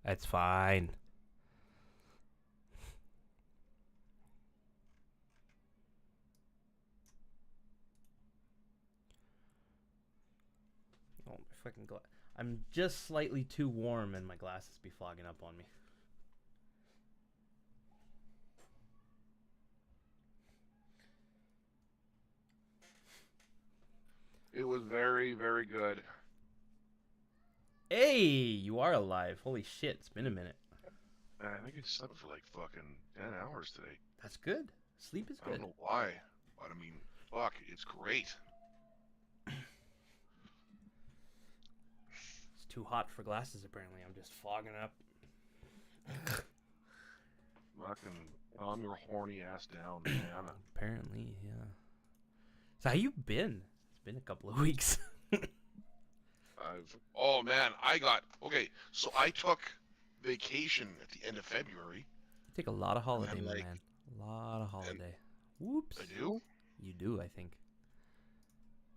It's fine. Oh, my fucking I'm just slightly too warm and my glasses be fogging up on me. It was very, very good. Hey, you are alive. Holy shit, it's been a minute. And I think I slept for like fucking 10 hours today. That's good. Sleep is I don't good. know why, but I mean, fuck, it's great. It's too hot for glasses, apparently. I'm just fogging up. Fucking calm your horny ass down, man. Apparently, yeah. So how you been? It's been a couple of weeks. Oh man, okay, so I took vacation at the end of February, You take a lot of and holiday, then my like, man. A lot of and holiday. Whoops. I do? You do, I think.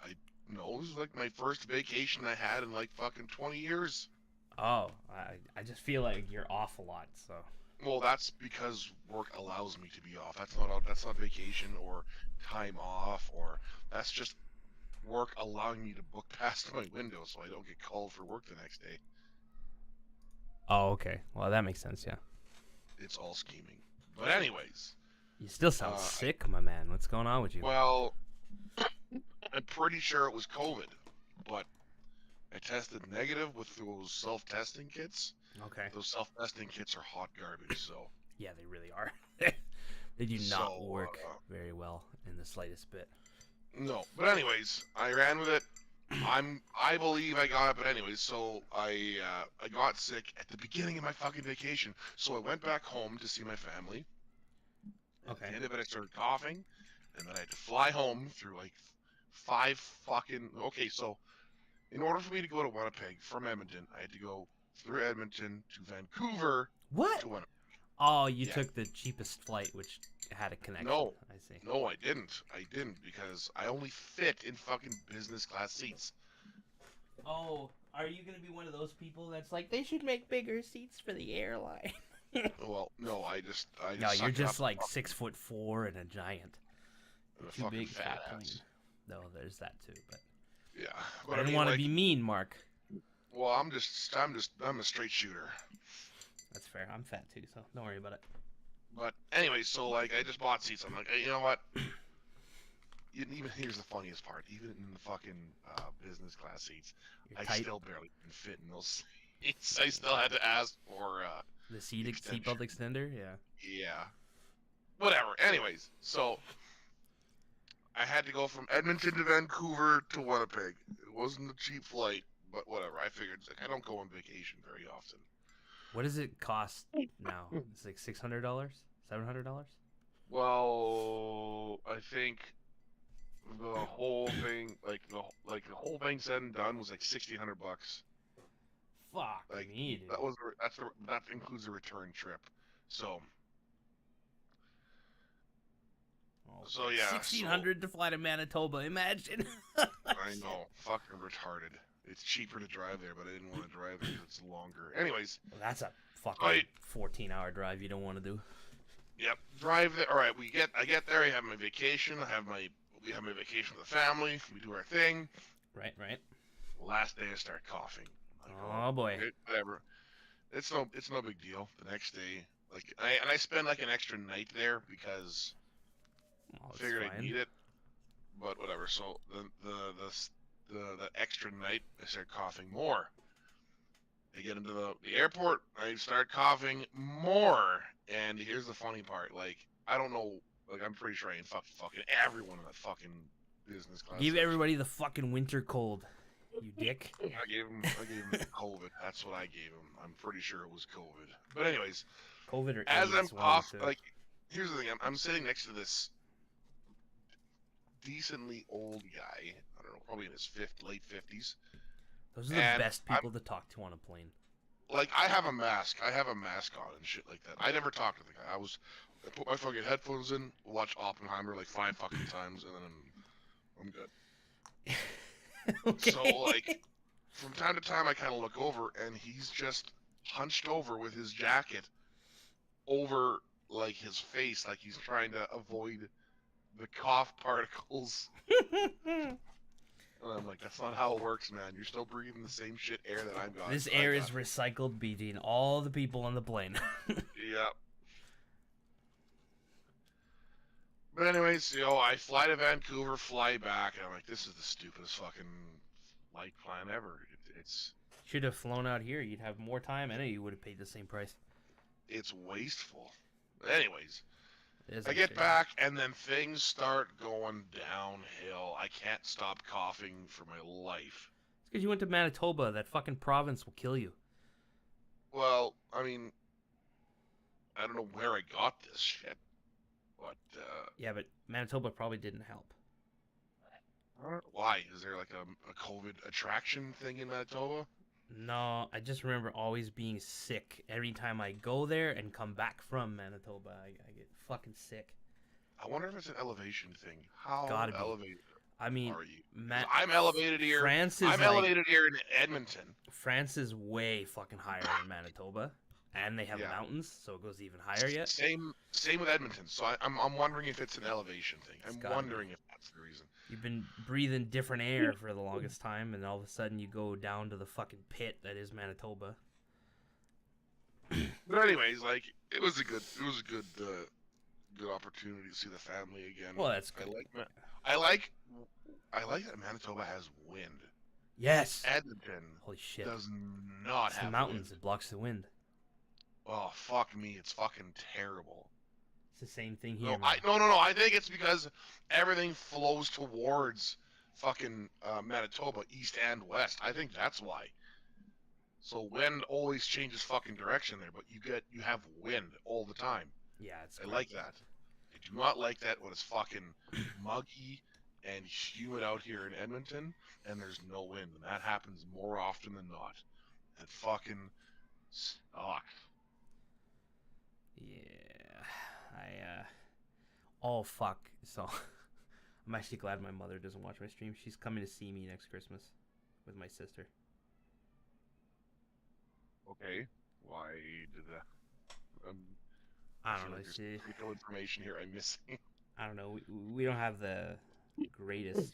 I, no, this is like my first vacation I had in like fucking 20 years. Oh, I just feel like you're off a lot, so. Well, that's because work allows me to be off. That's not vacation or time off, or that's just work allowing me to book past my window so I don't get called for work the next day. Oh, okay. Well, that makes sense, yeah. It's all scheming. But anyways, You still sound uh, sick, my man. What's going on with you? well, I'm pretty sure it was COVID, but I tested negative with those self-testing kits. Okay. Those self-testing kits are hot garbage, so Yeah, they really are. They do not so work very well in the slightest bit. no. But anyways, I ran with it. I believe I got it, but anyways, so I got sick at the beginning of my fucking vacation. So I went back home to see my family. And at Okay. the end of it, I started coughing, and then I had to fly home through like five fucking. Okay, so in order for me to go to Winnipeg from Edmonton, I had to go through Edmonton to Vancouver What? to Winnipeg. Oh, you Yeah. took the cheapest flight, which had a connection. No, I see. no, I didn't. I didn't because I only fit in fucking business class seats. Oh, are you gonna be one of those people that's like they should make bigger seats for the airline? Well, no, I No, just you're suck it up just like 6'4" and a giant. and a You're too fucking big for fat a plane. ass. No, there's that too. But Yeah, I but I didn't mean, want to like, be mean, Mark. well, I'm a straight shooter. That's fair. I'm fat too, so don't worry about it. But anyway, so like, I just bought seats. I'm like, hey, you know what? Even here's the funniest part. Even in the fucking business class seats, You're I tight. still barely can fit in those seats. I still had to ask for The extension. seatbelt extender, yeah. Yeah, whatever. Anyways, so I had to go from Edmonton to Vancouver to Winnipeg. It wasn't a cheap flight, but whatever. I figured it's like I don't go on vacation very often. What does it cost now? It's like $600, $700. Well, I think the whole thing, like the whole thing said and done, was like $1,600. Fuck Like me, dude. that includes a return trip. So Oh, so yeah, sixteen so hundred to fly to Manitoba. Imagine. I know, fucking retarded. It's cheaper to drive there, but I didn't want to drive there because it's longer. Anyways, Well, that's a fucking I 14-hour drive you don't want to do. yep, drive there. All right, I get there. I have my vacation. We have my vacation with the family. We do our thing. Right, right. Last day, I start coughing. Like, Oh boy. okay, whatever. It's no big deal. The next day, I spend like an extra night there because Oh, I it's figured I'd fine. need it. But whatever. So the extra night, I start coughing more. I get into the airport, I start coughing more. And here's the funny part: like I don't know, like I'm pretty sure I infected fucking everyone in that fucking business class Give section. everybody the fucking winter cold, you dick. I gave him COVID. That's what I gave him. I'm pretty sure it was COVID. But anyways, COVID or as I'm AIDS, one of the coughing, two. like here's the thing: I'm sitting next to this decently old guy. I don't know, probably in his late 50s, Those are the and best I'm people to talk to on a plane. like, I have a mask. I have a mask on and shit like that. I never talked to the guy. I put my fucking headphones in, watch Oppenheimer like 5 fucking times, and then I'm good. So like, Okay. from time to time, I kind of look over, and he's just hunched over with his jacket over like his face, like he's trying to avoid the cough particles. And I'm like, that's not how it works, man. You're still breathing the same shit air that I'm got. This air is recycled between all the people on the plane. Yeah. But anyways, I fly to Vancouver, fly back, and I'm like, this is the stupidest fucking flight plan ever. It's Should have flown out here. You'd have more time. I know you would have paid the same price. it's wasteful. Anyways, It is I get unfair. back, and then things start going downhill. I can't stop coughing for my life. It's because you went to Manitoba. That fucking province will kill you. Well, I mean, I don't know where I got this shit, but Yeah, but Manitoba probably didn't help. I don't know why. Is there like a COVID attraction thing in Manitoba? No, I just remember always being sick every time I go there and come back from Manitoba. I get fucking sick. I wonder if it's an elevation thing. How Gotta be. elevated I mean, are you? 'Cause I'm elevated here. France I'm elevated here in Edmonton. France is way fucking higher than Manitoba, and they have Yeah. mountains, so it goes even higher yet. Same with Edmonton. So I'm wondering if it's an elevation thing. It's I'm gotta wondering be. if that's the reason. You've been breathing different air for the longest time, and all of a sudden you go down to the fucking pit that is Manitoba. But anyways, like it was a good opportunity to see the family again. Well, that's I good. like that Manitoba has wind. Yes. Edmonton Holy shit. does not It's the have mountains. wind. It blocks the wind. Oh fuck me, it's fucking terrible. It's the same thing here. No, I think it's because everything flows towards fucking Manitoba, east and west. I think that's why. So wind always changes fucking direction there, but you have wind all the time. Yeah, it's I great. like that. I do not like that when it's fucking muggy and humid out here in Edmonton and there's no wind. And that happens more often than not. It fucking sucks. Yeah, oh fuck. So, I'm actually glad my mother doesn't watch my stream. She's coming to see me next Christmas with my sister. Okay, why did that? I feel don't know. like there's critical information here I'm missing. I don't know. We don't have the greatest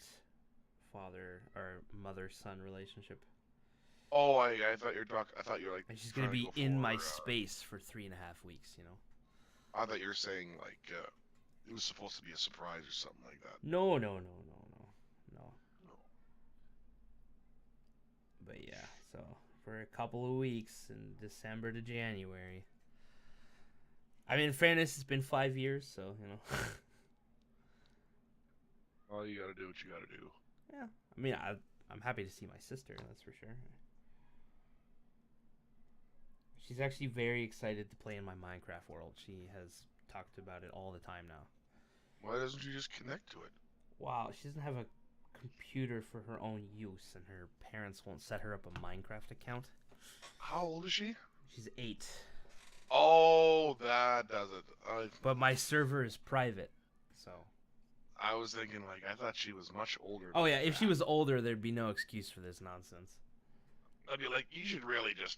father or mother-son relationship. Oh, I thought you were talking. I thought you were like. And she's gonna trying be to go in for, my space for 3.5 weeks. You know. I thought you were saying like it was supposed to be a surprise or something like that. No. But yeah, so for a couple of weeks in December to January. I mean, in fairness, it's been 5 years, so you know. Well, you gotta do what you gotta do. Yeah, I mean, I'm happy to see my sister. That's for sure. She's actually very excited to play in my Minecraft world. She has talked about it all the time now. Why doesn't she just connect to it? Wow, she doesn't have a computer for her own use, and her parents won't set her up a Minecraft account. How old is she? She's 8. Oh, that does it. But my server is private, so. I was thinking like I thought she was much older. Oh than yeah, if that. she was older, there'd be no excuse for this nonsense. I'd be like, you should really just.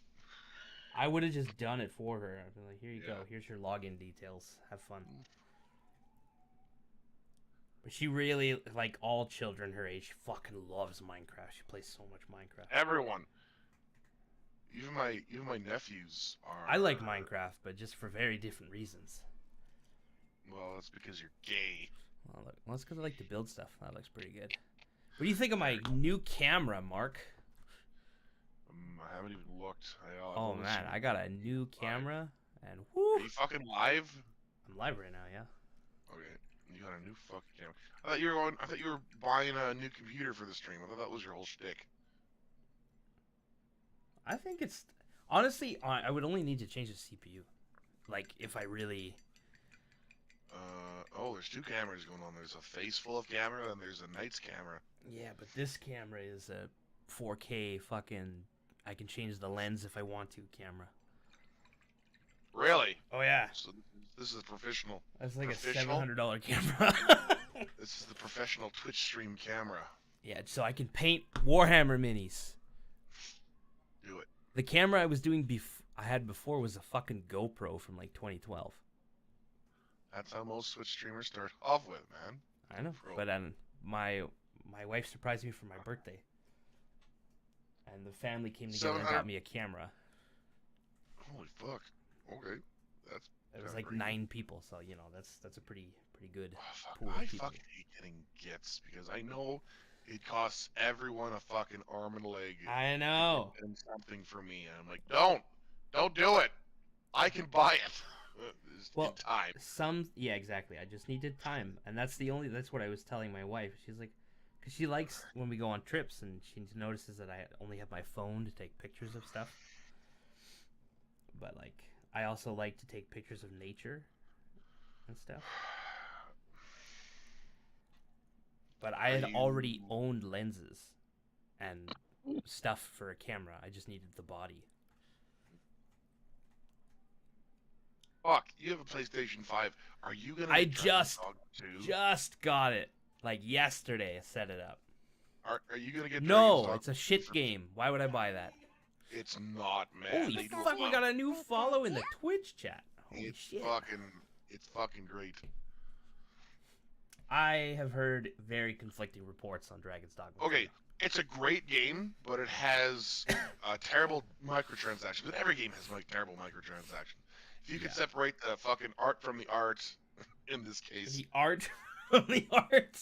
I would have just done it for her. I'd be like, here you go. Yeah. Here's your login details. Have fun. But she really, like all children her age, fucking loves Minecraft. She plays so much Minecraft. Everyone. Even my nephews are. I like Minecraft, but just for very different reasons. Well, that's because you're gay. Well, it's because I like to build stuff. That looks pretty good. What do you think of my new camera, Mark? I haven't even looked. Oh man, I got a new camera, and whoo! Are you fucking live? I'm live right now, yeah. Okay, you got a new fucking camera. I thought you were buying a new computer for the stream. I thought that was your whole shtick. I think it's honestly, I would only need to change the CPU. Like if I really. Oh, there's two cameras going on. There's a face full of camera, and there's a night's camera. Yeah, but this camera is a 4K fucking. I can change the lens if I want to. Camera. Really? Oh yeah. So this is professional. That's like a Professional? $700 camera. This is the professional Twitch stream camera. Yeah, so I can paint Warhammer minis. Do it. The camera I was doing I had before was a fucking GoPro from like 2012. That's how most Twitch streamers start off with, man. I know, GoPro. but my wife surprised me for my birthday, and the family came together and 700. got me a camera. Holy fuck. Okay. That's It was like great. 9 people, so you know that's a pretty good Oh, fuck. pool I of people. fucking hate getting gifts because I know it costs everyone a fucking arm and a leg. I know. And something for me. And I'm like, don't do it. I can buy it. Well, in time. Yeah, exactly. I just needed time, and that's what I was telling my wife. She's like, because she likes when we go on trips, and she notices that I only have my phone to take pictures of stuff. But like, I also like to take pictures of nature and stuff. But I had already owned lenses and stuff for a camera. I just needed the body. Fuck, you have a PlayStation 5. Are you gonna I get Dragon's Dogma 2? just got it. Like yesterday, I set it up. Are you gonna get Dragon's No, Dogma it's a 2 shit for- game. Why would I buy that? It's not, man. Holy They do fuck, we got a new follow in the Twitch chat. Holy It's shit. it's fucking great. I have heard very conflicting reports on Dragon's Dogma. Okay, it's a great game, but it has terrible microtransactions. But every game has terrible microtransactions. If you could separate the fucking art from the art, in this case. The art from the art.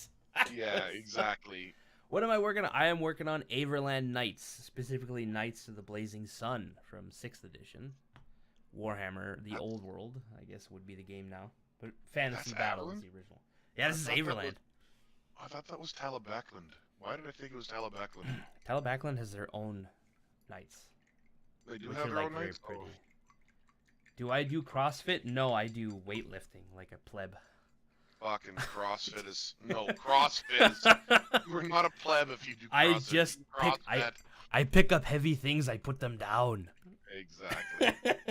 Yeah, exactly. What am I working on? I am working on Averland Knights, specifically Knights of the Blazing Sun from 6th edition. Warhammer, the Old World, I guess would be the game now. But Fantasy That's Battle Averland? is the original. Yeah, this is Averland. I thought that was Talabheland. Why did I think it was Talabheland? Talabheland has their own knights. They do which have are their like own very knights? pretty. Oh. Do I do CrossFit? No, I do weightlifting like a pleb. Fucking CrossFit is... No, CrossFit is... You're not a pleb if you do CrossFit. I pick up heavy things, I put them down. Exactly.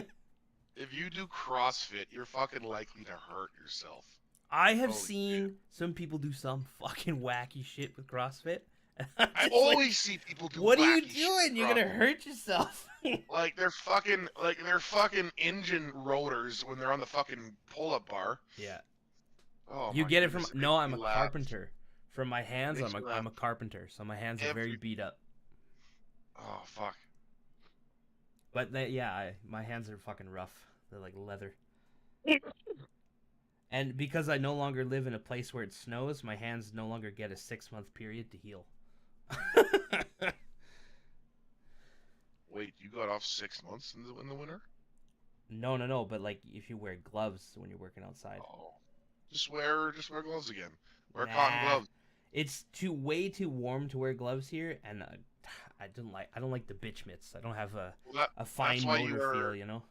If you do CrossFit, you're fucking likely to hurt yourself. I have seen some people do some fucking wacky shit with CrossFit. I always see people do what are you wacky shit doing? with You're gonna CrossFit. hurt yourself. Like they're fucking engine rotors when they're on the fucking pull-up bar. Yeah. Oh, You my get it from goodness, no, makes I'm me a laugh. carpenter. From my hands, Makes me I'm a laugh. carpenter, so my hands are very Every- beat up. Oh fuck. But my hands are fucking rough. They're like leather. And because I no longer live in a place where it snows, my hands no longer get a 6-month period to heal. Wait, you got off 6 months in the winter? No. But like, if you wear gloves when you're working outside, Oh, just wear gloves again. Wear cotton Nah. gloves. it's way too warm to wear gloves here, and I don't like the bitch mitts. I don't have a Well, fine why motor feel, you know.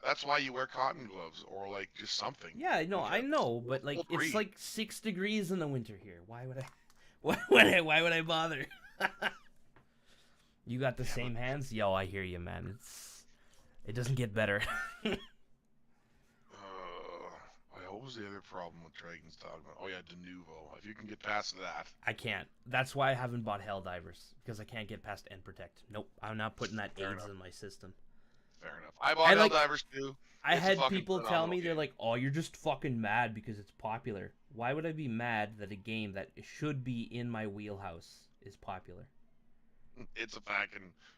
that's why you wear cotton gloves or like just something. Yeah, no, I know, but like it's like 6 degrees in the winter here. Why would I? Why would I bother? You got the same hands? Yo, I hear you, man. It doesn't get better. What was the other problem with Dragon's Dogma? Oh yeah, Denuvo. If you can get past that. I can't. That's why I haven't bought Helldivers, because I can't get past End Protect. Nope, I'm not putting that Fair AIDS enough. in my system. Fair enough. I bought like- Helldivers too. I It's a had fucking people tell phenomenal me, they're game. like, "Oh, you're just fucking mad because it's popular." Why would I be mad that a game that should be in my wheelhouse is popular? It's a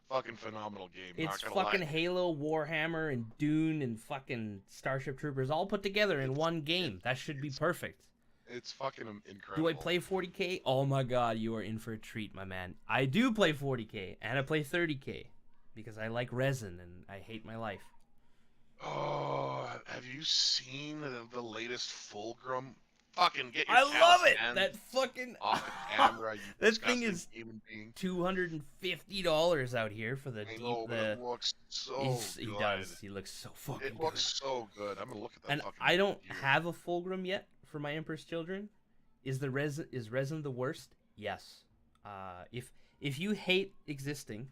fucking phenomenal game. It's not gonna fucking lie. Halo, Warhammer, and Dune, and fucking Starship Troopers all put together in one game. That should be perfect. It's fucking incredible. Do I play 40K? Oh my god, you are in for a treat, my man. I do play 40K, and I play 30K, because I like resin, and I hate my life. Oh, have you seen the latest Fulcrum? Fucking get your I love it! hands That fucking... off the camera, you That thing disgusting is human being. $250 out here for the I know, but it looks so good. He does. He looks so fucking It looks good. so good. I'm gonna look at that And fucking I don't gear. have a Fulgrim yet for my Emperor's Children. Is resin the worst? Yes. If you hate existing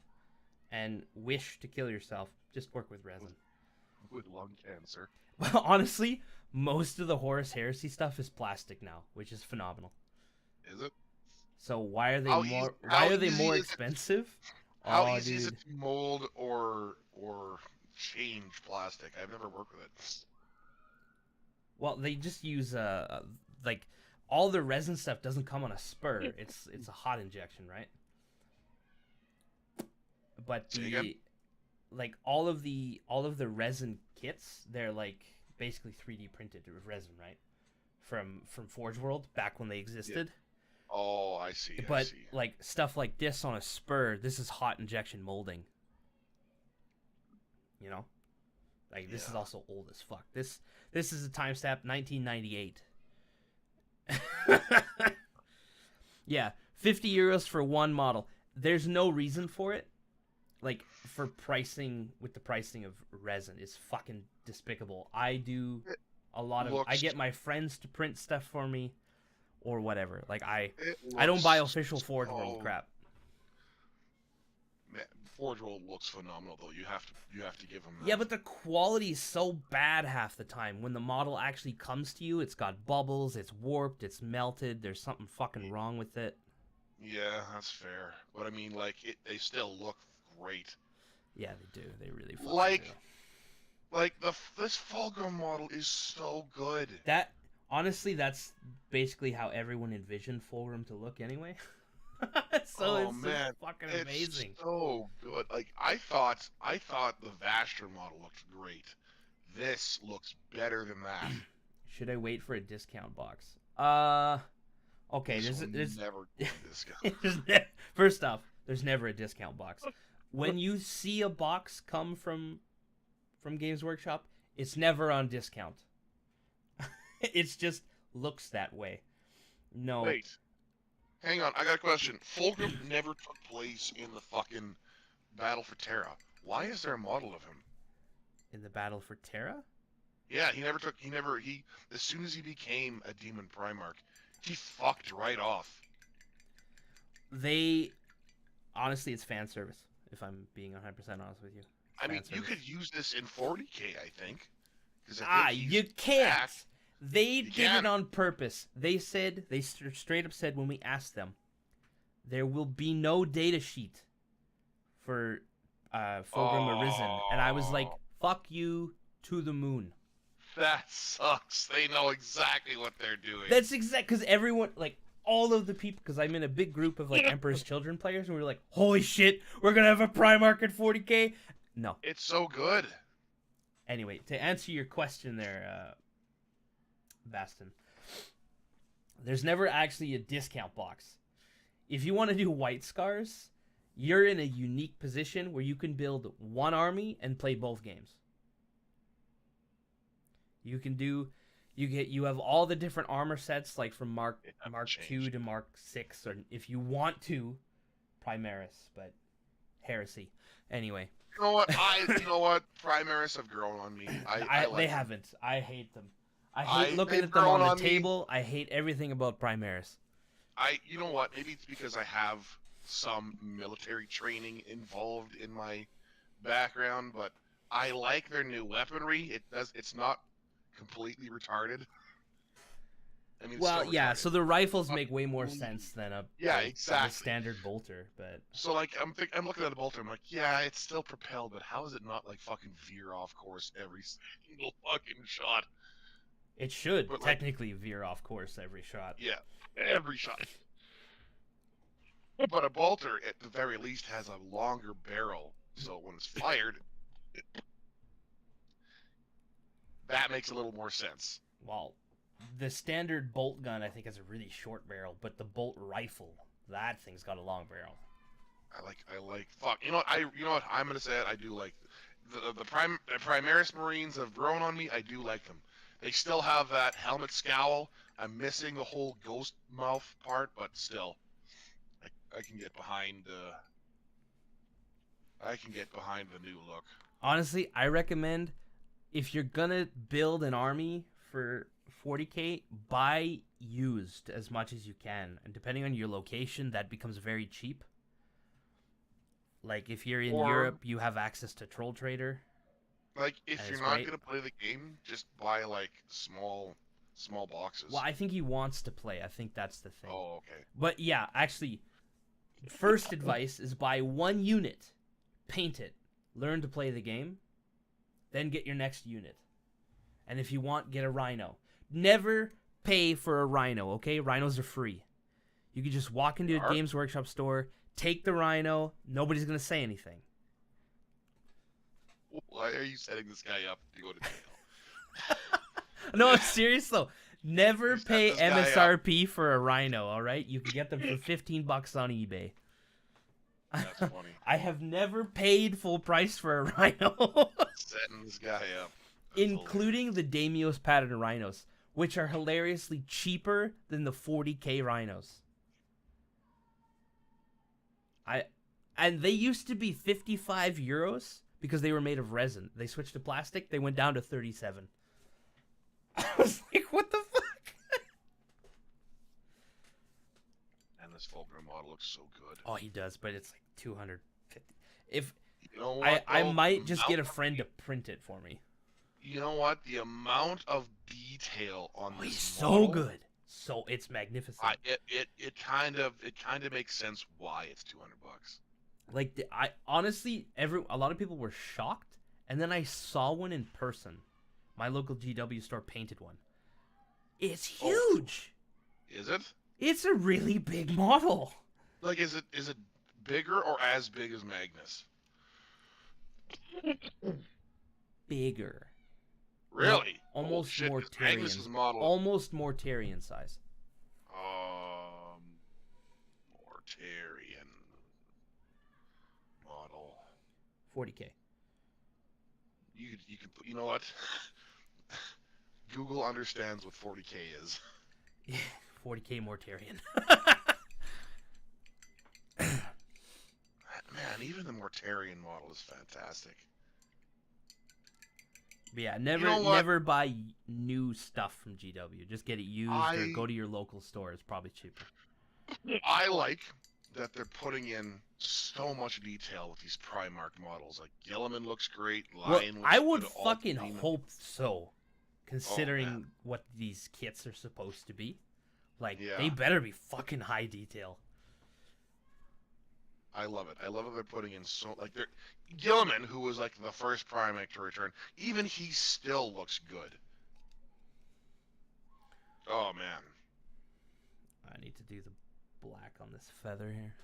and wish to kill yourself, just work with resin. with lung cancer. Well, honestly, most of the Horus Heresy stuff is plastic now, which is phenomenal. Is it? So why are they How more? how Why are they easy more is it- expensive? How Oh, easy is dude. it to mold or change plastic. I've never worked with it. Well, they just use like all the resin stuff doesn't come on a spur. It's a hot injection, right? But Say again? like all of the resin kits, they're like basically 3D printed resin, right? From Forge World back when they existed. Oh, I see. I But see. like stuff like this on a spur, this is hot injection molding. You know? Like this is Yeah. also old as fuck. This is a time stamp 1998. Yeah, 50 euros for one model. There's no reason for it. Like for pricing with the pricing of resin is fucking despicable. I do a lot of I Looks get my friends to print stuff for me or whatever. Like I it don't buy looks official Forge World so crap. man, Forge World looks phenomenal though. You have to give them that. Yeah, but the quality is so bad half the time. When the model actually comes to you, it's got bubbles, it's warped, it's melted, there's something fucking wrong with it. Yeah, that's fair. But I mean, like, they still look great. Yeah, they do. They really fucking Like, do. this Fulgrim model is so good. That honestly, that's basically how everyone envisioned Fulgrim to look anyway. So Oh it's man, just fucking it's amazing. so good. Like, I thought the Vastra model looked great. This looks better than that. Should I wait for a discount box? Okay. This There's will there's never go to discount. first off, there's never a discount box. When you see a box come from Games Workshop, it's never on discount. It's just looks that way. No. Wait, hang on. I got a question. Fulgrim never took place in the fucking Battle for Terra. Why is there a model of him? In the Battle for Terra? Yeah, he as soon as he became a Demon Primarch, he fucked right off. They honestly, it's fan service. If I'm being 100% honest with you. I mean, Fan you service. could use this in 40k, I think. 'Cause I Ah, think he's you can't. back. They You did can. it on purpose. They said straight up said when we asked them, there will be no data sheet for Fulgrim Arisen, and I was like, Oh, fuck you to the moon. that sucks. They know exactly what they're doing. That's exact because everyone like all of the people because I'm in a big group of like Emperor's Children players, and we were like, holy shit, we're gonna have a Primarch at 40k. No. It's so good. Anyway, to answer your question there, Baston, there's never actually a discount box. If you want to do White Scars, you're in a unique position where you can build one army and play both games. You have all the different armor sets like from Mark It hasn't 2 changed. to Mark 6, or if you want to, Primaris, but heresy. Anyway, You know what? Primaris have grown on me. I like they them. haven't. I hate them. I hate looking they've at them on grown the on me. table. I hate everything about Primaris. You know what? Maybe it's because I have some military training involved in my background, but I like their new weaponry. It's not completely retarded. I mean, it's Well, still yeah. retarded. So the rifles Not make way more completely- sense than a Yeah, than a exactly. standard bolter, but So like I'm looking at the bolter. I'm like, yeah, it's still propelled, but how is it not like fucking veer off course every single fucking shot? it should But, like- technically veer off course every shot. Yeah, every shot. But a bolter, at the very least, has a longer barrel, so when it's fired, that makes a little more sense. Well, the standard bolt gun I think has a really short barrel, but the bolt rifle, that thing's got a long barrel. I like. Fuck. You know what? I'm gonna say it. I do like the Primaris Marines have grown on me. I do like them. They still have that helmet scowl. I'm missing the whole ghost mouth part, but still, I can get behind. I can get behind the new look. Honestly, I recommend if you're gonna build an army for 40k, buy used as much as you can, and depending on your location, that becomes very cheap. Like if you're in Or- Europe, you have access to Troll Trader. Like, if And you're it's not great. gonna play the game, just buy like small boxes. Well, I think he wants to play. I think that's the thing. Oh, okay. But yeah, actually, first advice is buy one unit, paint it, learn to play the game, Then get your next unit. And if you want, get a rhino. Never pay for a rhino, okay? Rhinos are free. You can just walk into a Games Workshop store, take the rhino, nobody's going to say anything. Why are you setting this guy up to go to jail? No, I'm serious though. Never pay this guy MSRP for a rhino, alright? You can get them for $15 on eBay. That's funny. I have never paid full price for a rhino. Setting this guy up. Including the Damios pattern rhinos, which are hilariously cheaper than the 40k rhinos. And they used to be 55 euros because they were made of resin. They switched to plastic, they went down to 37. I was like, what the fuck? And this Fulgrim model looks so good. Oh, he does, but it's like 250. If you know what, I might just get a friend to print it for me. You know what? The amount of detail on this he's model, so good. So it's magnificent. It kind of makes sense why it's $200. Like I honestly, a lot of people were shocked, and then I saw one in person. My local GW store painted one. It's huge. Is it? It's a really big model. Like, is it bigger or as big as Magnus? Bigger. Really? Almost Mortarian. Magnus's model. Almost Mortarian size. Mortarian model. 40k. You know what? Google understands what 40k is. 40k Mortarian. Man, even the Mortarian model is fantastic. But yeah, never buy new stuff from GW. Just get it used or go to your local store. It's probably cheaper. I like that they're putting in so much detail with these Primarch models. Like Gilliman looks great, Lion looks I would good, fucking hope so, considering what these kits are supposed to be. Like, they better be fucking high detail. I love it. I love that they're putting in so they're Gilliman, who was like the first Primarch to return, even he still looks good. Oh man. I need to do the black on this feather here.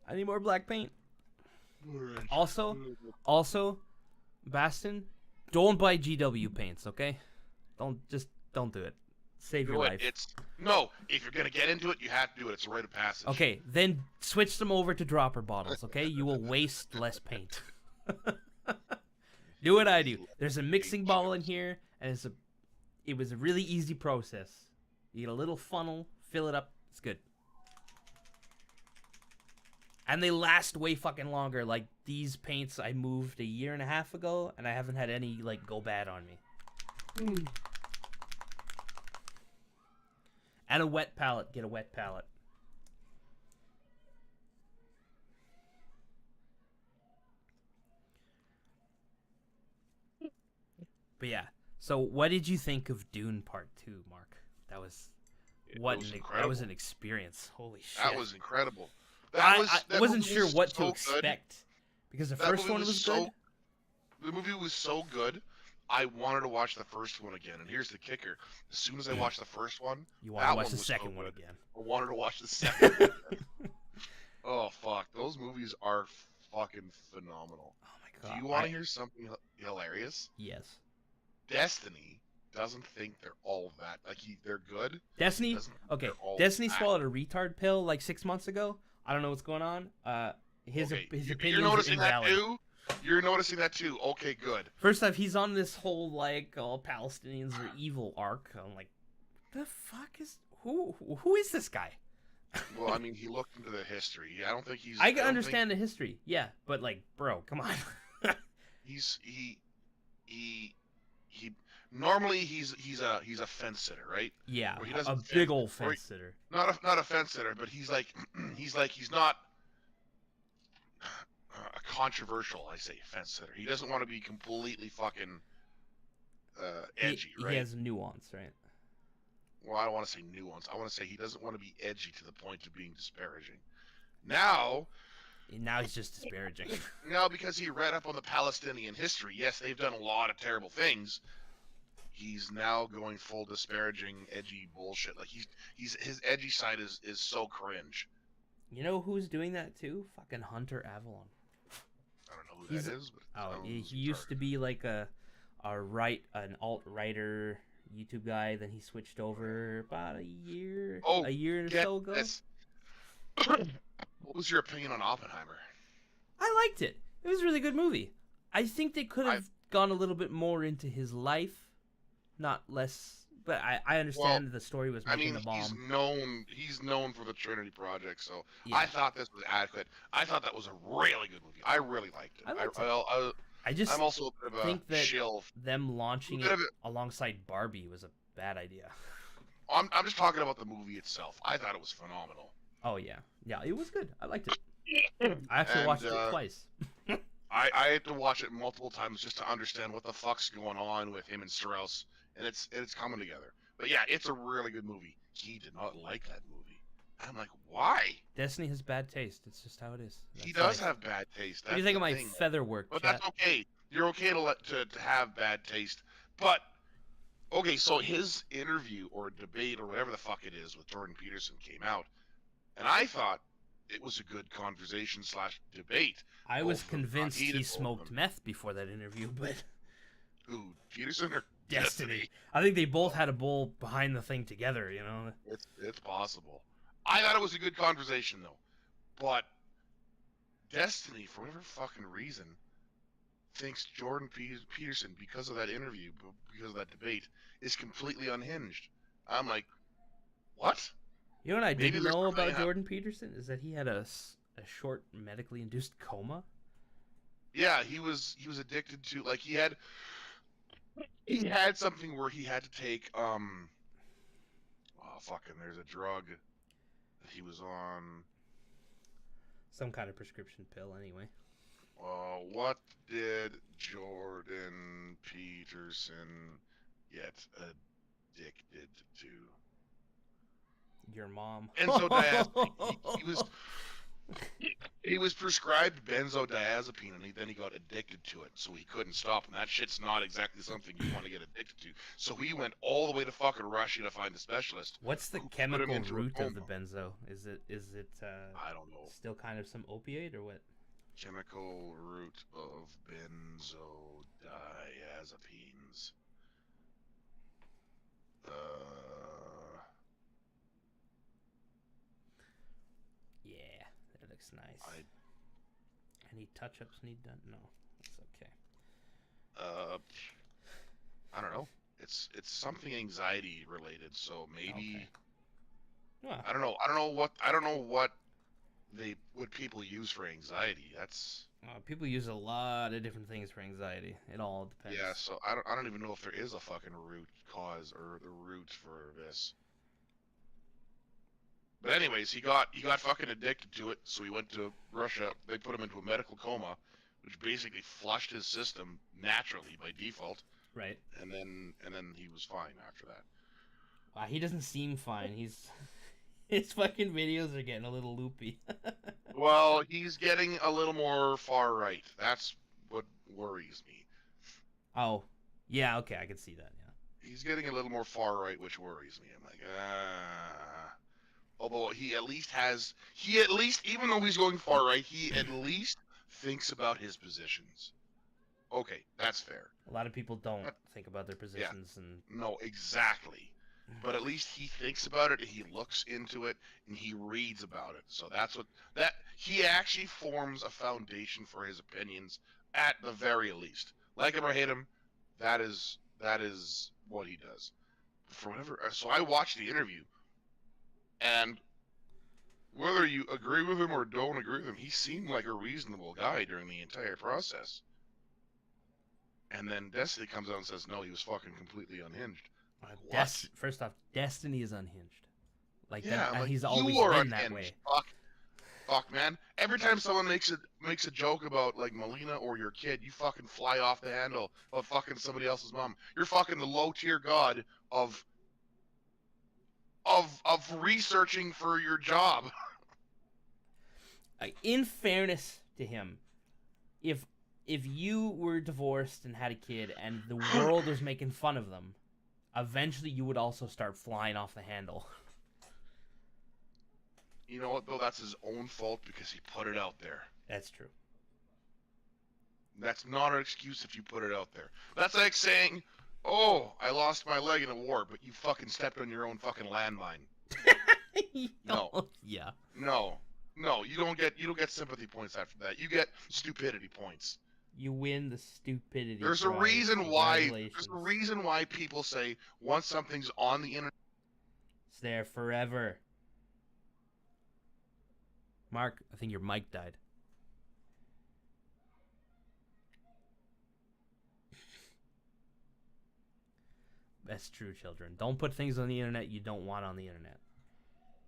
I need more black paint. Right. Also, Baston, don't buy GW paints, okay? Don't do it. Save your life. If you're gonna get into it, you have to do it. It's a rite of passage. Okay, then switch them over to dropper bottles, okay? You will waste less paint. Do what I do. There's a mixing bottle in here, and it was a really easy process. You get a little funnel, fill it up, it's good. And they last way fucking longer. Like, these paints I moved a year and a half ago, and I haven't had any, like, go bad on me. And a wet palette. Get a wet palette. But yeah. So what did you think of Dune Part 2, Mark? That was an experience. Holy shit. That was incredible. I wasn't sure what to expect. Because the first one was good. The movie was so good. I wanted to watch the first one again, and here's the kicker: as soon as I watched the first one, you want to watch the second one again. I wanted to watch the second one. Oh fuck, those movies are fucking phenomenal. Oh my god! Do you want to hear something hilarious? Yes. Destiny doesn't think they're all that. Like they're good. Destiny. Okay. Destiny swallowed a retard pill like 6 months ago. I don't know what's going on. His opinions You're noticing are invalid. that too? You're noticing that too. Okay, good. First off, he's on this whole like all Palestinians are evil arc. I'm like, the fuck is who is this guy? Well, I mean, he looked into the history. I don't think he's. I can understand the history, yeah, but like, bro, come on. he normally he's a fence sitter, right? Yeah, a big old fence sitter. Not a fence sitter, but he's not a controversial, I say, fence sitter. He doesn't want to be completely fucking edgy, right? He has nuance, right? Well, I don't want to say nuance. I want to say he doesn't want to be edgy to the point of being disparaging. Now, Now he's just disparaging. Now, because he read up on the Palestinian history, yes, they've done a lot of terrible things. He's now going full disparaging, edgy bullshit. Like he's his edgy side is so cringe. You know who's doing that too? Fucking Hunter Avalon. I don't know who that is, but he used to be like an alt-writer YouTube guy. Then he switched over about a year or so ago. What was your opinion on Oppenheimer? I liked it. It was a really good movie. I think they could have gone a little bit more into his life, not less. But I understand the story was making the bomb. He's known for the Trinity Project, so yeah. I thought this was adequate. I thought that was a really good movie. I really liked it. I'm also a bit of a shill. Them launching it alongside Barbie was a bad idea. I'm just talking about the movie itself. I thought it was phenomenal. Oh yeah, it was good. I liked it. I actually watched it twice. I had to watch it multiple times just to understand what the fuck's going on with him and Strauss. And it's coming together. But yeah, it's a really good movie. He did not like that movie. I'm like, why? Destiny has bad taste. It's just how it is. He does have bad taste. What do you think of my feather work? But that's okay. You're okay to have bad taste. But okay, so his interview or debate or whatever the fuck it is with Jordan Peterson came out, and I thought it was a good conversation / debate. I was convinced he smoked meth before that interview, but who, Peterson or Destiny? I think they both had a bowl behind the thing together, you know? It's possible. I thought it was a good conversation, though. But Destiny, for whatever fucking reason, thinks Jordan Peterson, because of that interview, because of that debate, is completely unhinged. I'm like, what? You know what I didn't know about Jordan Peterson? Is that he had a short medically induced coma? Yeah, he was addicted to, like, he had something where he had to take there's a drug that he was on. Some kind of prescription pill, anyway. What did Jordan Peterson get addicted to? Your mom. Benzodiazepine. He was prescribed benzodiazepine, and then he got addicted to it, so he couldn't stop. And that shit's not exactly something you want to get addicted to. So he went all the way to fucking Russia to find a specialist. What's the chemical root of the benzo? Is it? I don't know. Still kind of some opiate or what? Chemical root of benzodiazepines. Yeah, that looks nice. Any touch-ups need done? No, it's okay. I don't know. It's something anxiety related, so maybe. Okay. I don't know. I don't know what people use for anxiety. That's. People use a lot of different things for anxiety. It all depends. Yeah, so I don't even know if there is a fucking root cause or the root for this. But anyways, he got fucking addicted to it, so he went to Russia. They put him into a medical coma, which basically flushed his system naturally by default. Right. And then he was fine after that. Wow, he doesn't seem fine. His fucking videos are getting a little loopy. Well, he's getting a little more far right. That's what worries me. Oh, yeah, okay, I can see that. Yeah. He's getting a little more far right, which worries me. I'm like, Although he at least, even though he's going far right, he at least thinks about his positions. Okay, that's fair. A lot of people don't think about their positions. Yeah, no, exactly. But at least he thinks about it, he looks into it, and he reads about it. So he actually forms a foundation for his opinions at the very least. Like him or hate him, that is what he does. So I watched the interview. And whether you agree with him or don't agree with him, he seemed like a reasonable guy during the entire process. And then Destiny comes out and says, no, he was fucking completely unhinged. First off, Destiny is unhinged. Like, yeah, that, like, he's always been that way. Fuck, man. Every time someone makes a joke about, like, Melina or your kid, you fucking fly off the handle of fucking somebody else's mom. You're fucking the low-tier god of researching for your job. in fairness to him, if you were divorced and had a kid and the world was making fun of them, eventually you would also start flying off the handle. You know what, though? That's his own fault because he put it out there. That's true. That's not an excuse if you put it out there. That's like saying, oh, I lost my leg in a war, but you fucking stepped on your own fucking landmine. No. Yeah. No. No, you don't get sympathy points after that. You get stupidity points. You win the stupidity. There's a reason why people say once something's on the internet, it's there forever. Mark, I think your mic died. That's true, children. Don't put things on the internet you don't want on the internet.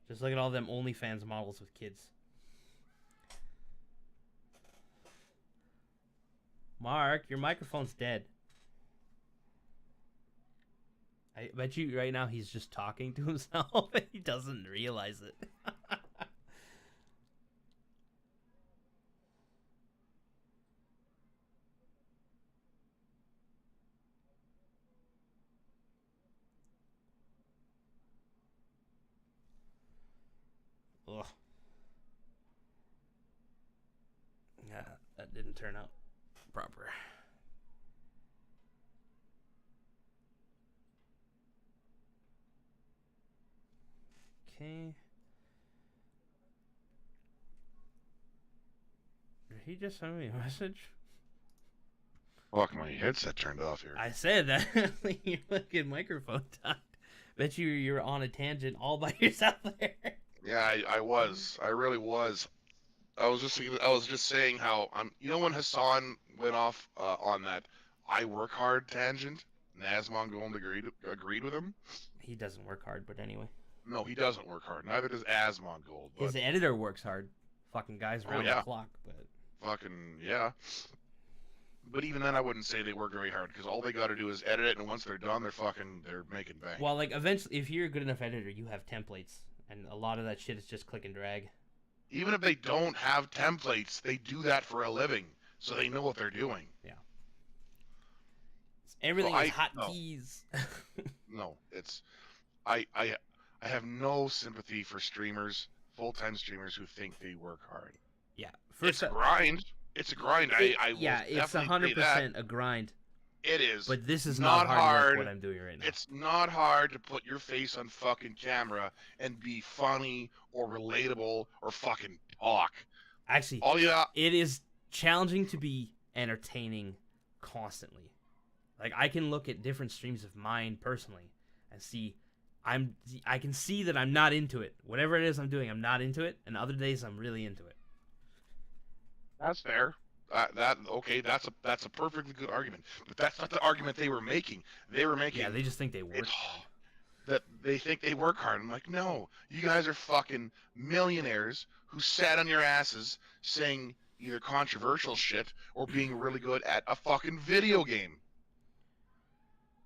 Just look at all them OnlyFans models with kids. Mark, your microphone's dead. I bet you right now he's just talking to himself and he doesn't realize it. Ugh. Yeah, that didn't turn out proper. Okay. Did he just send me a message? fuck, my headset turned off here. I said that your fucking microphone died. Bet you're on a tangent all by yourself there. Yeah, I was. I really was. I was just saying how you know when Hassan went off on that I work hard tangent, Nazmon Gold agreed with him. He doesn't work hard, but anyway. No, he doesn't work hard. Neither does Asmon Gold. But... His editor works hard. Fucking guys round the clock, but fucking yeah. But even then, I wouldn't say they work very hard because all they got to do is edit it, and once they're done, they're making bank. Well, like eventually, if you're a good enough editor, you have templates, and a lot of that shit is just click and drag. Even if they don't have templates, they do that for a living, so they know what they're doing. Yeah. Everything is hotkeys. No, it's I have no sympathy for streamers, full-time streamers who think they work hard. Yeah, it's a grind. It's a grind. It's 100% a grind. It is. But this is not hard work, what I'm doing right now. It's not hard to put your face on fucking camera and be funny or relatable or fucking talk. Actually, it is challenging to be entertaining constantly. Like, I can look at different streams of mine personally and see I can see that I'm not into it. Whatever it is I'm doing, I'm not into it, and other days I'm really into it. That's fair. That's a perfectly good argument. But that's not the argument they were making. They were making. Yeah, they just think they work hard. That they think they work hard. I'm like, no, you guys are fucking millionaires who sat on your asses saying either controversial shit or being really good at a fucking video game.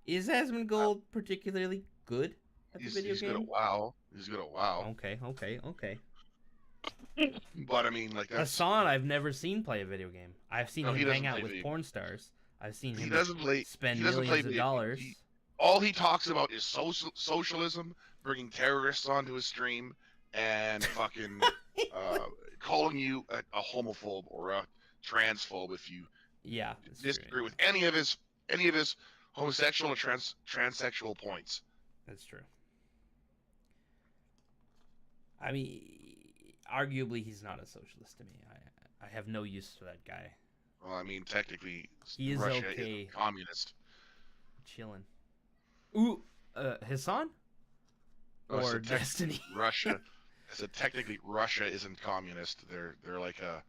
Is Asmongold particularly good at the video game? He's good at WoW. He's good at WoW. Okay. But I mean, like that's... Hassan, I've never seen play a video game. I've seen him hang out with porn stars. I've seen him spend millions of dollars. All he talks about is socialism, bringing terrorists onto his stream, and fucking calling you a homophobe or a transphobe if you disagree with any of his homosexual or transsexual points. That's true. I mean, arguably, he's not a socialist to me. I have no use for that guy. Well, I mean, technically, he is Russia okay. is communist. Chilling. Ooh, Hassan? Or Destiny? Russia. So technically, Russia isn't communist. They're like a...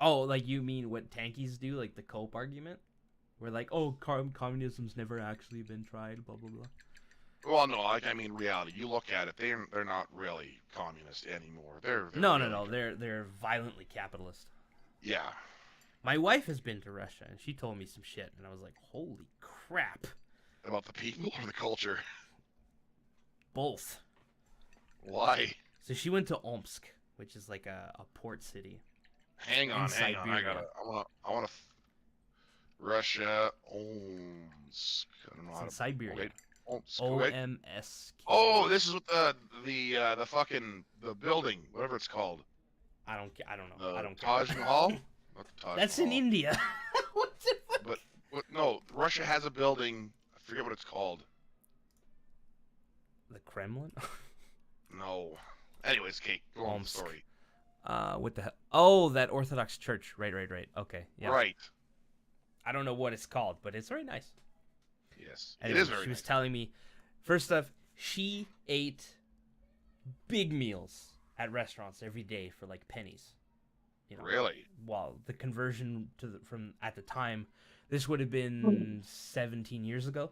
Oh, like you mean what tankies do, like the Cope argument? Where like, oh, communism's never actually been tried, blah, blah, blah. Well, no, like I mean, reality. You look at it; they're not really communist anymore. They're no. They're violently capitalist. Yeah. My wife has been to Russia, and she told me some shit, and I was like, holy crap. About the people or the culture? Both. Why? So she went to Omsk, which is like a port city. Hang on. I Siberia. wanna. Russia owns. I don't know It's how in to. Siberia. Wait. Wait. OMS. Oh, this is with the fucking the building, whatever it's called. I don't know. The I don't Taj care. Mahal. Not the Taj That's Mahal. in India. What the fuck? But no, Russia has a building. I forget what it's called. The Kremlin? No. Anyways, Kate, go on with the Omsk. story. What the hell? Oh, that Orthodox church. Right. Okay. Yeah. Right. I don't know what it's called, but it's very nice. Yes. Anyway, it is very she was nice. telling me, first off, she ate big meals at restaurants every day for like pennies. You know, Really? Well, the conversion from at the time, this would have been 17 years ago.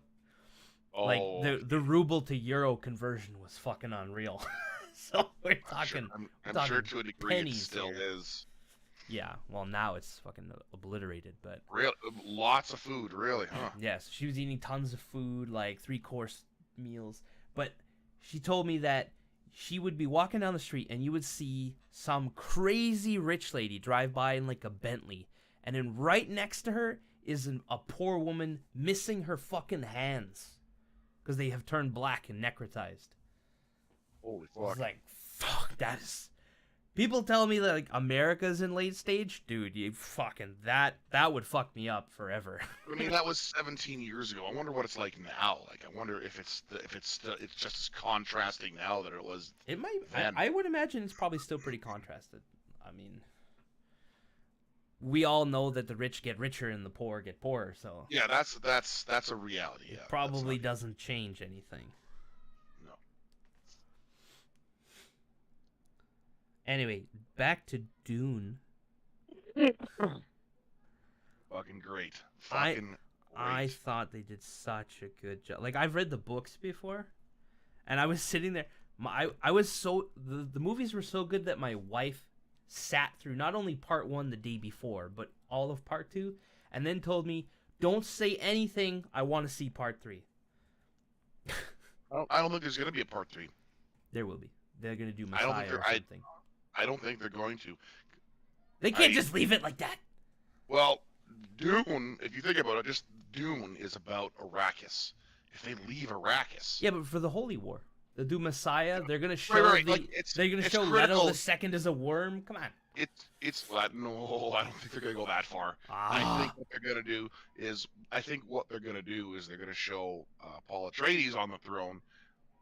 Oh, Like the ruble to euro conversion was fucking unreal. So we're talking. I'm sure talking to a degree it pennies still here. is. Yeah. Well, now it's fucking obliterated, but. Real, lots of food, really, huh? Yes, she was eating tons of food, like 3-course meals. But she told me that she would be walking down the street and you would see some crazy rich lady drive by in like a Bentley. And then right next to her is a poor woman missing her fucking hands because they have turned black and necrotized. Holy I was fuck. like, fuck, that is... People tell me that like America's in late stage, dude. You fucking that would fuck me up forever. I mean, that was 17 years ago. I wonder what it's like now. Like, I wonder if it's just as contrasting now that it was. It might. then. I would imagine it's probably still pretty contrasted. I mean, we all know that the rich get richer and the poor get poorer, so Yeah, that's a reality. it Yeah, probably that's not- doesn't change anything. No. Anyway, back to Dune. Fucking great. I- Fucking I great. thought they did such a good job. Like, I've read the books before, and I was sitting there. I was so the movies were so good that my wife sat through not only part 1 the day before, but all of part 2, and then told me, "Don't say anything. I want to see part 3." I don't think there's gonna be a part 3. There will be. They're gonna do I don't Messiah think or they're- something. I don't think they're going to. They can't I- just leave it like that. Well, Dune, if you think about it, just Dune is about Arrakis. If they leave Arrakis, Yeah, but for the Holy War, they'll do Messiah. They're gonna show right. the. Like, it's- they're gonna it's show Leto critical. the Second as a worm. Come on. it's no, I don't think they're gonna go that far. I Ah. think what they're gonna do is they're gonna show Paul Atreides on the throne,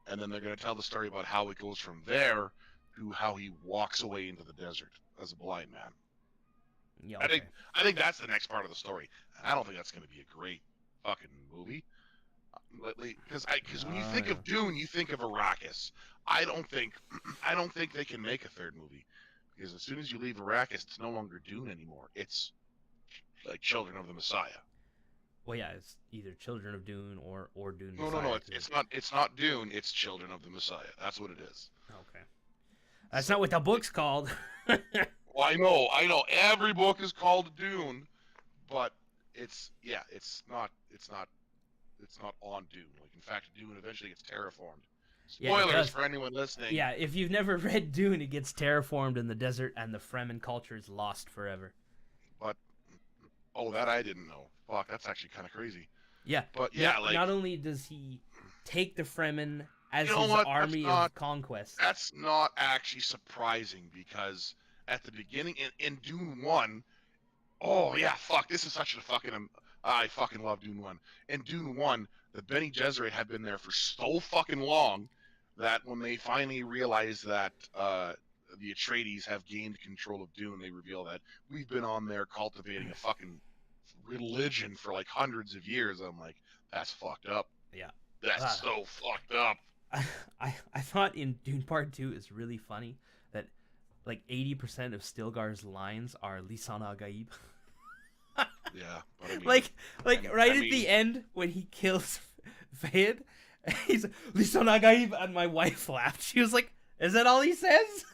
and then they're gonna tell the story about how it goes from there to how he walks away into the desert as a blind man. Yeah. I Okay. think that's the next part of the story. And I don't think that's gonna be a great fucking movie. Because when you think yeah. of Dune, you think of Arrakis. I don't think they can make a third movie. Because as soon as you leave Arrakis, it's no longer Dune anymore. It's like Children of the Messiah. Well, yeah, it's either Children of Dune or Dune. No, Messiah it's 2. it's not Dune. It's Children of the Messiah. That's what it is. Okay. That's not what the book's called. Well, I know. Every book is called Dune, but it's not on Dune. Like, in fact, Dune eventually gets terraformed. Yeah, it Spoilers does. for anyone listening. Yeah, if you've never read Dune, it gets terraformed in the desert, and the Fremen culture is lost forever. But that I didn't know. Fuck, that's actually kind of crazy. Yeah. But yeah, not, like not only does he take the Fremen as You know his what? That's army not- of conquest. that's not actually surprising because at the beginning in Dune 1, oh yeah, fuck, this is such a fucking I fucking love Dune 1. In Dune 1, the Bene Gesserit had been there for so fucking long that when they finally realized that the Atreides have gained control of Dune, they reveal that we've been on there cultivating a fucking religion for like hundreds of years. I'm like, that's fucked up. Yeah. That's so fucked up. I thought in Dune Part 2 is really funny that like 80% of Stilgar's lines are Lisan al-Gaib. Yeah, but I mean, like right I at mean- the end when he kills Fayed, he's Lisan al-Gaib, and my wife laughed. She was like, "Is that all he says?"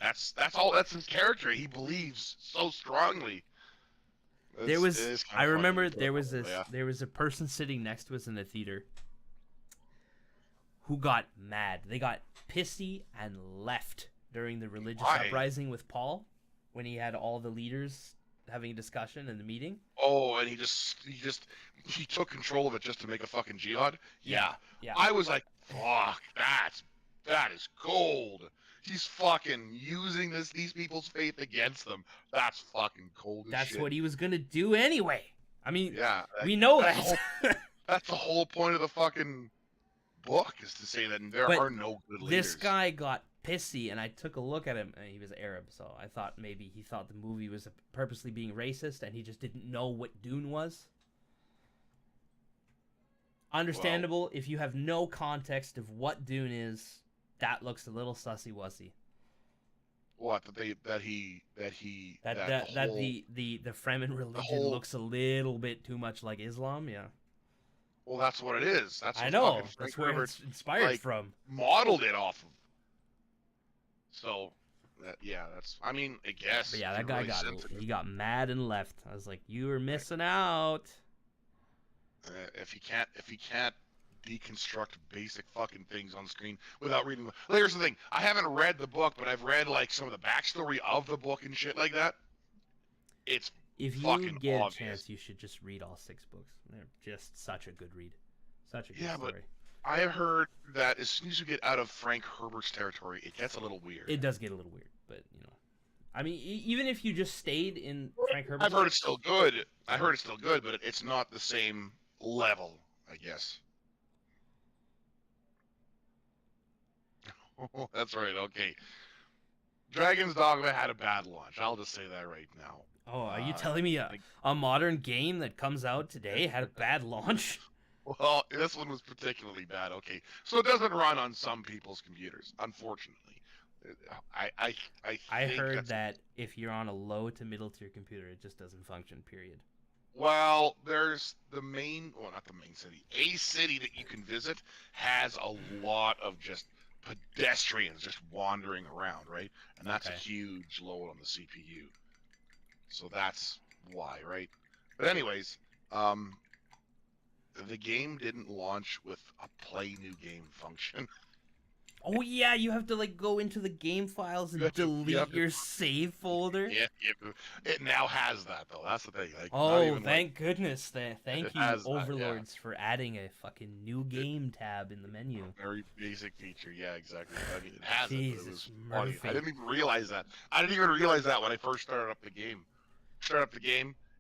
that's all. That's his character. He believes so strongly. There was It is kinda I funny, remember but, there was this yeah. there was a person sitting next to us in the theater who got mad. They got pissy and left during the religious Why? uprising with Paul, when he had all the leaders having a discussion in the meeting. Oh, and he took control of it just to make a fucking jihad. Yeah. Yeah. I was like, fuck, that is gold. He's fucking using these people's faith against them. That's fucking cold as That's shit. what he was gonna do anyway. I mean, Yeah, we know that's that. that's the whole point of the fucking book, is to say that there But are no good leaders. This guy got pissy, and I took a look at him, and he was Arab, so I thought maybe he thought the movie was purposely being racist, and he just didn't know what Dune was. Understandable if you have no context of what Dune is. That looks a little sussy-wussy. What that the Fremen religion looks a little bit too much like Islam. Yeah. Well, that's what it is. That's what I know. fucking That's Frank where Herbert, it's inspired like, from. modeled it off of. So, that's. I mean, I guess. But yeah, that guy he got mad and left. I was like, you were missing out. If he can't deconstruct basic fucking things on screen without reading. Here's the thing: I haven't read the book, but I've read like some of the backstory of the book and shit like that. It's if you fucking get obvious. a chance, you should just read all 6 books. They're just such a good read, such a good story. But I have heard that as soon as you get out of Frank Herbert's territory, it gets a little weird. It does get a little weird, but I mean, even if you just stayed in Frank Herbert's, I've heard it's still good. I heard it's still good, but it's not the same level, I guess. Oh, that's right. Okay. Dragon's Dogma had a bad launch. I'll just say that right now. Oh, are you telling me a modern game that comes out today had a bad launch? Well, this one was particularly bad. Okay, so it doesn't run on some people's computers, unfortunately. I heard that if you're on a low to middle tier computer, it just doesn't function. Period. Well, there's not the main city. A city that you can visit has a lot of just pedestrians just wandering around, right? And that's a huge load on the CPU. So that's why, right? But anyways, the game didn't launch with a play new game function. Oh yeah, you have to like go into the game files and delete your save folder. Yeah, it now has that though. That's the thing. Like, oh, thank goodness! Thank you, Overlords, that, for adding a fucking new game tab in the menu. Very basic feature. Yeah, exactly. I mean, it has Jesus, it. It was Murphy. funny. I didn't even realize that. I didn't even realize that when I first started up the game.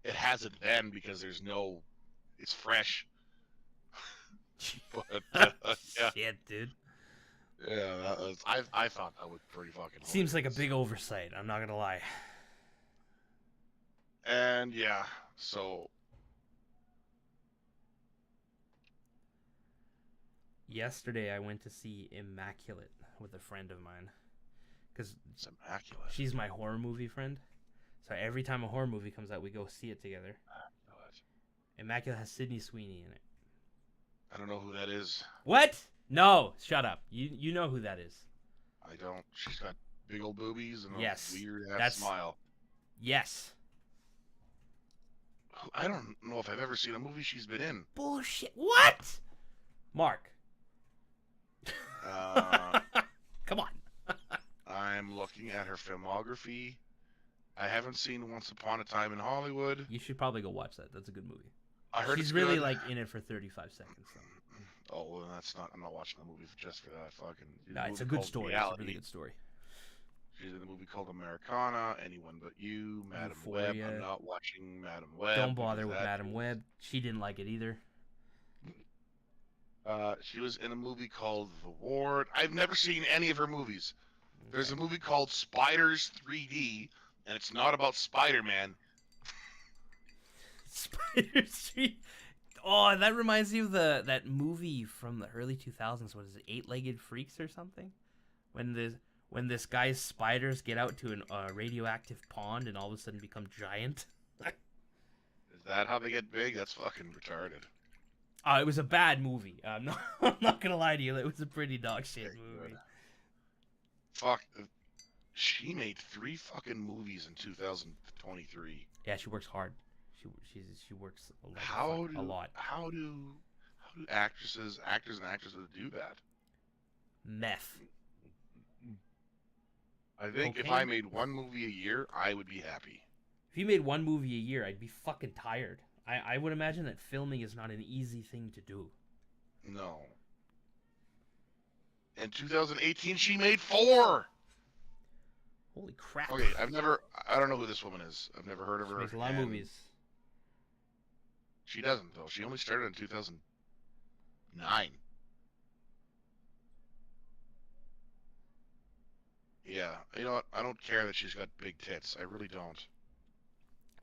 It has it then because it's fresh. But yeah. Shit, dude. Yeah, I thought that was pretty fucking. Seems like a big oversight. I'm not gonna lie. And yeah, so yesterday I went to see Immaculate with a friend of mine, because it's Immaculate. She's my horror movie friend. So every time a horror movie comes out, we go see it together. Immaculate has Sydney Sweeney in it. I don't know who that is. What? No, shut up. You know who that is. I don't. She's got big old boobies and yes, a weird ass smile. Yes. I don't know if I've ever seen a movie she's been in. Bullshit. What? Mark. Come on. I'm looking at her filmography. I haven't seen Once Upon a Time in Hollywood. You should probably go watch that. That's a good movie. I heard she's it's really good. like in it for 35 seconds. So. Oh, well, that's not. I'm not watching the movie just for that. Fucking. No, it's a good story. Reality. It's a really good story. She's in a movie called Americana, Anyone But You, Madam Web. I'm not watching Madam Web. Don't bother with Madam Web. She didn't like it either. She was in a movie called The Ward. I've never seen any of her movies. Okay. There's a movie called Spiders 3D, and it's not about Spider-Man. Spiders 3D. Oh, that reminds me of that movie from the early 2000s. What is it, Eight-Legged Freaks or something? When this guy's spiders get out to a radioactive pond and all of a sudden become giant. Is that how they get big? That's fucking retarded. It was a bad movie. I'm not gonna lie to you. It was a pretty dog shit movie. Fuck. She made 3 fucking movies in 2023. Yeah, she works hard. She works a lot. How do actors and actresses do that? Meth. I think if I Cocaine. made one movie a year, I would be happy. If you made one movie a year, I'd be fucking tired. I would imagine that filming is not an easy thing to do. No. In 2018, she made 4. Holy crap. Okay, I don't know who this woman is. I've never heard of She her. makes a lot of and movies. She doesn't, though. She only started in 2009. Yeah, you know what? I don't care that she's got big tits. I really don't.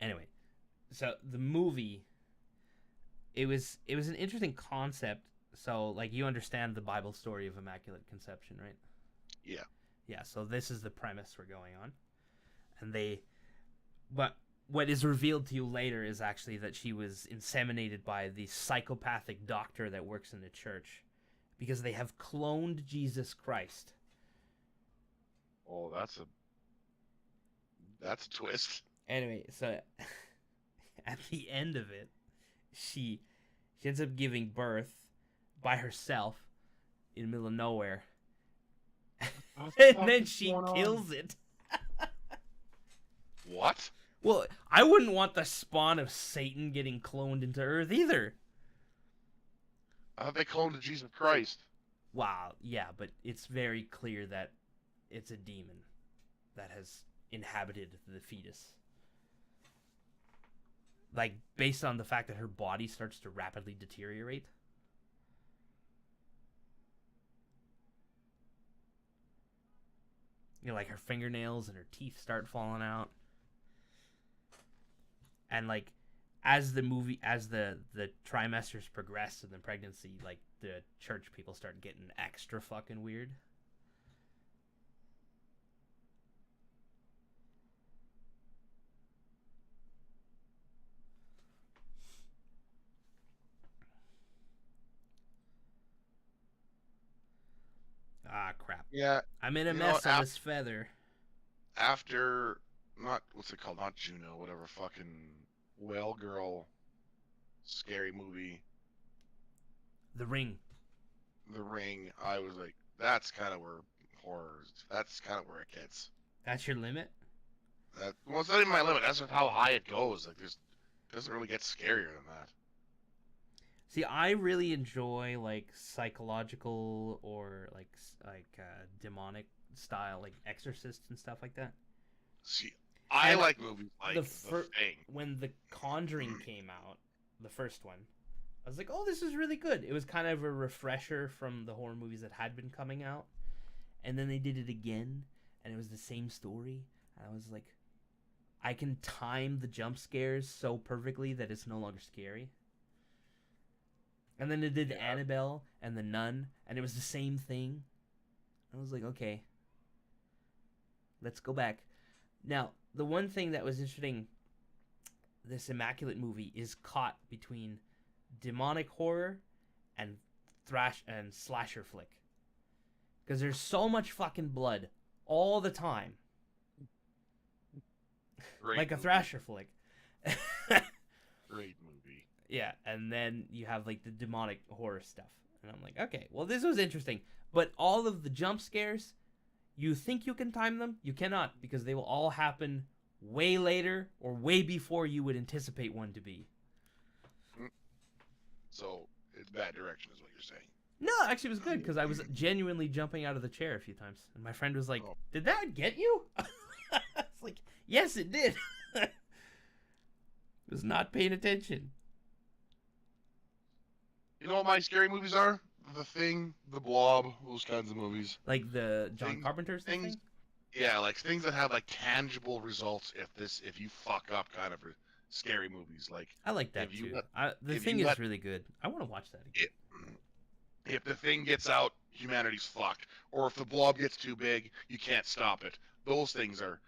Anyway, so the movie, it was an interesting concept. So like you understand the Bible story of Immaculate Conception, right? Yeah. Yeah, so this is the premise we're going on. And but what is revealed to you later is actually that she was inseminated by the psychopathic doctor that works in the church because they have cloned Jesus Christ. Oh, that's a twist. Anyway, so at the end of it, she ends up giving birth by herself in the middle of nowhere. And then she kills it. What? Well, I wouldn't want the spawn of Satan getting cloned into Earth either. I thought they cloned Jesus Christ. Wow, yeah, but it's very clear that it's a demon that has inhabited the fetus. Like, based on the fact that her body starts to rapidly deteriorate. You know, like her fingernails and her teeth start falling out. And like as the trimesters progress in the pregnancy, like the church people start getting extra fucking weird. Ah, crap. Yeah. I'm in a You know mess what, on this feather. After not what's it called? Not Juno, whatever fucking Well Girl scary movie, The Ring. The Ring, I was like, that's kind of where that's kind of where it gets. That's your limit? Well, it's not even my limit. That's just how high it goes. Like, there's it doesn't really get scarier than that. See, I really enjoy like psychological or demonic style, like Exorcist and stuff like that. See, I And like movies like The Thing. when The Conjuring came out, the first one, I was like, "Oh, this is really good." It was kind of a refresher from the horror movies that had been coming out, and then they did it again, and it was the same story. And I was like, I can time the jump scares so perfectly that it's no longer scary. And then they did Annabelle and the Nun, and it was the same thing. I was like, okay, let's go back. Now, the one thing that was interesting, this Immaculate movie is caught between demonic horror and slasher flick. Because there's so much fucking blood all the time. Great like a movie. thrasher flick. Great movie. Yeah, and then you have like the demonic horror stuff. And I'm like, okay, well, this was interesting. But all of the jump scares, you think you can time them? You cannot, because they will all happen way later or way before you would anticipate one to be. So, it's bad direction is what you're saying. No, actually it was good, because I was genuinely jumping out of the chair a few times. And my friend was like, did that get you? It's like, yes, it did. Was not paying attention. You know what my scary movies are? The Thing, The Blob, those kinds of movies. Like the John Carpenter's thing? Yeah, like things that have like tangible results if you fuck up kind of scary movies. Like I like that too. The Thing is really good. I want to watch that again. If The Thing gets out, humanity's fucked. Or if the blob gets too big, you can't stop it. Those things are,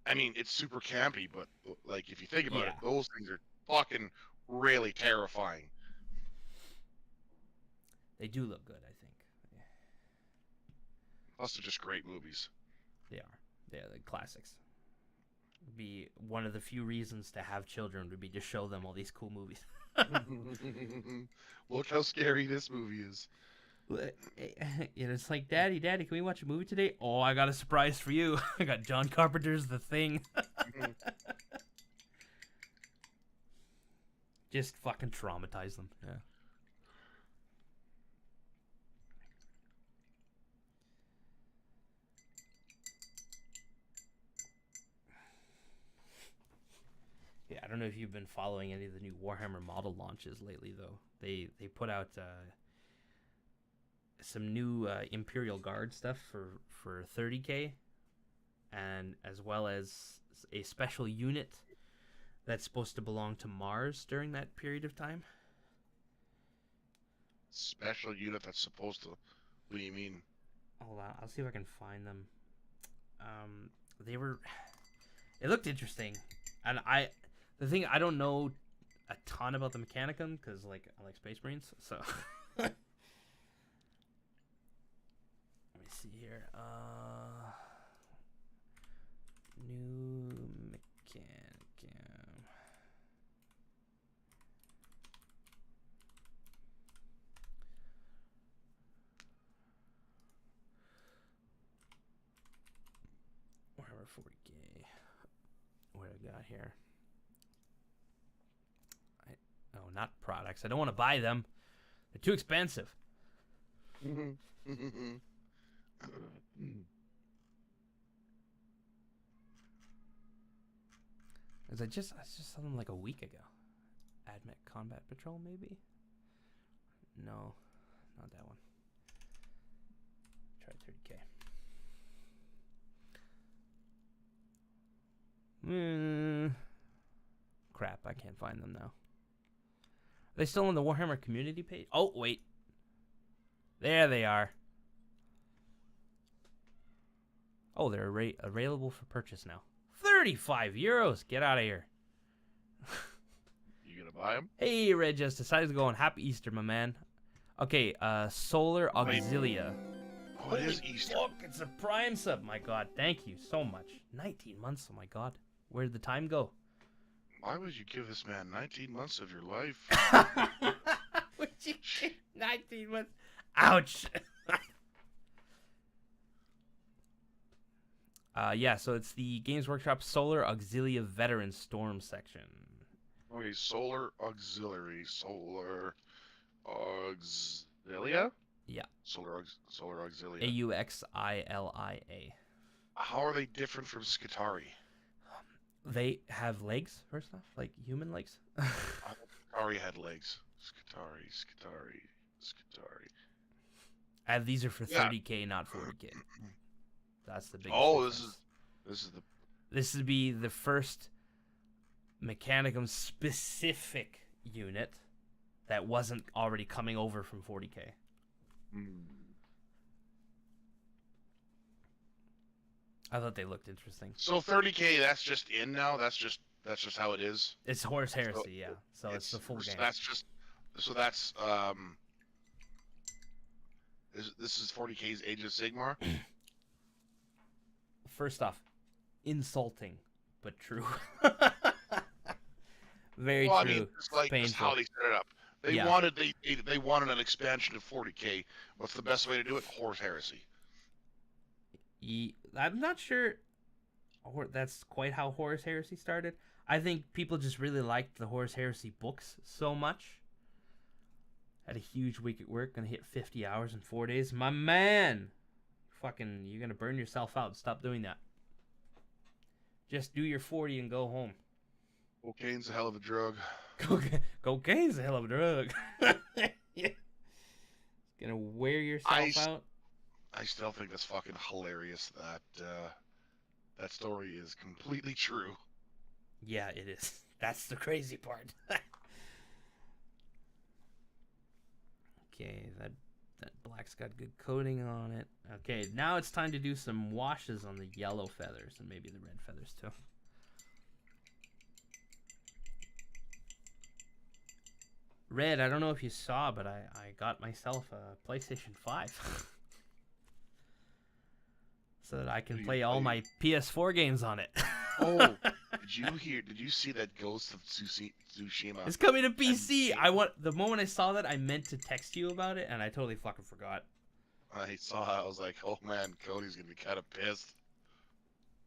I mean, it's super campy, but like if you think about it, those things are fucking really terrifying. They do look good, I think. Yeah. Plus, they're just great movies. They are. They're like classics. Be one of the few reasons to have children would be to show them all these cool movies. Look how scary this movie is. It's like, Daddy, can we watch a movie today? Oh, I got a surprise for you. I got John Carpenter's The Thing. Just fucking traumatize them. Yeah. Yeah, I don't know if you've been following any of the new Warhammer model launches lately, though. They put out some new Imperial Guard stuff for 30K, and as well as a special unit that's supposed to belong to Mars during that period of time. Special unit that's supposed to. What do you mean? Hold on, I'll see if I can find them. They were. It looked interesting, and the thing, I don't know a ton about the Mechanicum because I like Space Marines, so. Let me see here. New Mechanicum. Warhammer 40K. What I got here? Oh, not products. I don't want to buy them. They're too expensive. Because I just saw them like a week ago. Admech Combat Patrol, maybe? No, not that one. Try 30K. Crap, I can't find them now. Are they still on the Warhammer community page? Oh, wait. There they are. Oh, they're available for purchase now. 35 euros. Get out of here. You gonna buy them? Hey, Red just decided to go on Happy Easter, my man. Okay, Solar Auxilia. Oh, it is Easter. Look, it's a Prime sub. My God, thank you so much. 19 months. Oh my God, where did the time go? Why would you give this man 19 months of your life? Would you give 19 months? Ouch. Yeah, so it's the Games Workshop Solar Auxilia Veteran Storm section. Okay, Solar Auxiliary. Solar Auxilia? Yeah. Solar Auxilia. Auxilia. How are they different from Skitarii? They have legs, first off, like human legs. Skitarii had legs. Skitarii. And these are for 30K, not 40K. That's the big. Oh, difference. This would be the first Mechanicum specific unit that wasn't already coming over from 40K. I thought they looked interesting. So 30K, that's just in now. That's just how it is. It's Horus Heresy, yeah. So it's the full game. That's this is 40K's Age of Sigmar. First off, insulting, but true. Very true. I mean, it's like just how they set it up. They wanted an expansion of 40K. What's the best way to do it? Horus Heresy. I'm not sure that's quite how Horus Heresy started. I think people just really liked the Horus Heresy books so much. Had a huge week at work, gonna hit 50 hours in 4 days. My man! Fucking, you're gonna burn yourself out. Stop doing that. Just do your 40 and go home. Cocaine's a hell of a drug. Cocaine's a hell of a drug. Yeah. It's gonna wear yourself out. I still think that's fucking hilarious that that story is completely true. Yeah, it is. That's the crazy part. Okay, that black's got good coating on it. Okay, now it's time to do some washes on the yellow feathers and maybe the red feathers too. Red, I don't know if you saw, but I got myself a PlayStation 5. So that I can play all my PS4 games on it. Oh, did you see that Ghost of Tsushima? It's coming to And PC. The moment I saw that, I meant to text you about it, and I totally fucking forgot. I was like, oh man, Cody's gonna be kind of pissed.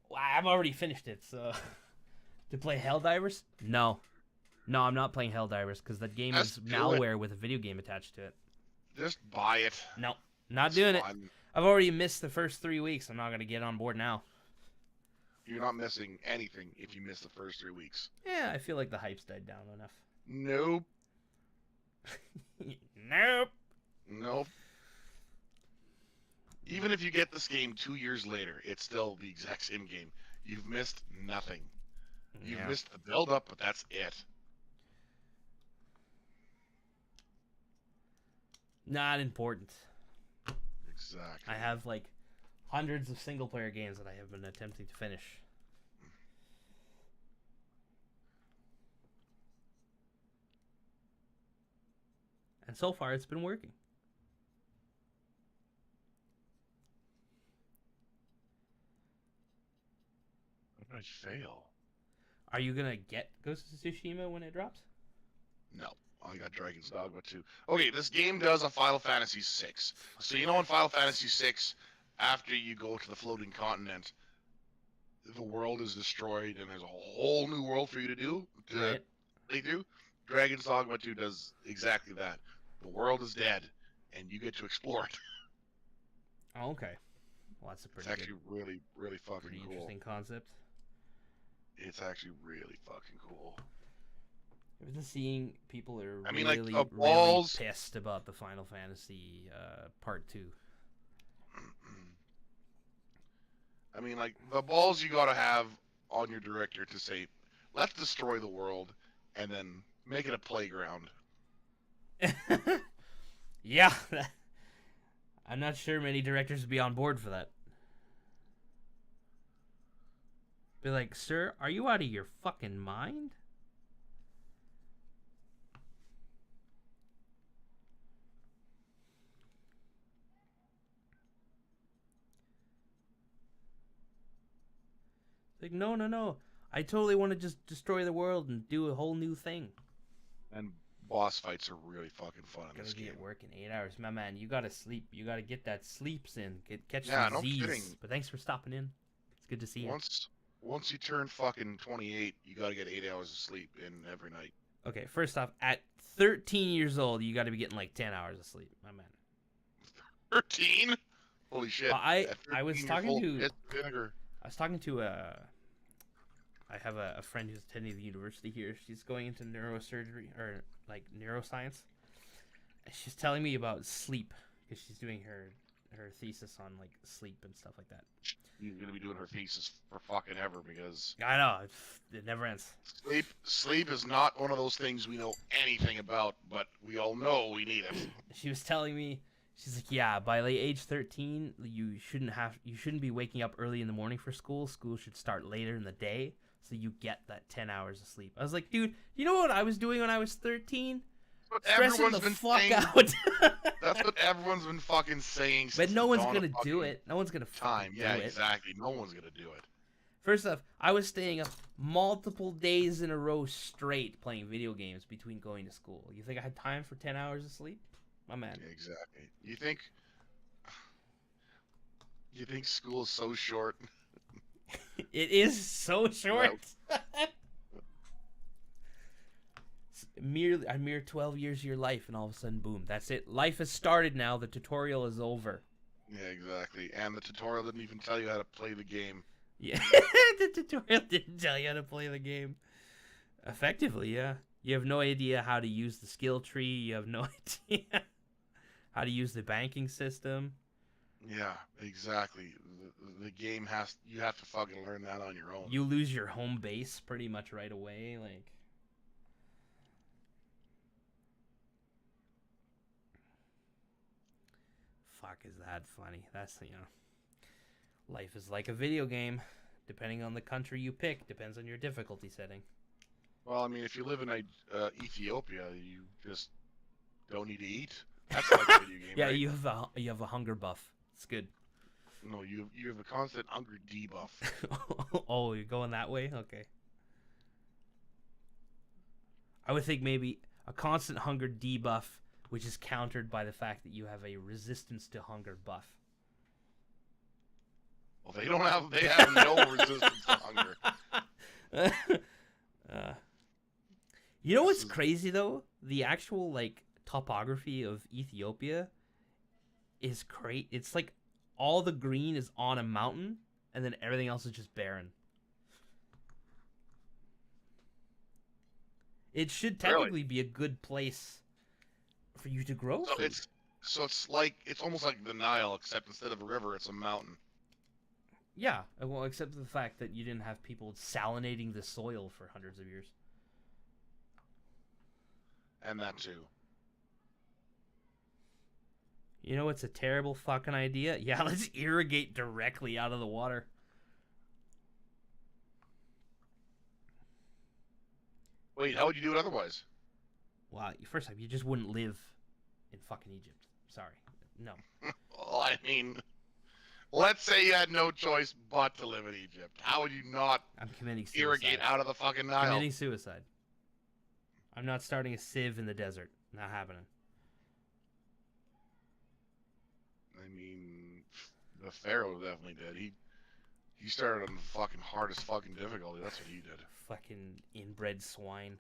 Well, I've already finished it, so to play Helldivers? No, I'm not playing Helldivers because that game Just is do malware with a video game attached to it. Just buy it. No, not It's doing it. fun. I've already missed the first 3 weeks. I'm not gonna get on board now. You're not missing anything if you miss the first 3 weeks. Yeah, I feel like the hype's died down enough. Nope. Nope. Nope. Even if you get this game 2 years later, it's still the exact same game. You've missed nothing. You've missed the build-up, but that's it. Not important. Exactly. I have like hundreds of single-player games that I have been attempting to finish. And so far, it's been working. What did I fail? Are you gonna get Ghost of Tsushima when it drops? No. I got Dragon's Dogma 2. Okay, this game does a Final Fantasy 6. So you know in Final Fantasy 6, after you go to the floating continent, the world is destroyed and there's a whole new world for you to do. Right. They do. Dragon's Dogma 2 does exactly that. The world is dead, and you get to explore it. Oh, okay. Well, that's a It's pretty actually really, really fucking pretty cool. interesting concept. It's actually really fucking cool. I've been seeing people are I mean, like, really, the balls- really pissed about the Final Fantasy Part 2. I mean, like, the balls you gotta have on your director to say, let's destroy the world, and then make it a playground. Yeah. I'm not sure many directors would be on board for that. Be like, sir, are you out of your fucking mind? Like, no. I totally want to just destroy the world and do a whole new thing. And boss fights are really fucking fun in Gotta this be game. at work in 8 hours. My man, you gotta sleep. You gotta get that sleeps in. Catch Yeah, some no Z's. kidding. But thanks for stopping in. It's good to see you. Once you turn fucking 28, you gotta get 8 hours of sleep in every night. Okay, first off, at 13 years old, you gotta be getting like 10 hours of sleep. My man. 13? Holy shit. I At was 13, you're talking full of to- piss vinegar. I was talking to I have a friend who's attending the university here. She's going into neurosurgery or like neuroscience. And she's telling me about sleep because she's doing her thesis on like sleep and stuff like that. You're gonna be doing her thesis for fucking ever because I know it never ends. sleep is not one of those things we know anything about, but we all know we need it. She was telling me, she's like, yeah, by like age 13, you shouldn't be waking up early in the morning for school. School should start later in the day, so you get that 10 hours of sleep. I was like, dude, you know what I was doing when I was 13? But Stressing everyone's the been fuck saying, out. That's what everyone's been fucking saying. But Since no the one's dawn gonna of do fucking it. No one's gonna time. fucking Yeah, do it. exactly. No one's gonna do it. First off, I was staying up multiple days in a row straight playing video games between going to school. You think I had time for 10 hours of sleep? My man. Yeah, exactly. You think school is so short? It is so short. A mere 12 years of your life, and all of a sudden, boom, that's it. Life has started now. The tutorial is over. Yeah, exactly. And the tutorial didn't even tell you how to play the game. Yeah, the tutorial didn't tell you how to play the game effectively. Yeah, you have no idea how to use the skill tree. You have no idea how to use the banking system. Yeah, exactly. The game you have to fucking learn that on your own. You lose your home base pretty much right away. Like, fuck, is that funny? That's, life is like a video game. Depending on the country you pick, depends on your difficulty setting. Well, I mean, if you live in Ethiopia, you just don't need to eat. That's like a video game, Yeah, right? you have a hunger buff. It's good. No, you have a constant hunger debuff. Oh, you're going that way? Okay. I would think maybe a constant hunger debuff, which is countered by the fact that you have a resistance to hunger buff. Well, they have no resistance to hunger. You know what's crazy though? The actual like topography of Ethiopia is great. It's like all the green is on a mountain, and then everything else is just barren. It should technically be a good place for you to grow food. It's almost like the Nile, except instead of a river, it's a mountain. Yeah, well, except for the fact that you didn't have people salinating the soil for hundreds of years. And that too. You know what's a terrible fucking idea? Yeah, let's irrigate directly out of the water. Wait, how would you do it otherwise? Well, first off, you just wouldn't live in fucking Egypt. Sorry. No. Well, I mean, let's say you had no choice but to live in Egypt. How would you not I'm committing suicide. irrigate out of the fucking Nile? Committing suicide. I'm not starting a sieve in the desert. Not happening. I mean, the Pharaoh definitely did. He started on the fucking hardest fucking difficulty. That's what he did. Fucking inbred swine.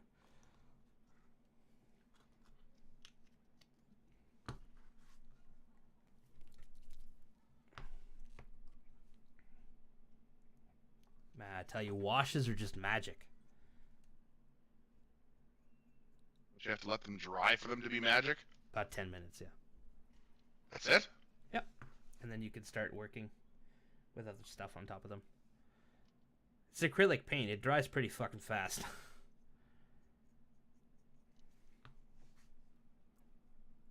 Man, I tell you, washes are just magic. But you have to let them dry for them to be magic? About 10 minutes, yeah. That's it? Yep. And then you can start working with other stuff on top of them. It's acrylic paint. It dries pretty fucking fast.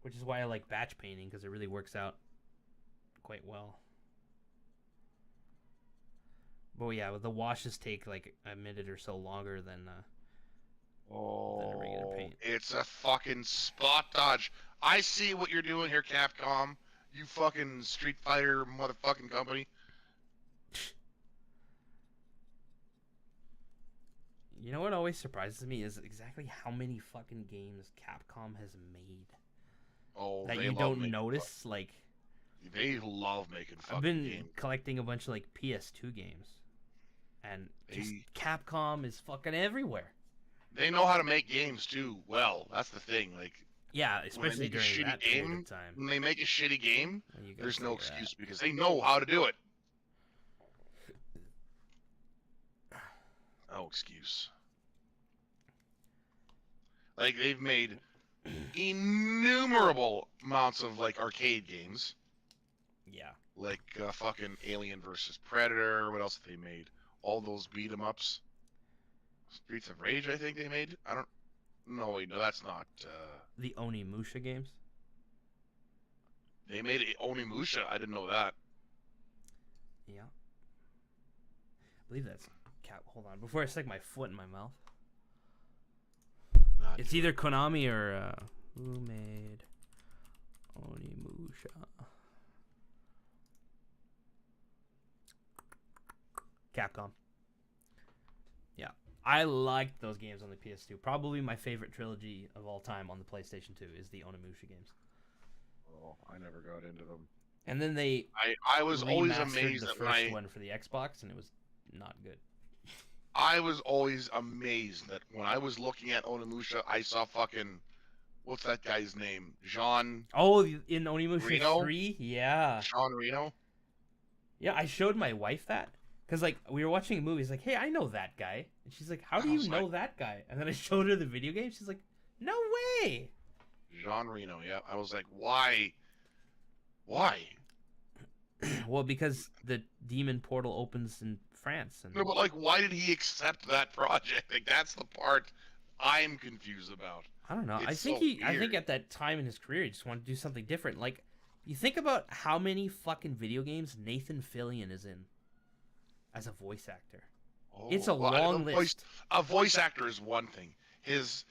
Which is why I like batch painting, because it really works out quite well. But yeah, the washes take like a minute or so longer than a regular paint. It's a fucking spot dodge. I see what you're doing here, Capcom. You fucking Street Fighter motherfucking company. You know what always surprises me is exactly how many fucking games Capcom has made. Oh, that you don't notice. Like, they love making fucking I've been games. collecting a bunch of like PS2 games, and just Capcom is fucking everywhere. They know how to make games too. Well, that's the thing. Like, yeah, especially during that period of time. When they make a shitty game, there's no excuse that. because they know how to do it. No excuse. Like, they've made innumerable amounts of like arcade games. Yeah. Like fucking Alien versus Predator. What else have they made? All those beat 'em ups. Streets of Rage, I think they made. I don't. No, wait, no, that's not. The Onimusha games. They made Onimusha. I didn't know that. Yeah. I believe that's Cap. Hold on, before I stick my foot in my mouth. It's either Konami or who made Onimusha? Capcom. Yeah, I liked those games on the PS2. Probably my favorite trilogy of all time on the PlayStation 2 is the Onimusha games. Oh, I never got into them. And then they I was always amazed the at first one for the Xbox, and it was not good. I was always amazed that when I was looking at Onimusha, I saw fucking what's that guy's name? Jean. Oh, in Onimusha Reno? 3, yeah. Jean Reno. Yeah, I showed my wife that. Because, like, we were watching a movie. He's like, hey, I know that guy. And she's like, how do you know that guy? And then I showed her the video game. She's like, no way. Jean Reno, yeah. I was like, why? Why? Well, because the demon portal opens in France. And... No, but, like, why did he accept that project? Like, that's the part I'm confused about. I don't know. It's I think at that time in his career, he just wanted to do something different. Like, you think about how many fucking video games Nathan Fillion is in. As a voice actor, it's a long list. A voice actor is one thing. He's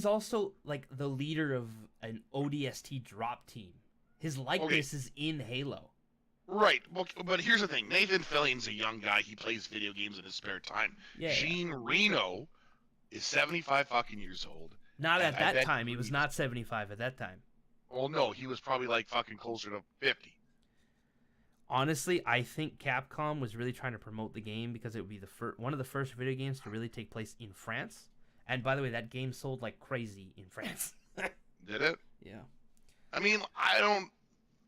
also like the leader of an ODST drop team. His likeness is in Halo. Right, well, but here's the thing. Nathan Fillion's a young guy. He plays video games in his spare time. Yeah, yeah. Gene Reno is 75 fucking years old, Not and at I that bet time. He was he's. not 75 at that time. Well, no, he was probably like fucking closer to 50. Honestly, I think Capcom was really trying to promote the game because it would be one of the first video games to really take place in France. And by the way, that game sold like crazy in France. Did it? Yeah. I mean, I don't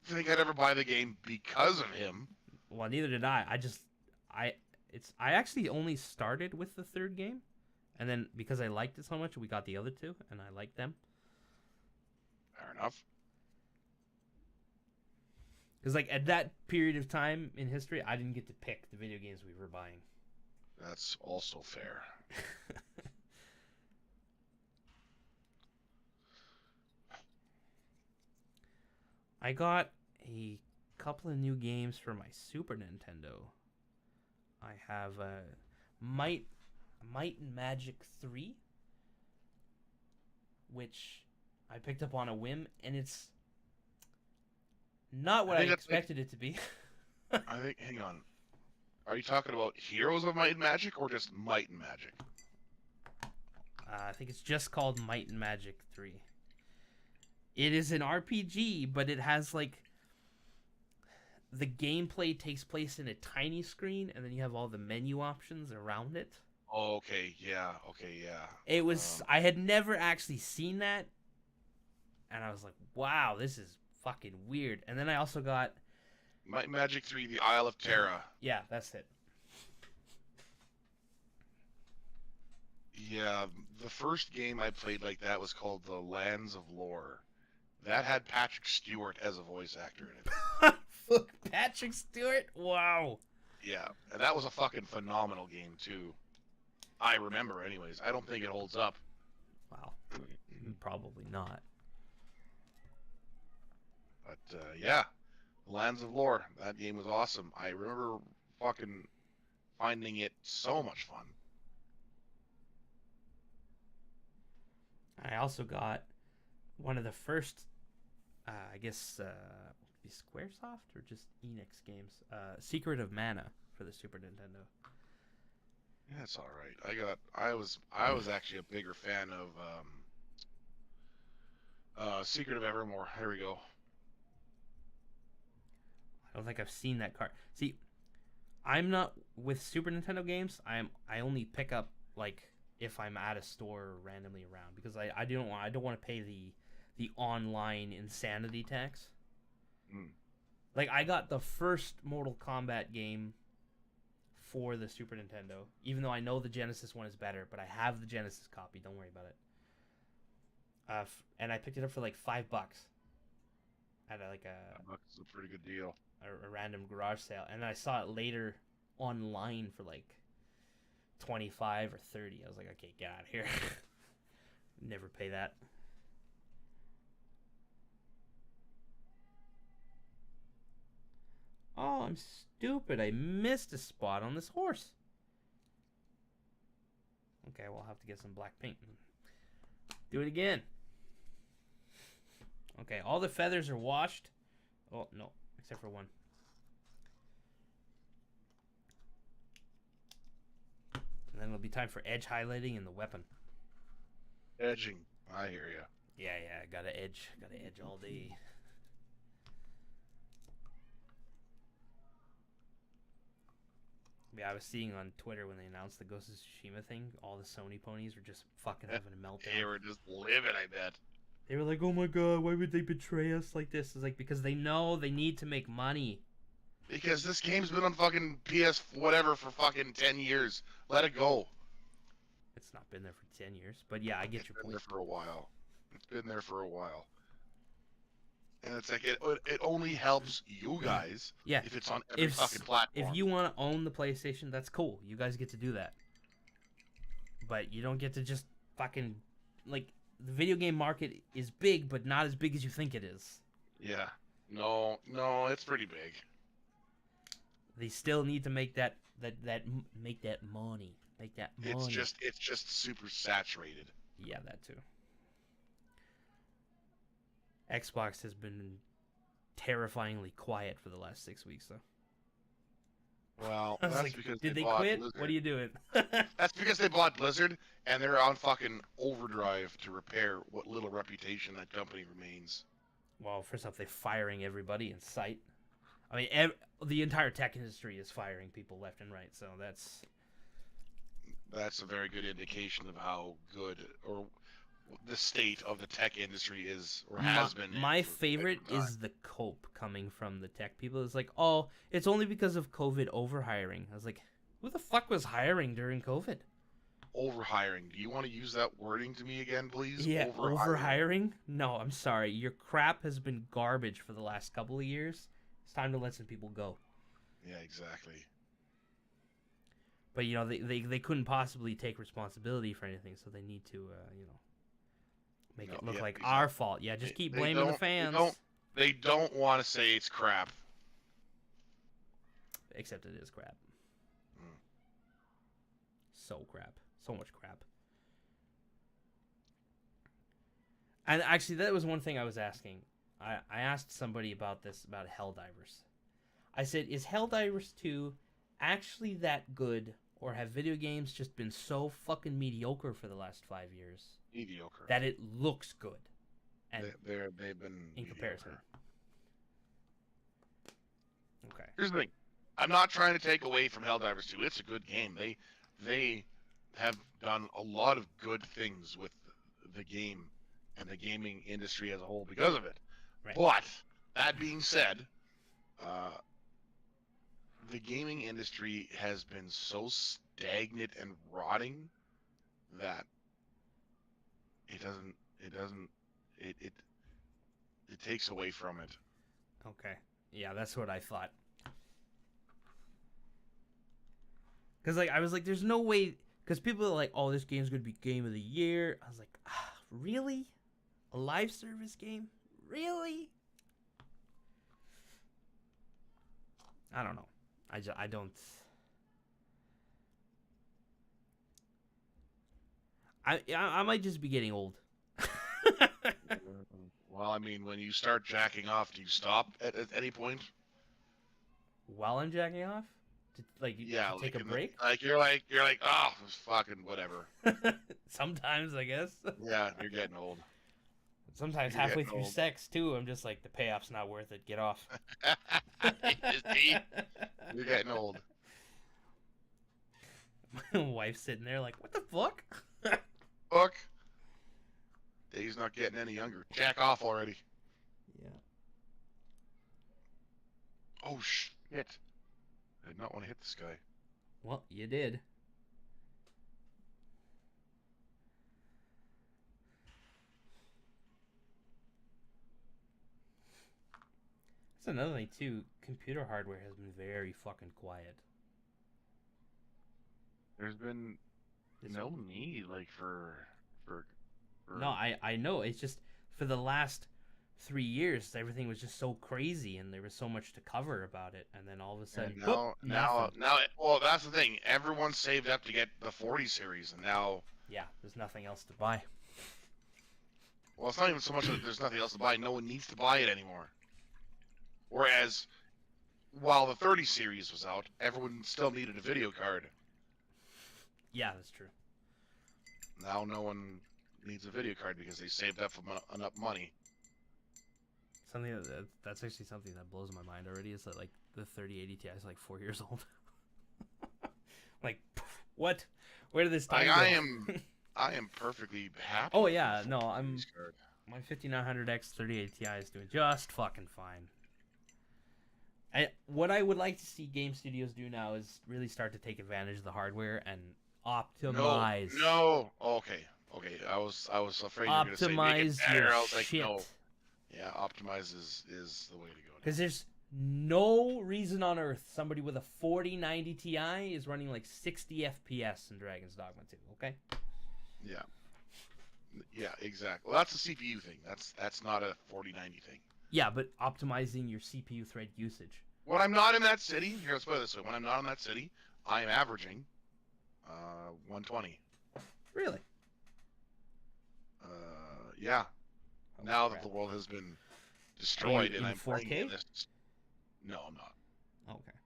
think I'd ever buy the game because of him. Well, neither did I. I actually only started with the third game, and then because I liked it so much, we got the other two, and I liked them. Fair enough. Because like at that period of time in history, I didn't get to pick the video games we were buying. That's also fair. I got a couple of new games for my Super Nintendo. I have Might and Magic 3, which I picked up on a whim, and it's not what I expected it to be. I think. Hang on. Are you talking about Heroes of Might and Magic or just Might and Magic? I think it's just called Might and Magic 3. It is an RPG, but it has like the gameplay takes place in a tiny screen, and then you have all the menu options around it. Oh, okay, yeah, okay, yeah. It was I had never actually seen that, and I was like, "Wow, this is fucking weird." And then I also got Might and Magic 3: The Isle of Terra. Yeah, that's it. Yeah, the first game I played like that was called The Lands of Lore. That had Patrick Stewart as a voice actor in it. Fuck, Patrick Stewart? Wow. Yeah, and that was a fucking phenomenal game too. I remember, anyways. I don't think it holds up. Wow. Probably not. But yeah, Lands of Lore. That game was awesome. I remember fucking finding it so much fun. I also got one of the first, I guess, Squaresoft or just Enix games, Secret of Mana for the Super Nintendo. Yeah, it's all right. I was actually a bigger fan of Secret of Evermore. Here we go. I don't think I've seen that card. See, I'm not with Super Nintendo games. I only pick up like if I'm at a store randomly around because I don't want to pay the online insanity tax. Mm. Like I got the first Mortal Kombat game for the Super Nintendo, even though I know the Genesis one is better, but I have the Genesis copy. Don't worry about it. And I picked it up for like $5 at like That's a pretty good deal. A random garage sale, and I saw it later online for like 25 or 30. I was like, okay, get out of here. Never pay that. Oh, I'm stupid. I missed a spot on this horse. Okay, we'll have to get some black paint. Do it again. Okay, all the feathers are washed. Oh, no, except for one. And then it'll be time for edge highlighting and the weapon. Edging. I hear you. Yeah, gotta edge all day. Yeah, I was seeing on Twitter when they announced the Ghost of Tsushima thing, all the Sony ponies were just fucking having a meltdown. They were just living, I bet. They were like, oh my god, why would they betray us like this? It's like, because they know they need to make money. Because this game's been on fucking PS whatever for fucking 10 years. Let it go. It's not been there for 10 years, but yeah, I get your point. It's been there for a while. It's been there for a while. And it's like, it only helps you guys if it's on every fucking platform. If you want to own the PlayStation, that's cool. You guys get to do that. But you don't get to just fucking, like, the video game market is big, but not as big as you think it is. Yeah. No, it's pretty big. They still need to make that money. Make that money. It's just super saturated. Yeah, that too. Xbox has been terrifyingly quiet for the last 6 weeks, though. Well, I was that's like, because did they bought quit? Blizzard. What are you doing? That's because they bought Blizzard, and they're on fucking overdrive to repair what little reputation that company remains. Well, first off, they're firing everybody in sight. I mean, the entire tech industry is firing people left and right, so That's a very good indication of how good or the state of the tech industry is or has been. My for favorite quite some time. is the cope coming from the tech people. It's like, oh, it's only because of COVID overhiring. I was like, who the fuck was hiring during COVID? Overhiring. Do you want to use that wording to me again, please? Yeah, overhiring? No, I'm sorry. Your crap has been garbage for the last couple of years. It's time to let some people go. Yeah, exactly. But, you know, they couldn't possibly take responsibility for anything, so they need to, you know, make it look like our fault. Yeah, just keep blaming the fans. They don't want to say it's crap. Except it is crap. Mm. So crap. So much crap. And actually, that was one thing I was asking. I asked somebody about this, about Helldivers. I said, is Helldivers 2 actually that good, or have video games just been so fucking mediocre for the last 5 years? Mediocre. That it looks good. And they've been in mediocre. comparison. Okay. Here's the thing. I'm not trying to take away from Helldivers 2. It's a good game. They have done a lot of good things with the game and the gaming industry as a whole because of it. Right. But that being said, the gaming industry has been so stagnant and rotting that it takes away from it. Okay. Yeah, that's what I thought. Because, like, I was like, there's no way... Because people are like, oh, this game's going to be Game of the Year. I was like, really? A live service game? Really? I don't know. I don't... I might just be getting old. Well, I mean, when you start jacking off, do you stop at any point? While I'm jacking off? To take a break? You're like, oh, fucking whatever. Sometimes, I guess. Yeah, you're getting old. Sometimes You're halfway getting through old. sex, too, I'm just like, the payoff's not worth it. Get off. You're getting old. My wife's sitting there like, what the fuck? Fuck. Dave's not getting any younger. Jack off already. Yeah. Oh, shit. I did not want to hit this guy. Well, you did. That's another thing, too. Computer hardware has been very fucking quiet. There's been no need, like, for No, I know. It's just, for the last 3 years, everything was just so crazy, and there was so much to cover about it, and then all of a sudden, now, well, that's the thing. Everyone saved up to get the 40 series, and now... Yeah, there's nothing else to buy. Well, it's not even so much that there's nothing else to buy. No one needs to buy it anymore. Whereas, while the 30 series was out, everyone still needed a video card. Yeah, that's true. Now no one needs a video card because they saved up enough money. Something that's actually something that blows my mind already is that, like, the 3080 Ti is like 4 years old. Like, what? Where did this time go? I am perfectly happy. Oh yeah, no, my 5900X 3080 Ti is doing just fucking fine. What I would like to see game studios do now is really start to take advantage of the hardware and optimize. No. Okay. I was afraid you were going to say make it better. I was like, shit. no. Yeah, optimize is the way to go. Because there's no reason on earth somebody with a 4090 Ti is running like 60 FPS in Dragon's Dogma 2, okay? Yeah, exactly. Well, that's a CPU thing. That's not a 4090 thing. Yeah, but optimizing your CPU thread usage. When I'm not in that city, here, let's put it this way. When I'm not in that city, I'm averaging 120. Really? Yeah. Oh, Now crap. that the world has been destroyed, in and I'm playing 4K? this. No, I'm not. Okay.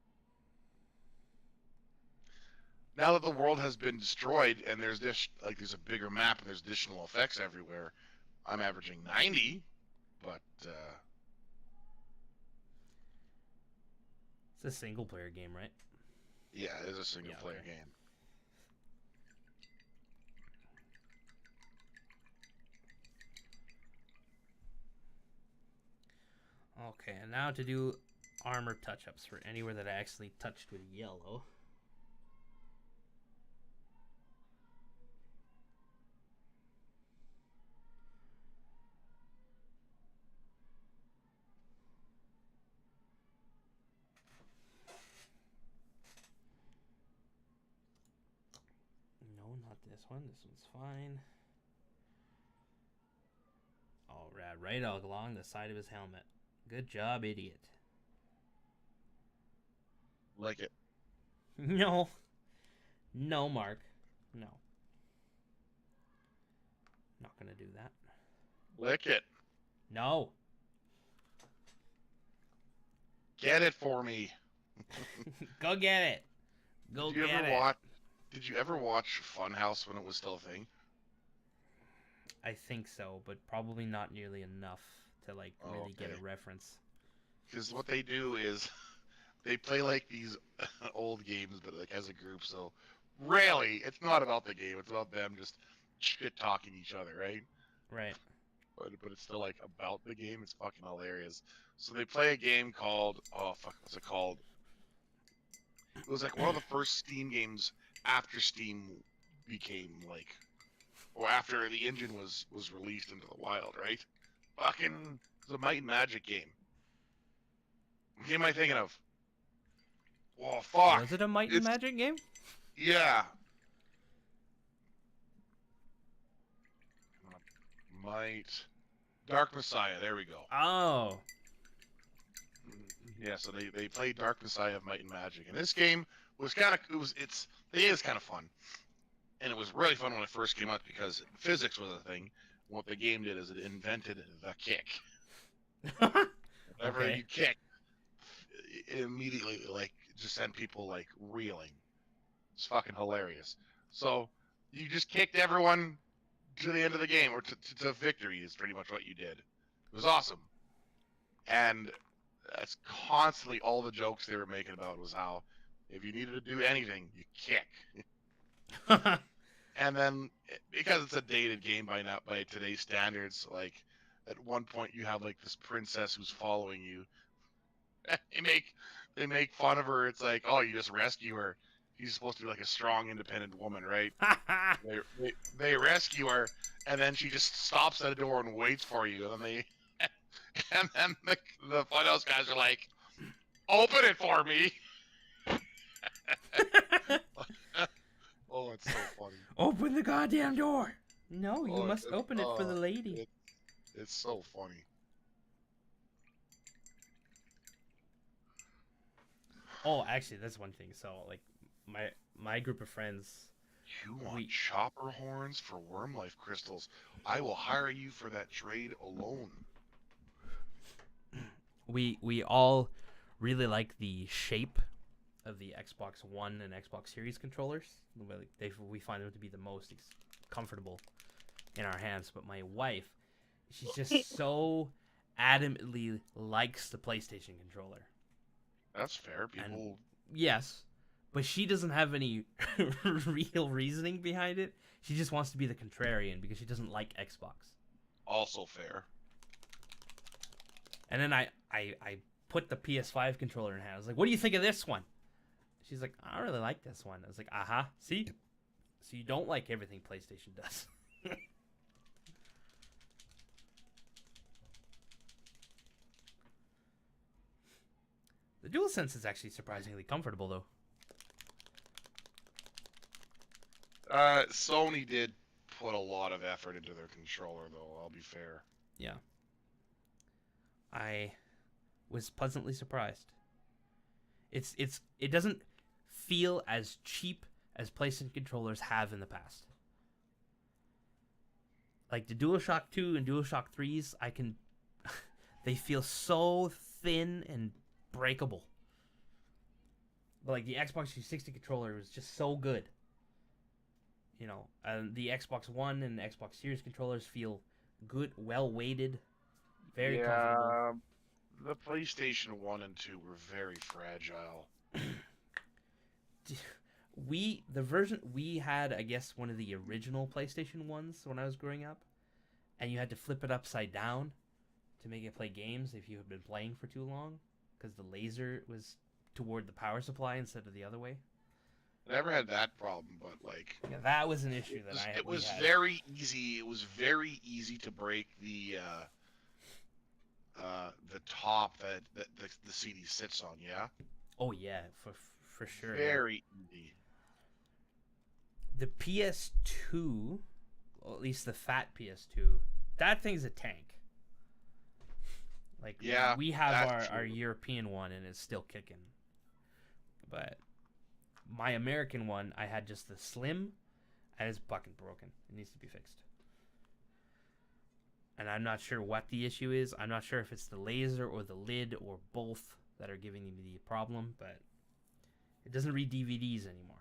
Now that the world has been destroyed and there's there's a bigger map and there's additional effects everywhere, I'm averaging 90, but It's a single player game, right? yeah, it is a single player okay. game. Okay, and now to do armor touch-ups for anywhere that I actually touched with yellow. No, not this one. This one's fine. Oh, right along the side of his helmet. Good job, idiot. Like it. No. No, Mark. No. Not gonna do that. Lick it. No. Get it for me. Go get it. Go Did you get ever it. watch? Did you ever watch Funhouse when it was still a thing? I think so, but probably not nearly enough to like really get a reference. Because what they do is they play like these old games, but like as a group. So rarely, it's not about the game. It's about them just shit talking each other, right? Right. But it's still like about the game. It's fucking hilarious. So they play a game called what's it called? It was like one of the first Steam games after Steam became like, or after the engine was released into the wild, right? Fucking, it's a Might and Magic game. What game am I thinking of? Oh fuck! Was it a Might and Magic game? Yeah. Dark Messiah. There we go. Oh. Yeah, so they played Dark Messiah of Might and Magic, and this game was kind of it is kind of fun, and it was really fun when it first came out because physics was a thing. What the game did is it invented the kick. Whenever you kick, it immediately like just sent people like reeling. It's fucking hilarious. So you just kicked everyone to the end of the game, or to victory is pretty much what you did. It was awesome, and that's constantly all the jokes they were making about was how if you needed to do anything, you kick. And then because it's a dated game by today's standards, like at one point you have like this princess who's following you. they make fun of her. It's like, oh, you just rescue her. She's supposed to be like a strong, independent woman, right? they rescue her, and then she just stops at a door and waits for you, and then and then the Funhouse guys are like, open it for me. Oh, it's so funny. Open the goddamn door. No, you must open it for the lady. It's so funny. Oh, actually, that's one thing. So, like, my group of friends. You want chopper horns for worm life crystals? I will hire you for that trade alone. We all really like the shape of the Xbox One and Xbox Series controllers. We find them to be the most comfortable in our hands. But my wife, she's just so adamantly likes the PlayStation controller. That's fair. People. Yes, but she doesn't have any real reasoning behind it. She just wants to be the contrarian because she doesn't like Xbox. Also fair. And then I put the PS5 controller in her hand. I was like, what do you think of this one? She's like, I don't really like this one. I was like, aha, see? So you don't like everything PlayStation does. The DualSense is actually surprisingly comfortable, though. Sony did put a lot of effort into their controller, though, I'll be fair. Yeah. I was pleasantly surprised. It doesn't feel as cheap as PlayStation controllers have in the past. Like the DualShock 2 and DualShock 3s, they feel so thin and breakable. But like the Xbox 360 controller was just so good. You know, and the Xbox One and the Xbox Series controllers feel good, well weighted, very comfortable. Yeah, the PlayStation 1 and 2 were very fragile. The version we had, I guess, one of the original PlayStation 1s when I was growing up, and you had to flip it upside down to make it play games if you had been playing for too long, because the laser was toward the power supply instead of the other way. I never had that problem, but like Yeah, that was an issue that it was had. very easy. It was very easy to break the top that the CD sits on. Yeah. Oh yeah, for sure. Very easy. The PS2, or at least the fat PS2, that thing's a tank. Like, yeah, we have our European one and it's still kicking. But my American one, I had just the slim, and it's fucking broken. It needs to be fixed. And I'm not sure what the issue is. I'm not sure if it's the laser or the lid or both that are giving me the problem, but it doesn't read DVDs anymore.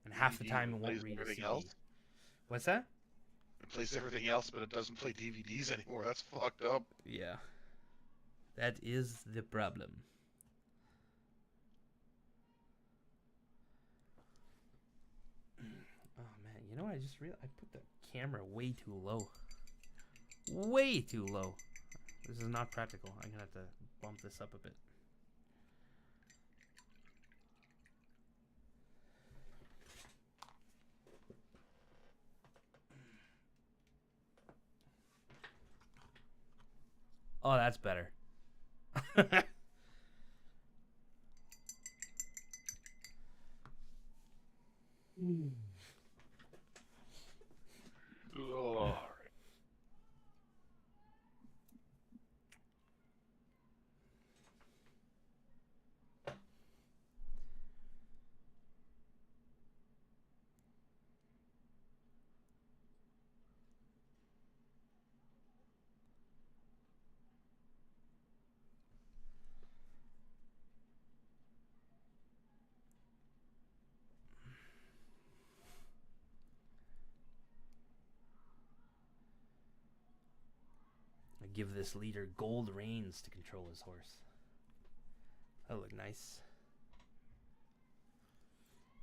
And half the time it won't read a CD. Else? What's that? It plays everything else, but it doesn't play DVDs anymore. That's fucked up. Yeah. That is the problem. Oh man, you know what I just realized? I put the camera way too low. Way too low. This is not practical. I'm gonna have to bump this up a bit. Oh, that's better. Oh. Give this leader gold reins to control his horse. That'll look nice.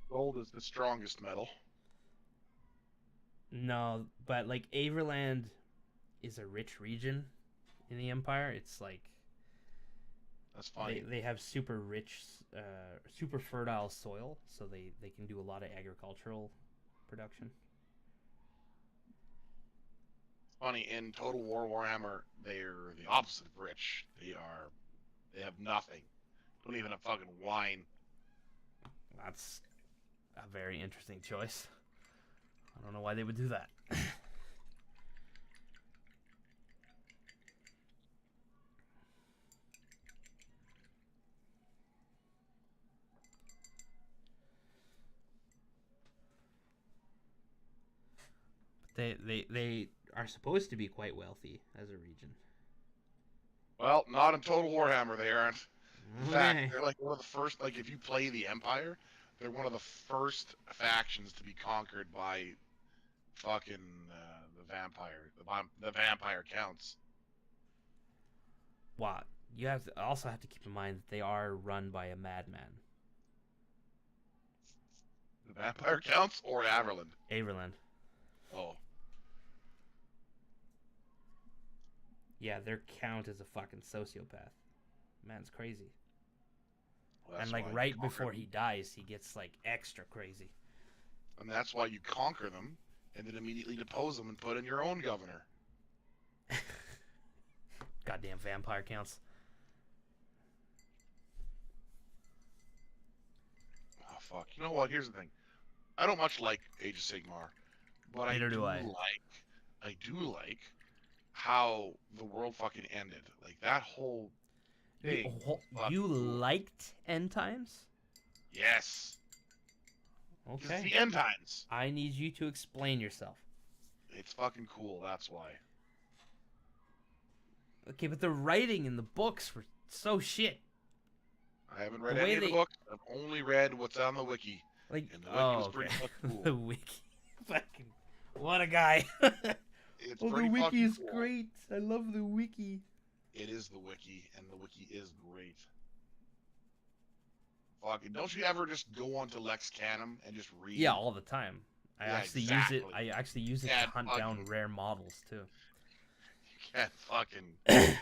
Gold is the strongest metal. No, but like Averland is a rich region in the Empire. It's like that's fine. They have super rich, super fertile soil, so they can do a lot of agricultural production. Funny, in Total War Warhammer, they're the opposite of rich. They have nothing. Don't even have fucking wine. That's a very interesting choice. I don't know why they would do that. They are supposed to be quite wealthy as a region. Well, not in Total Warhammer, they aren't. In fact, they're like one of the first. Like, if you play the Empire, they're one of the first factions to be conquered by fucking the vampire counts. What? You also have to keep in mind that they are run by a madman. The vampire counts or Averland? Averland. Oh. Yeah, their count is a fucking sociopath. Man's crazy. Well, and like right before he dies, he gets like extra crazy. And that's why you conquer them and then immediately depose them and put in your own governor. Goddamn vampire counts. Oh fuck. You know what? Here's the thing. I don't much like Age of Sigmar, but I do like how the world fucking ended. Like that whole thing. You liked End Times? Yes. Okay. It's the End Times. I need you to explain yourself. It's fucking cool, that's why. Okay, but the writing in the books were so shit. I haven't read The any way of the they books. I've only read what's on the wiki, like. and the wiki was Oh, pretty okay. fucking cool. The wiki. Fucking. What a guy. It's Oh, the pretty wiki fucking is cool. great. I love the wiki. It is the wiki, and the wiki is great. Fucking, don't you ever just go onto Lex Canum and just read? Yeah, all the time. I Yeah, actually use it. exactly. I actually use it to Can't hunt down rare models too. You can't fucking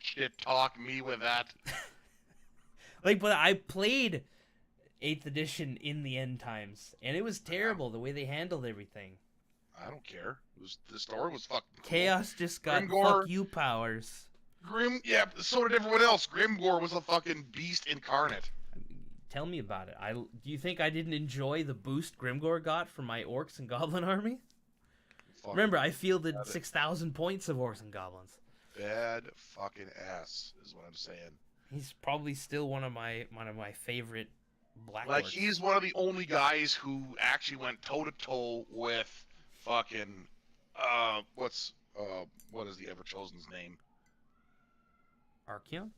shit talk me with that. Like, but I played 8th edition in the end times, and it was terrible the way they handled everything. I don't care. The story was fucking cool. Chaos just got Grimgor- fuck you powers. Yeah, so did everyone else. Grimgor was a fucking beast incarnate. Tell me about it. Do you think I didn't enjoy the boost Grimgor got from my orcs and goblin army? Fucking Remember, I fielded 6,000 points of orcs and goblins. bad fucking ass is what I'm saying. He's probably still one of my favorite black Like, orcs. he's one of the only guys who actually went toe to toe with fucking what is the Ever Chosen's name? Archeon?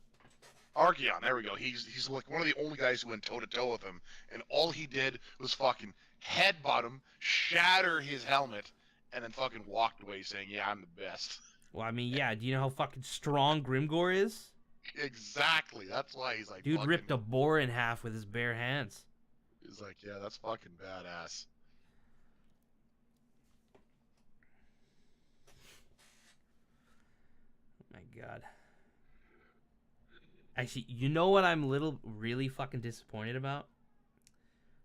Archeon, there we go. He's like one of the only guys who went toe to toe with him, and all he did was fucking headbutt him, shatter his helmet, and then fucking walked away saying, "Yeah, I'm the best." Well, I mean, yeah. Do you know how fucking strong Grimgor is? Exactly. That's why he's like. Dude fucking, ripped a boar in half with his bare hands. He's like, yeah, that's fucking badass. My God. Actually, you know what I'm really fucking disappointed about?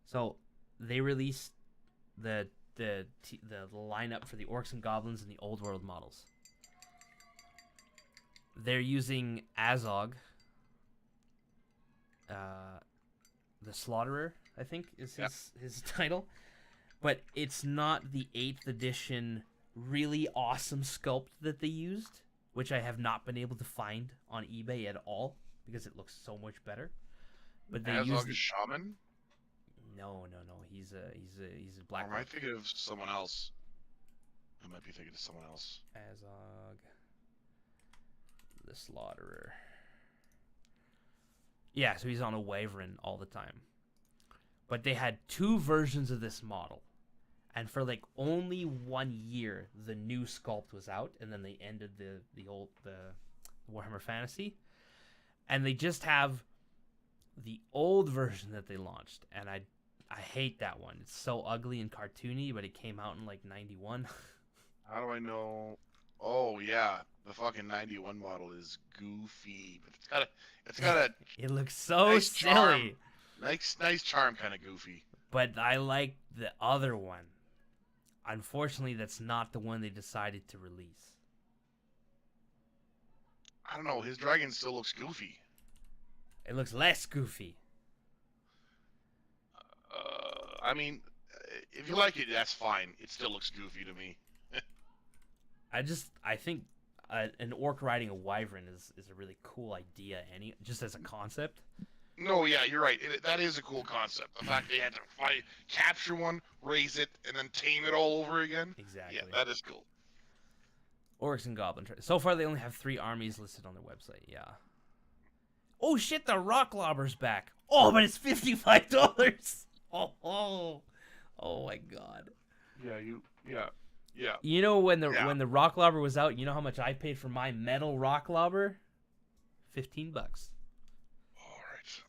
So, they released the lineup for the orcs and goblins and the old world models. They're using Azog, the Slaughterer, I think is his title, but it's not the 8th edition really awesome sculpt that they used, which I have not been able to find on eBay at all because it looks so much better. But they Azog used is shaman. No. He's a black. Or am I thinking of someone else? I might be thinking of someone else. Azog, the Slaughterer. Yeah, so he's on a Wyvern all the time. But they had 2 versions of this model. And for like only 1 year, the new sculpt was out, and then they ended the Warhammer Fantasy. And they just have the old version that they launched, and I hate that one. It's so ugly and cartoony, but it came out in like 91. How do I know? Oh yeah, the fucking 91 model is goofy, but it's got a It looks so nice silly. charm. Nice charm, kind of goofy. But I like the other one. Unfortunately, that's not the one they decided to release. I don't know. His dragon still looks goofy. It looks less goofy. I mean, if you like it, that's fine. It still looks goofy to me. I think an orc riding a wyvern is a really cool idea, just as a concept. No, yeah, you're right. That is a cool concept. The fact they had to capture one, raise it, and then tame it all over again. Exactly. Yeah, that is cool. Orcs and goblins. So far, they only have 3 armies listed on their website. Yeah. Oh shit! The rock lobber's back. Oh, but it's $55. Oh my God. Yeah. You know when the rock lobber was out, you know how much I paid for my metal rock lobber? $15. All right.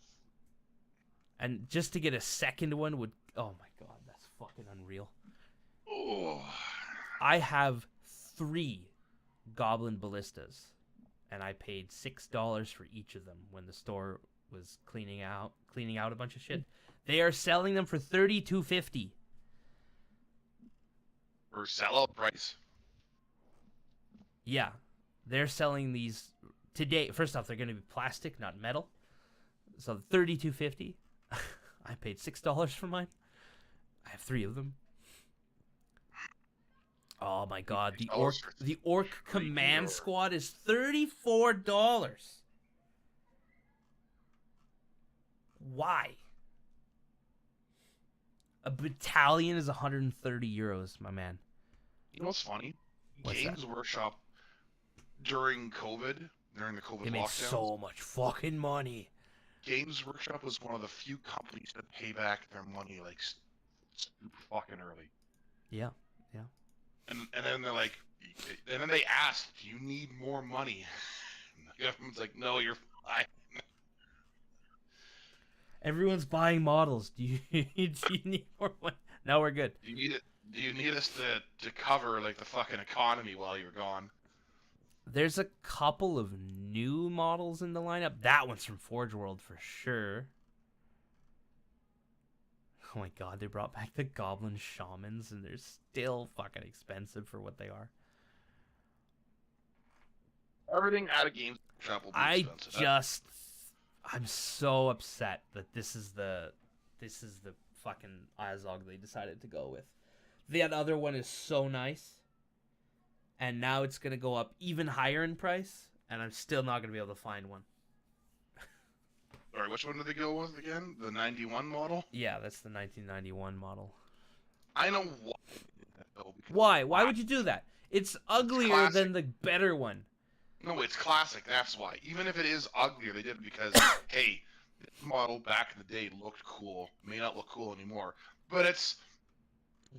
And just to get a second one would, oh my God, that's fucking unreal. Oh. I have 3 goblin ballistas, and I paid $6 for each of them when the store was cleaning out a bunch of shit. They are selling them for $32.50. Or sellout price. Yeah, they're selling these today. First off, they're going to be plastic, not metal. So $32.50. I paid $6 for mine. I have 3 of them. Oh my God, the orc command squad is $34. Why? A battalion is 130 euros, my man. You know what's funny? What's Games Workshop during COVID, during the COVID They made lockdowns, so much fucking money. Games Workshop was one of the few companies that pay back their money like super fucking early. Yeah, yeah. And then they're like, and then they asked, "Do you need more money?" And the government's like, "No, you're fine." Everyone's buying models. Do you need more money? No, we're good. Do you need it? Do you need us to cover like the fucking economy while you're gone? There's a couple of new models in the lineup. That one's from Forge World for sure. Oh my god, they brought back the Goblin Shamans, and they're still fucking expensive for what they are. Everything out of Games Workshop will be expensive. I'm so upset that this is the fucking Azog they decided to go with. The other one is so nice, and now it's gonna go up even higher in price, and I'm still not gonna be able to find one. Sorry, which one did they go with again? The 91 model? Yeah, that's the 1991 model. I know why. Why? Why would you do that? It's uglier than the better one. No, it's classic. That's why. Even if it is uglier, they did it because, hey, this model back in the day looked cool. May not look cool anymore, but it's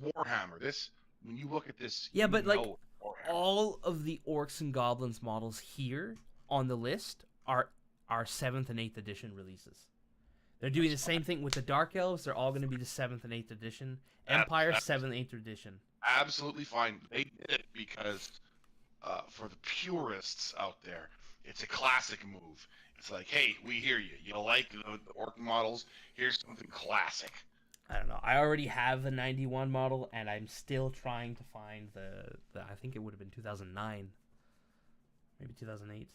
Warhammer. This, when you look at this, yeah, but like Warhammer. All of the Orcs and Goblins models here on the list are 7th and 8th edition releases. They're doing the same thing with the Dark Elves. They're all going to be the 7th and 8th edition. Empire 7th and 8th edition. Absolutely fine. They did it because for the purists out there, it's a classic move. It's like, hey, we hear you. You like the Orc models? Here's something classic. I don't know. I already have the 91 model, and I'm still trying to find the I think it would have been 2009. Maybe 2008.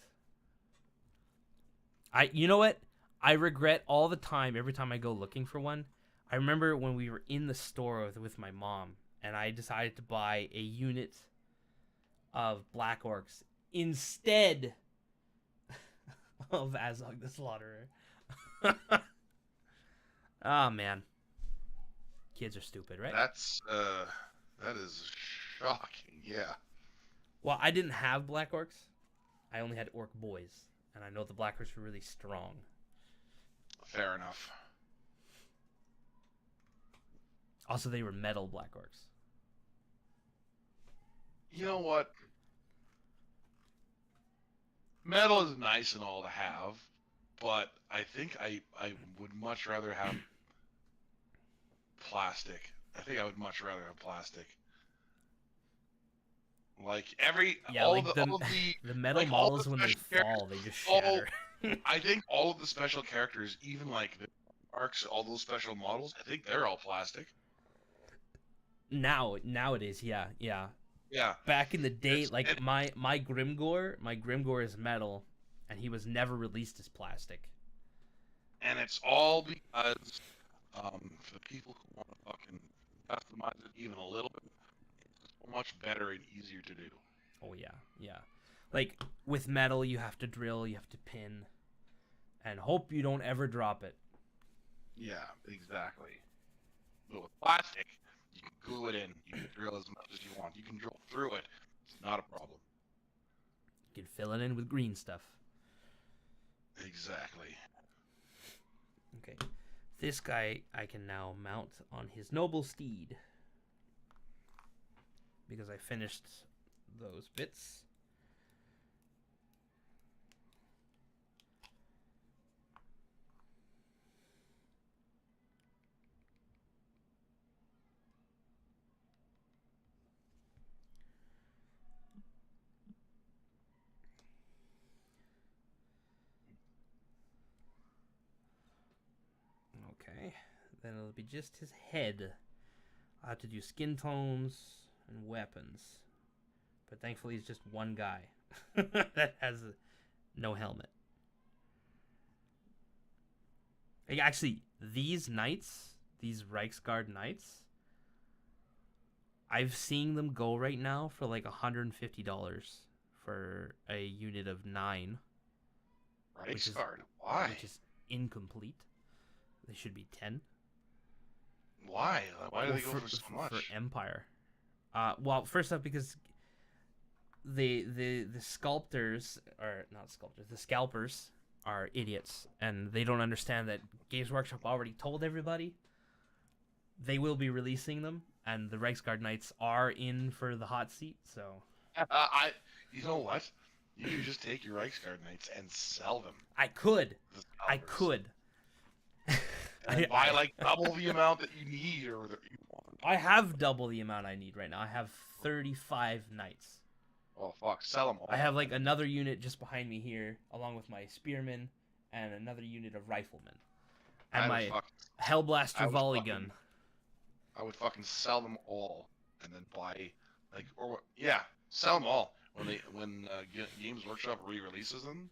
You know what? I regret all the time, every time I go looking for one. I remember when we were in the store with my mom, and I decided to buy a unit of Black Orcs instead of Azog the Slaughterer. Oh, man. Kids are stupid, right? That is shocking, yeah. Well, I didn't have Black Orcs. I only had Orc boys, and I know the Black Orcs were really strong. Fair enough. Also, they were metal Black Orcs. You know what? Metal is nice and all to have, but I think I would much rather have plastic. I think I would much rather have plastic. Like all of the metal like models when they fall, they just shatter. I think all of the special characters, even like the arcs, all those special models, I think they're all plastic. Nowadays, yeah. Yeah. Back in the day, like my Grimgor is metal, and he was never released as plastic. And it's all because for the people who want to fucking customize it even a little bit, it's so much better and easier to do. Oh yeah. Like with metal, you have to drill, you have to pin, and hope you don't ever drop it. Yeah, exactly. But with plastic, you can glue it in. You can drill as much as you want. You can drill through it. It's not a problem. You can fill it in with green stuff. Exactly. Okay. This guy I can now mount on his noble steed. Because I finished those bits. Okay, then it'll be just his head. I'll have to do skin tones and weapons. But thankfully he's just one guy that has no helmet. Like, actually, these knights, these Reiksguard knights, I've seen them go right now for like $150 for a unit of 9. Reiksguard? Why? Which is incomplete. They should be 10. Why? Why do they go for so much? For Empire. Well, first off, because the sculptors, or not sculptors, the scalpers are idiots, and they don't understand that Games Workshop already told everybody they will be releasing them, and the Reiksguard Knights are in for the hot seat. So You know what? You can just take your Reichsguard Knights and sell them. I could, to the I scalpers. could. And buy like double the amount that you need or that you want. I have double the amount I need right now. I have 35 knights. Oh fuck, sell them all. I have like another unit just behind me here, along with my spearmen and another unit of riflemen, and my Hellblaster volley gun. I would fucking sell them all and then buy sell them all when Games Workshop re-releases them.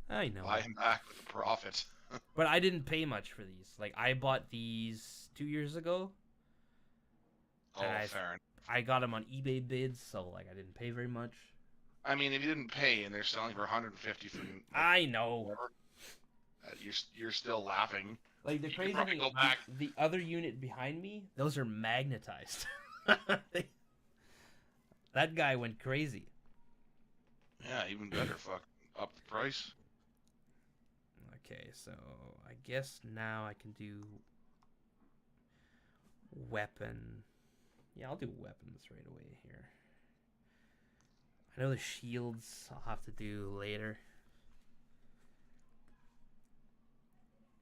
I know. Buy them back with a profit. But I didn't pay much for these. Like, I bought these 2 years ago. Oh, fair enough. I got them on eBay bids, so like I didn't pay very much. I mean, if you didn't pay and they're selling for 150 for I know. Whatever, you're still laughing. Like the crazy thing, the other unit behind me, those are magnetized. That guy went crazy. Yeah, even better. Fuck up the price. Okay, so I guess now I can do weapon. Yeah, I'll do weapons right away here. I know the shields I'll have to do later.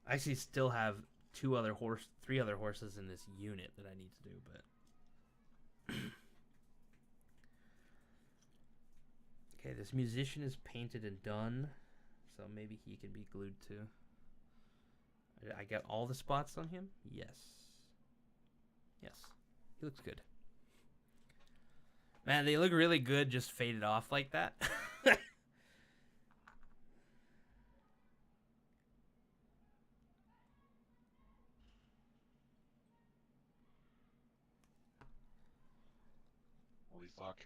I actually still have three other horses in this unit that I need to do, but okay, this musician is painted and done, so maybe he can be glued too. I got all the spots on him? Yes. Yes. He looks good. Man, they look really good just faded off like that. Holy fuck.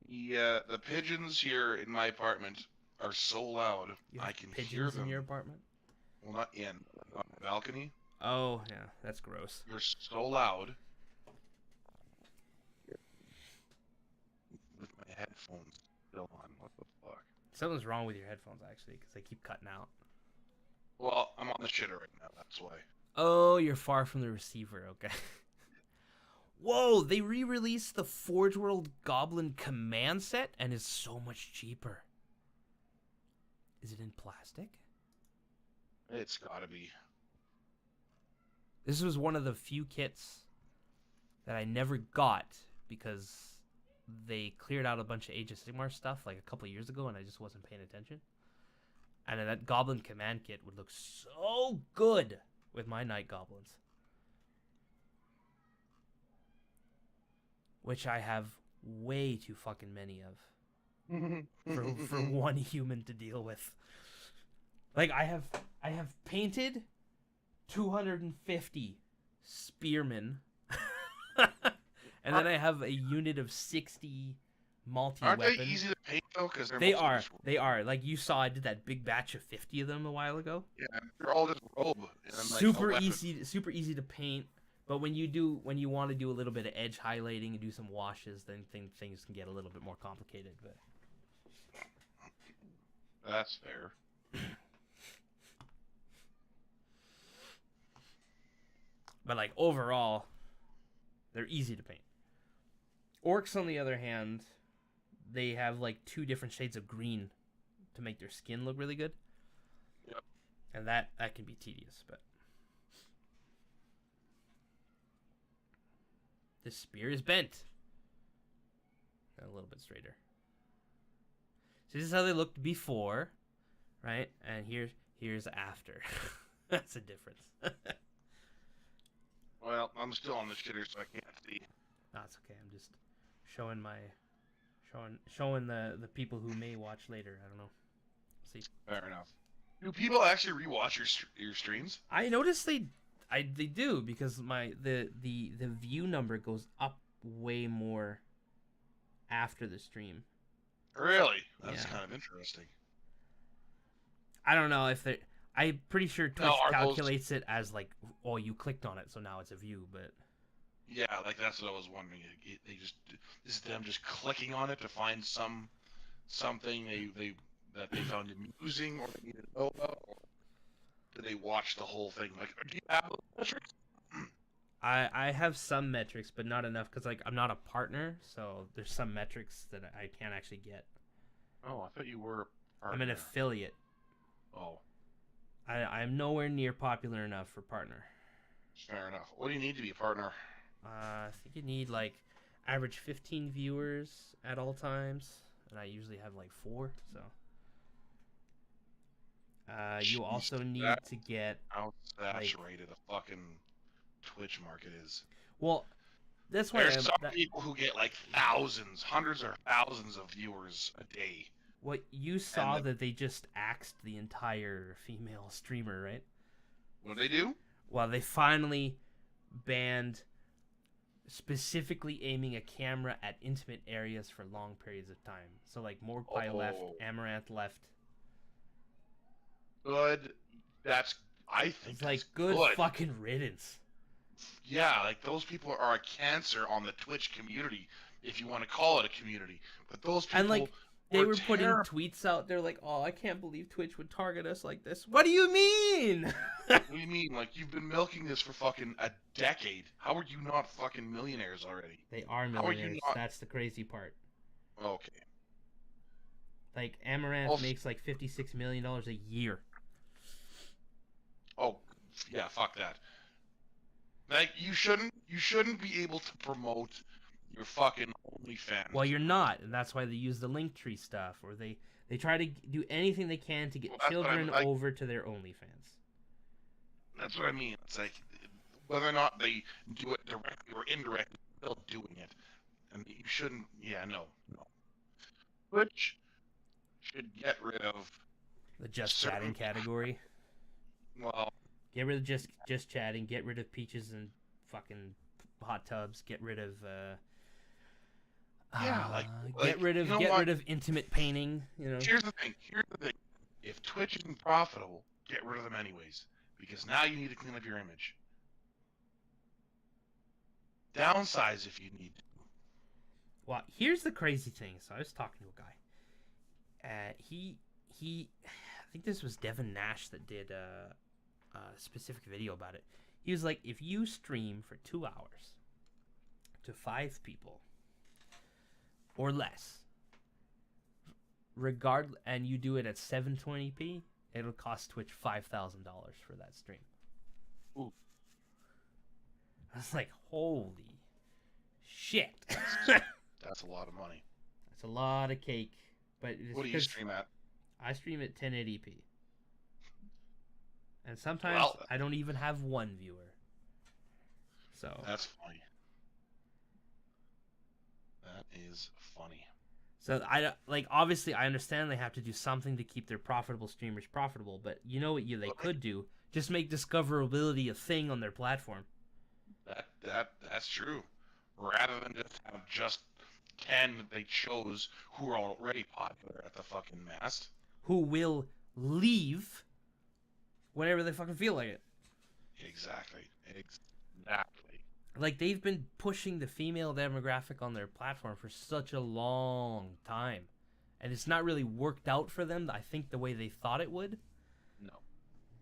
Yeah, the pigeons here in my apartment are so loud. I can hear them. In your apartment? Well, not in. On the balcony. Oh, yeah. That's gross. They're so loud. With my headphones still on. What the fuck? Something's wrong with your headphones, actually, because they keep cutting out. Well, I'm on the shitter right now. That's why. Oh, you're far from the receiver. Okay. Whoa, they re-released the Forge World Goblin Command Set, and it's so much cheaper. Is it in plastic? It's gotta be. This was one of the few kits that I never got because they cleared out a bunch of Age of Sigmar stuff like a couple of years ago, and I just wasn't paying attention. And then that Goblin Command Kit would look so good with my Night Goblins. Which I have way too fucking many of. for one human to deal with. Like I have painted 250 spearmen. And then I have a unit of 60 multi-weapons. Aren't they easy to paint though? Because they are. Like you saw, I did that big batch of 50 of them a while ago. Yeah, they're all just robe. And then, super easy to paint. But when you want to do a little bit of edge highlighting and do some washes, then things can get a little bit more complicated. But that's fair. But like overall, they're easy to paint. Orcs, on the other hand, they have like 2 different shades of green to make their skin look really good. Yep. And that can be tedious, but this spear is bent. A little bit straighter. So this is how they looked before, right? And here's after. That's a difference. Well, I'm still on the shitter, so I can't see. No, it's okay. I'm just showing the people who may watch later. I don't know. See. Fair enough. Do people actually rewatch your streams? I noticed they do because the view number goes up way more after the stream. Really? That's kind of interesting. I don't know if they. I'm pretty sure Twitch calculates it as like, oh, you clicked on it, so now it's a view. But Yeah, like that's what I was wondering. They just Is it them just clicking on it to find something they that they found amusing or they needed to know about, or do they watch the whole thing? Like, do you have those metrics? I have some metrics, but not enough because like I'm not a partner, so there's some metrics that I can't actually get. Oh, I thought you were a I'm an partner. affiliate. Oh, I'm nowhere near popular enough for partner. fair enough. What do you need to be a partner? I think you need like average 15 viewers at all times, and I usually have like 4. So you Jeez, also need that to get how like, saturated the fucking Twitch market is. well, that's why There's I'm some that. people who get like thousands, hundreds or thousands of viewers a day, What you and saw that they just axed the entire female streamer, right? what do they do? Well, they finally banned specifically aiming a camera at intimate areas for long periods of time. So like Morgpie left, Oh, Amaranth left. good. That's I think It's like that's good good. fucking riddance. Yeah, like those people are a cancer on the Twitch community, if you want to call it a community. But those And people like they were were putting terrible. tweets out there like, "Oh, I can't believe Twitch would target us like this." What do you mean? What do you mean? Like you've been milking this for fucking a decade. How are you not fucking millionaires already? They are How are you millionaires. not? That's the crazy part. Okay. Like Amaranth Also, makes like $56 million a year. oh, yeah, fuck that. Like you shouldn't be able to promote your fucking Well, OnlyFans. you're not, and that's why they use the Linktree stuff, or they try to do anything they can to get Well, that's what I'm children like. over to their OnlyFans. That's what I mean. It's like whether or not they do it directly or indirectly, they're still doing it, and you shouldn't. Yeah, no, no. Twitch should get rid of The just chatting certain. category. Well, Get rid of just chatting. Get rid of peaches and fucking hot tubs. Get rid of yeah, get rid you of know what? intimate painting. You know. Here's the thing. Here's the thing. If Twitch isn't profitable, get rid of them anyways, because now you need to clean up your image. Downsize if you need to. Well, here's the crazy thing. So I was talking to a guy. He, I think this was Devin Nash that did a specific video about it. He was like, if you stream for 2 hours to 5 people or less, and you do it at 720p, it'll cost Twitch $5,000 for that stream. Ooh. I was like, holy shit. That's a lot of money. That's a lot of cake. But it's What do you because stream at? I stream at 1080p. And sometimes Well, I don't even have one viewer. So that's funny. That is funny. I like, obviously I understand they have to do something to keep their profitable streamers profitable, but you know what they could do? Just make discoverability a thing on their platform. That's true. Rather than just 10 that they chose who are already popular at the fucking mast. Who will leave whenever they fucking feel like it. Exactly. Like, they've been pushing the female demographic on their platform for such a long time. And it's not really worked out for them, I think, the way they thought it would.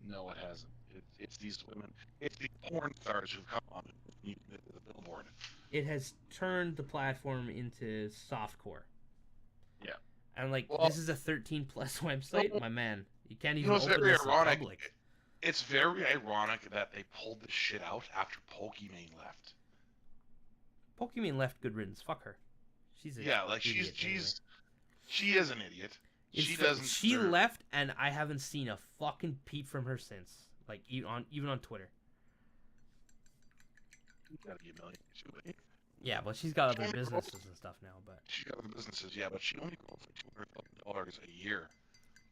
No, it hasn't. It's these women. It's the porn stars who've come on the billboard. It has turned the platform into softcore. Yeah. And like, Well, this is a 13+ website, my man. You can't even it's open very this in ironic. public. It's very ironic that they pulled this shit out after Pokimane left. Pokimane left, good riddance. Fuck her. She's a Yeah, like idiot anyway. she is an idiot. She doesn't. She left, and I haven't seen a fucking peep from her since. Like, even on Twitter. You gotta get million too. Yeah, well, she's got other businesses and stuff now, but She got other businesses, yeah, but she only goes like $200,000 a year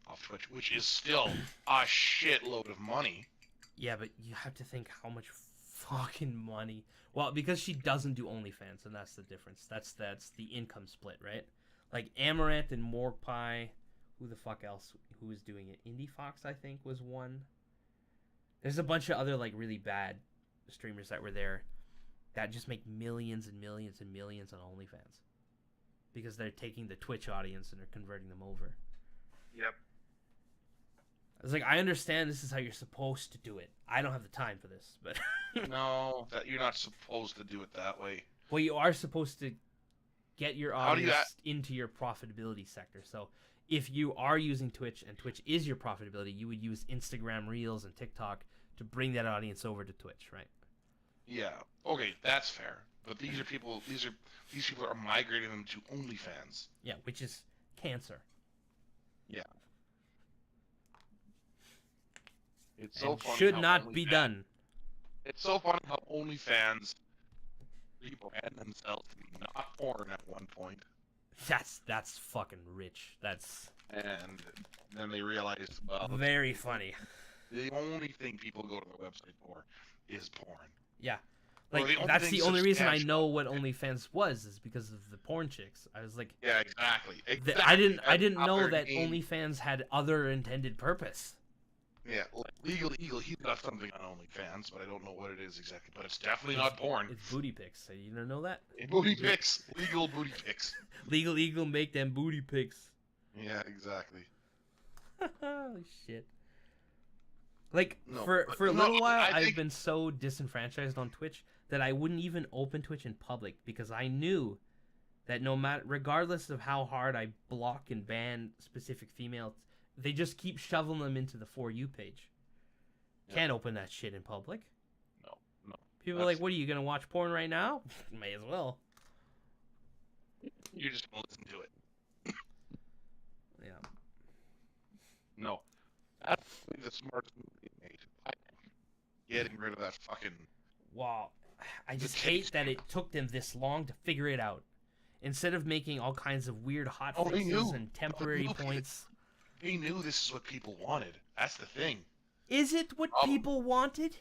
off Twitch, which is still a shitload of money. yeah, but you have to think how much fucking money. Well, because she doesn't do OnlyFans, and that's the difference. That's the income split, right? Like Amaranth and Morgpie. Who the fuck else? Who was doing it? Indie Fox, I think, was one. There's a bunch of other like really bad streamers that were there. that just make millions and millions and millions on OnlyFans because they're taking the Twitch audience and they're converting them over. Yep. I was like, I understand this is how you're supposed to do it. I don't have the time for this, but No, that you're not supposed to do it that way. well, you are supposed to get your audience into your profitability sector. So if you are using Twitch and Twitch is your profitability, you would use Instagram Reels and TikTok to bring that audience over to Twitch, right? Yeah. Okay, that's fair. But these people are migrating them to OnlyFans. Yeah, which is cancer. Yeah. It's so funny should how not be done. It's so funny how OnlyFans rebrand themselves to be not porn at one point. That's fucking rich. That's And then they realized, well, very funny. the only thing people go to their website for is porn. Yeah. Like, that's the only reason I know what OnlyFans was, is because of the porn chicks. I was like, yeah, exactly. I didn't know that OnlyFans had other intended purpose. Yeah, Legal Eagle, he's got something on OnlyFans, but I don't know what it is exactly. But it's definitely not porn. It's booty pics. So you don't know that? Booty pics. Legal booty pics. Legal Eagle make them booty pics. Yeah, exactly. Holy shit. Like, No, for a little while, I've been so disenfranchised on Twitch that I wouldn't even open Twitch in public because I knew that regardless of how hard I block and ban specific females, they just keep shoveling them into the For You page. Yeah. Can't open that shit in public. No. People are like, what are you, going to watch porn right now? May as well. You're just going to listen to it. Yeah. No. That's the smartest move they made. Getting rid of that fucking... Wow. I just hate that it took them this long to figure it out. Instead of making all kinds of weird hot fixes and temporary points. They knew this is what people wanted. That's the thing. Is it what people wanted?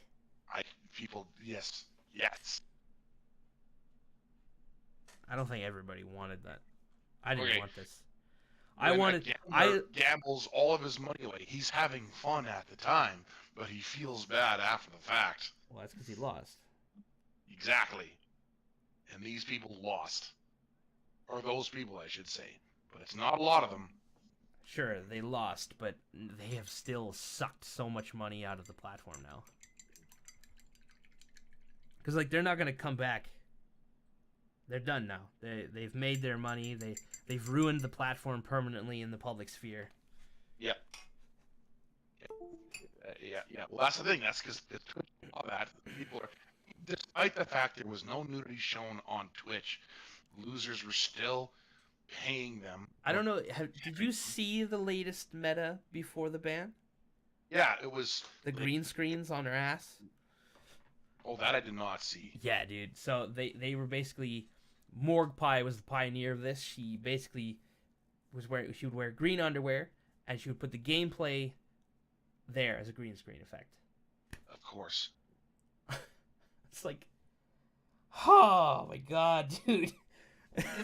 Yes. I don't think everybody wanted that. I didn't want this. Gambles all of his money away. He's having fun at the time, but he feels bad after the fact. Well, that's because he lost. Exactly. And these people lost. Or those people, I should say. But it's not a lot of them. Sure, they lost, but they have still sucked so much money out of the platform now. Because, like, they're not going to come back. They're done now. They've made their money. They've ruined the platform permanently in the public sphere. Yeah. Yeah. Well, that's the thing. That's because all that people are. Despite the fact there was no nudity shown on Twitch, losers were still paying them. I don't know. Did you see the latest meta before the ban? Yeah, it was the green screens on her ass. Oh, that I did not see. Yeah, dude. So they were basically, Morgue Pie was the pioneer of this. She basically she would wear green underwear and she would put the gameplay there as a green screen effect. Of course. It's like, oh my god, dude.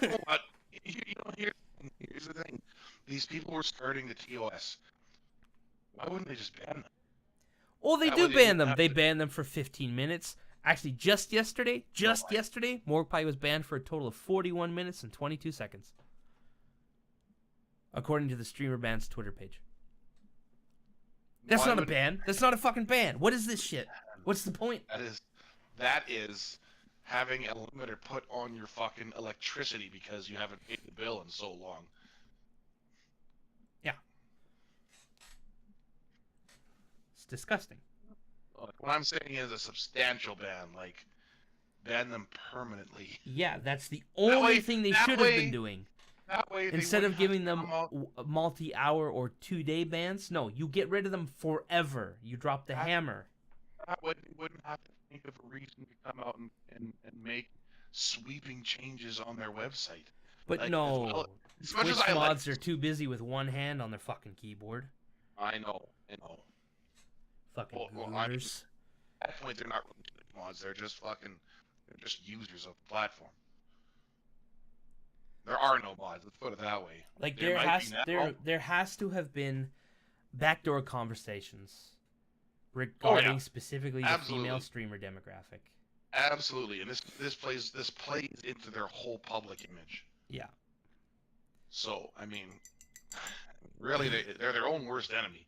You know what? Here's the thing. These people were starting the TOS. Why wouldn't they just ban them? Well, they do ban them. They ban them for 15 minutes. Actually, just yesterday, Morgue Pie was banned for a total of 41 minutes and 22 seconds. According to the Streamer Ban's Twitter page. That's not a ban. That's not a fucking ban. What is this shit? What's the point? That is having a limiter put on your fucking electricity because you haven't paid the bill in so long. Yeah. It's disgusting. What I'm saying is a substantial ban, like ban them permanently. Yeah, that's the only thing they should have been doing. That way, instead of giving them multi-hour or 2-day bans, no, you get rid of them forever. You drop the hammer. That way, they wouldn't have to think of a reason to come out and make sweeping changes on their website. But like, no, Twitch mods are too busy with one hand on their fucking keyboard. I know. Fucking gooners. At that point, they're not really mods. They're just users of the platform. There are no mods. Let's put it that way. Like there has to have been backdoor conversations regarding specifically the female streamer demographic. Absolutely, and this plays into their whole public image. Yeah. So I mean, really, they're their own worst enemy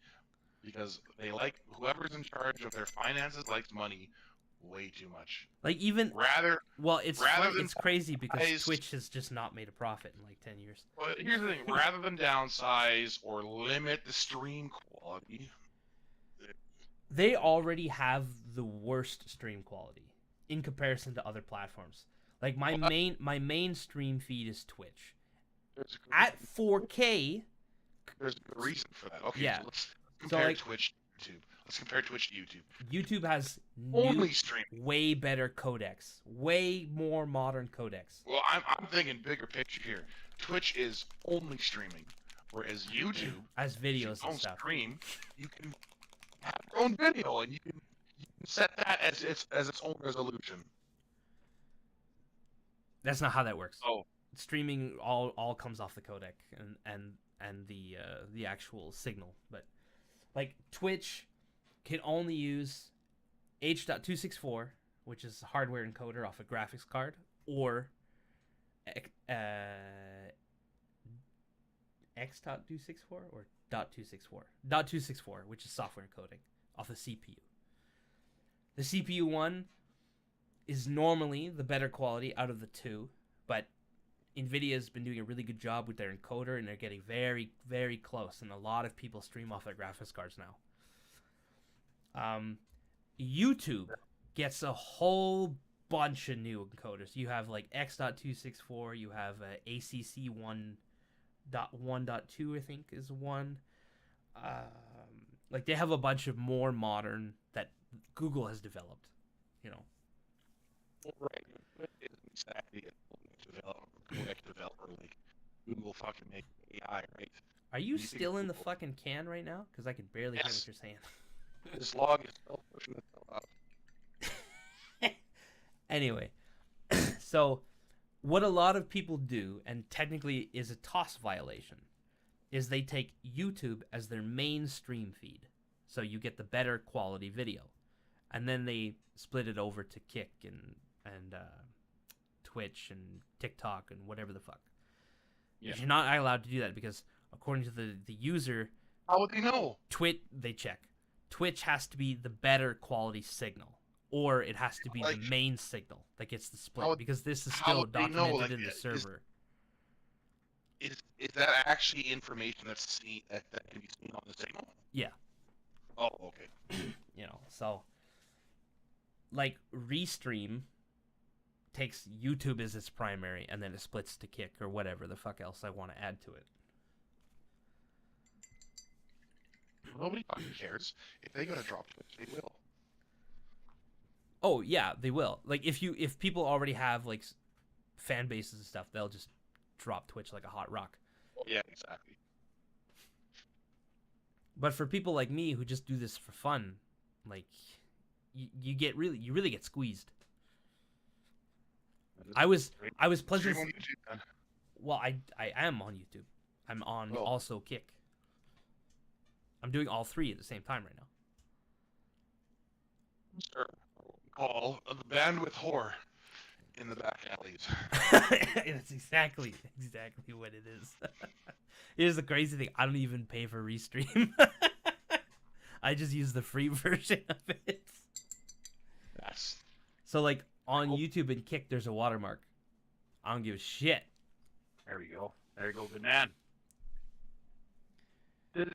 because they like whoever's in charge of their finances likes money way too much. Like even Rather it's rather fun, than it's crazy because downsize, Twitch has just not made a profit in like 10 years. well, here's the thing: rather than downsize or limit the stream quality, They already have the worst stream quality in comparison to other platforms. Like my main stream feed is Twitch there's at 4K. there's a reason for that. Okay, Yeah. so let's compare like- Twitch to YouTube. Let's compare Twitch to YouTube. YouTube has Only streaming. way better codecs, way more modern codecs. Well, I'm thinking bigger picture here. Twitch is only streaming, whereas YouTube, As if you videos and don't stuff. stream, you can have your own video, and you can set that as its own resolution. That's not how that works. Oh, Streaming all comes off the codec and the actual signal, but like Twitch can only use H.264, which is a hardware encoder off a graphics card, or X.264 or .264, which is software encoding off the CPU. The CPU one is normally the better quality out of the two, but NVIDIA's been doing a really good job with their encoder, and they're getting very, very close, and a lot of people stream off their graphics cards now. YouTube gets a whole bunch of new encoders. You have like X.264, you have ACC 1.1.2, I think is one. Like they have a bunch of more modern that Google has developed, you know. right. It isn't exactly a developer like Google fucking make AI, right? Are you You think still in the Google- fucking can right now? Because I can barely hear Yes. what you're saying. This log is still pushing itself up. Anyway, so what a lot of people do, and technically is a TOS violation, is they take YouTube as their main stream feed. So you get the better quality video. And then they split it over to Kick and Twitch and TikTok and whatever the fuck. Yeah. You're not allowed to do that because according to the user, How would they know? they check. Twitch has to be the better quality signal, or it has to be Like- the main signal that gets the split, How- because this is how still would they know? documented Like, in the is- server. Is that actually information that's seen that can be seen on the signal? Yeah. Oh, okay. You know, so like Restream takes YouTube as its primary, and then it splits to Kick or whatever the fuck else I want to add to it. Nobody fucking cares. If they gotta drop Twitch, they will. Oh yeah, they will. Like if people already have like fan bases and stuff, they'll just drop Twitch like a hot rock. Yeah, exactly. But for people like me who just do this for fun, like you really get squeezed. I was Stream I was on pleasantly YouTube, then. well, I am on YouTube. I'm on Oh. also Kick. I'm doing all three at the same time right now. Sure. Call the bandwidth whore in the back alleys. That's exactly what it is. Here's the crazy thing: I don't even pay for Restream. I just use the free version of it. That's So like on YouTube and Kick, there's a watermark. I don't give a shit. there we go. There you go, good man.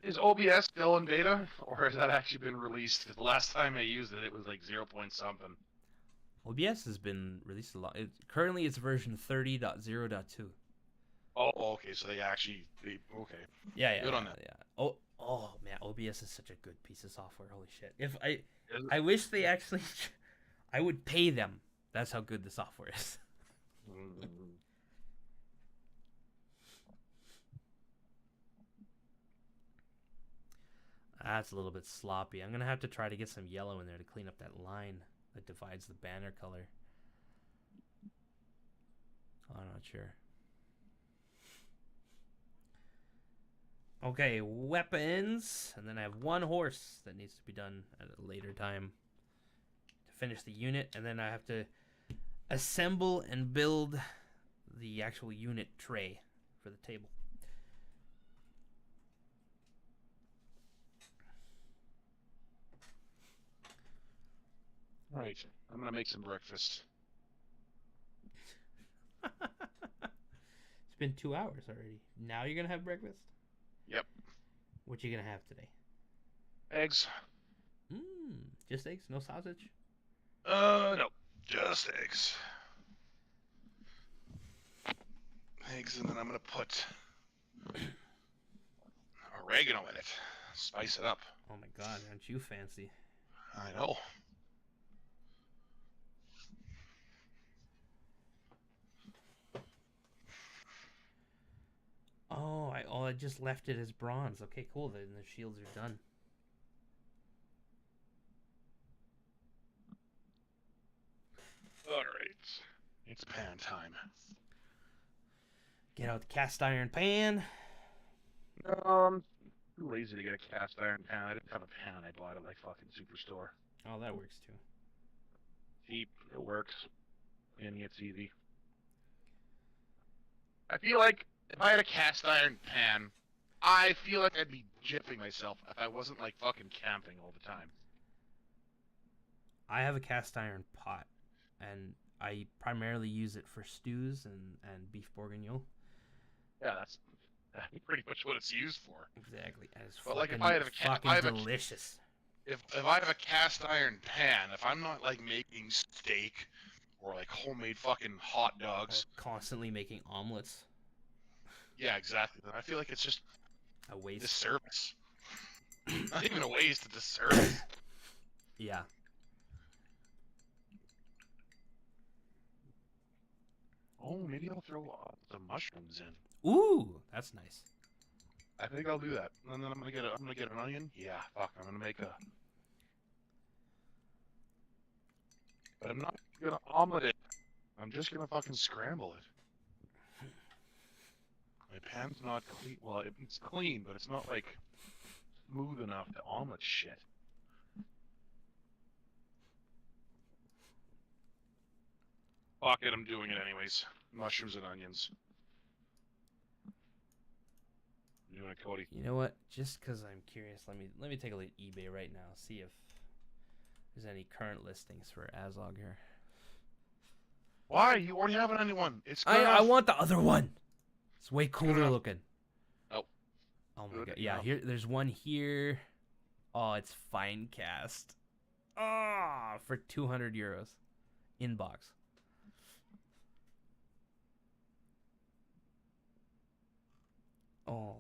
Is OBS still in beta, or has that actually been released? 'Cause the last time I used it, it was like 0 point something. OBS has been released a lot. Currently, it's version 30.0.2. Oh, okay. So they actually, okay. Yeah. Good on that. Yeah. Oh man, OBS is such a good piece of software. Holy shit! If Is it? I wish they actually, I would pay them. That's how good the software is. That's a little bit sloppy. I'm gonna have to try to get some yellow in there to clean up that line that divides the banner color. I'm not sure. Okay, weapons. And then I have one horse that needs to be done at a later time to finish the unit. And then I have to assemble and build the actual unit tray for the table. All right, I'm gonna make some breakfast. It's been 2 hours already. Now you're gonna have breakfast? Yep. What you gonna have today? Eggs. Just eggs? No sausage? No, just eggs. Eggs, and then I'm gonna put oregano in it. Spice it up. Oh my god, aren't you fancy? I know. Oh, I just left it as bronze. Okay, cool. Then the shields are done. All right, it's pan time. Get out the cast iron pan. Too lazy to get a cast iron pan. I didn't have a pan. I bought it like fucking Superstore. Oh, that works too. Cheap, it works, and it's easy. I feel like if I had a cast iron pan, I feel like I'd be jipping myself if I wasn't like fucking camping all the time. I have a cast iron pot, and I primarily use it for stews and beef bourguignon. Yeah, that's pretty much what it's used for. Exactly. And it's But fucking, like if I have fucking delicious. If I have a cast iron pan, if I'm not like making steak or like homemade fucking hot dogs, Or constantly making omelets. yeah, exactly. Then I feel like it's just A waste. disservice. Not even a waste, a disservice. Yeah. Oh, maybe I'll throw some mushrooms in. Ooh, that's nice. I think I'll do that. And then I'm gonna get an onion. Yeah, fuck. I'm gonna make a. But I'm not gonna omelet it. I'm just gonna fucking scramble it. My pan's not clean. Well, it's clean, but it's not like smooth enough to omelet shit. Fuck it, I'm doing it anyways. Mushrooms and onions. You doing it, Cody? You know what? Just because I'm curious, let me take a look at eBay right now. See if there's any current listings for Azog here. Why? You already have an onion one. It's good I enough. want the other one. It's way cooler enough. looking. Nope. Oh my Good god. Yeah, enough. there's one here. Oh, it's fine cast. Ah, for 200 euros. Inbox. Oh,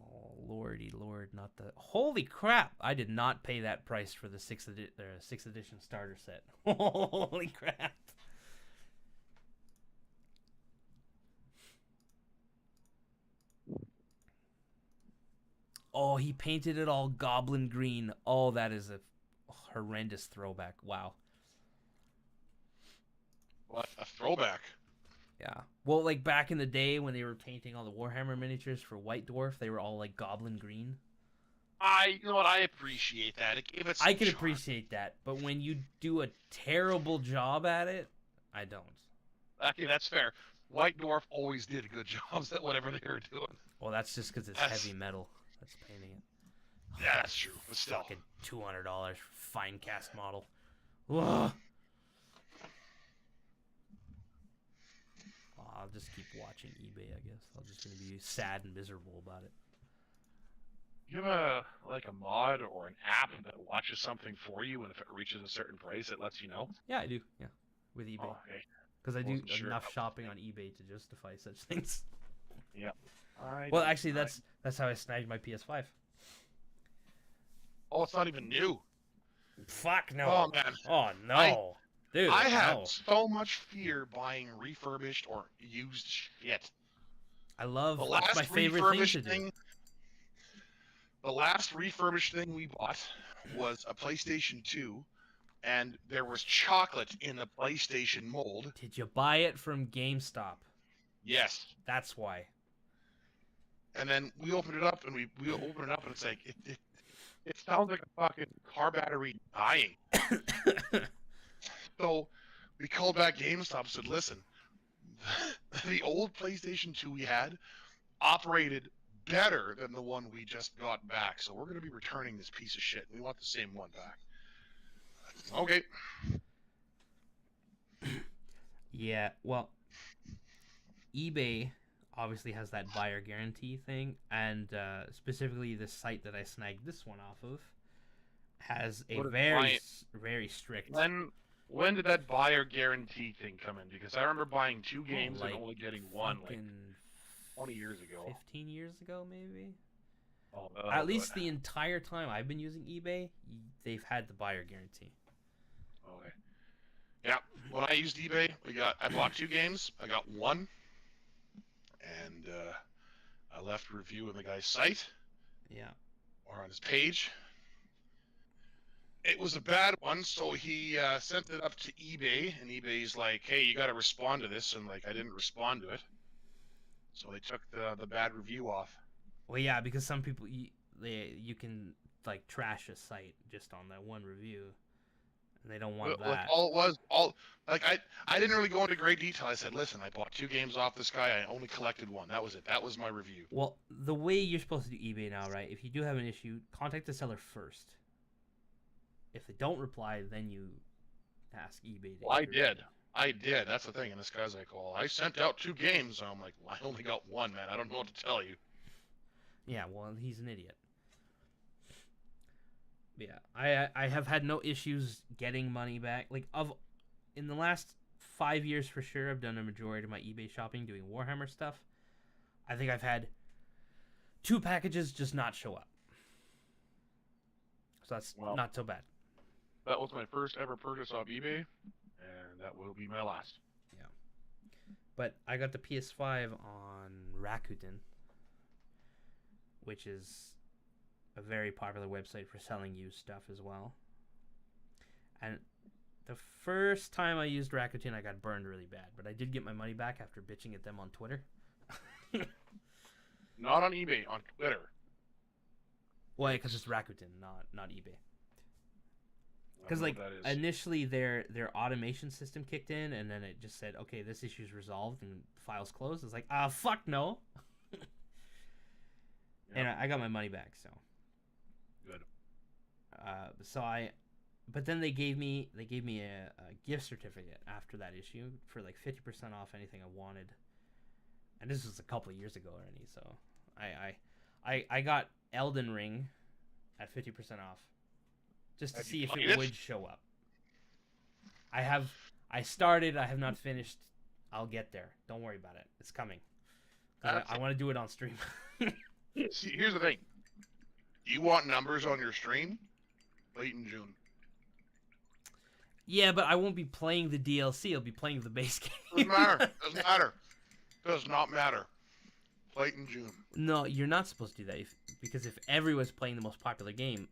lordy lord, not the... Holy crap! I did not pay that price for the 6th edition starter set. Holy crap. Oh, he painted it all goblin green. Oh, that is a horrendous throwback. Wow. What? A throwback. Yeah. Well, like back in the day when they were painting all the Warhammer miniatures for White Dwarf, they were all like goblin green. You know what? I appreciate that. It gave it some I can charm. appreciate that, but when you do a terrible job at it, I don't. Okay, that's fair. White Dwarf always did good jobs at whatever they were doing. Well, that's just because it's That's- heavy metal that's painting it. Yeah, that's true. But still. Fucking $200 for fine cast model. Ugh. Oh, I'll just keep watching eBay, I guess. I'm just going to be sad and miserable about it. You have a mod or an app that watches something for you, and if it reaches a certain price, it lets you know. Yeah, I do. Yeah, with eBay. Oh, okay. Because I do Wasn't sure enough how- shopping on eBay to justify such things. Yeah. Well, actually, that's how I snagged my PS5. Oh, it's not even new. Fuck no. Oh man, Oh no. Dude, I had no. so much fear buying refurbished or used shit. I love The it's last my favorite thing refurbished to do. thing. The last refurbished thing we bought was a PlayStation 2, and there was chocolate in the PlayStation mold. Did you buy it from GameStop? Yes. That's why. And then we opened it up, and we opened it up, and it's like it sounds like a fucking car battery dying. So we called back GameStop and said, listen, the old PlayStation 2 we had operated better than the one we just got back, so we're going to be returning this piece of shit. We want the same one back. Okay. Yeah, well, eBay obviously has that buyer guarantee thing, and specifically the site that I snagged this one off of has a very strict. When did that buyer guarantee thing come in? Because I remember buying 2 games and only getting one, like 20 years ago. 15 years ago, maybe. At least the entire time I've been using eBay, they've had the buyer guarantee. Okay. Yeah, when I used eBay, I bought 2 games. I got one, and I left a review on the guy's site. Yeah. Or on his page. It was a bad one, so he sent it up to eBay, and eBay's like, "Hey, you got to respond to this," and like I didn't respond to it, so they took the bad review off. Well, yeah, because some people you can like trash a site just on that one review, and they don't want that. I didn't really go into great detail. I said, "Listen, I bought 2 games off this guy. I only collected one. That was it. That was my review." Well, the way you're supposed to do eBay now, right? If you do have an issue, contact the seller first. If they don't reply, then you ask eBay. Well, I did. That's the thing. And this guy's like, "Well, I sent out 2 games." And I'm like, well, "I only got one, man. I don't know what to tell you." Yeah, well, he's an idiot. But yeah, I have had no issues getting money back. Like in the last 5 years for sure, I've done a majority of my eBay shopping doing Warhammer stuff. I think I've had 2 packages just not show up. So that's not so bad. That was my first ever purchase off eBay, and that will be my last. Yeah. But I got the PS5 on Rakuten, which is a very popular website for selling used stuff as well. And the first time I used Rakuten, I got burned really bad, but I did get my money back after bitching at them on Twitter. Not on eBay, on Twitter. Well, because it's Rakuten, not eBay. Because like initially their automation system kicked in, and then it just said, "Okay, this issue's resolved and the file's closed." It's like, fuck no. Yep. And I got my money back, so good. But then they gave me a gift certificate after that issue for like 50% off anything I wanted, and this was a couple of years ago already. So I got Elden Ring at 50% off. Just to see if it would show up. I have not finished. I'll get there. Don't worry about it. It's coming. I want to do it on stream. See, here's the thing. You want numbers on your stream? Late in June. Yeah, but I won't be playing the DLC. I'll be playing the base game. Doesn't matter. Does not matter. Late in June. No, you're not supposed to do that. Because if everyone's playing the most popular game,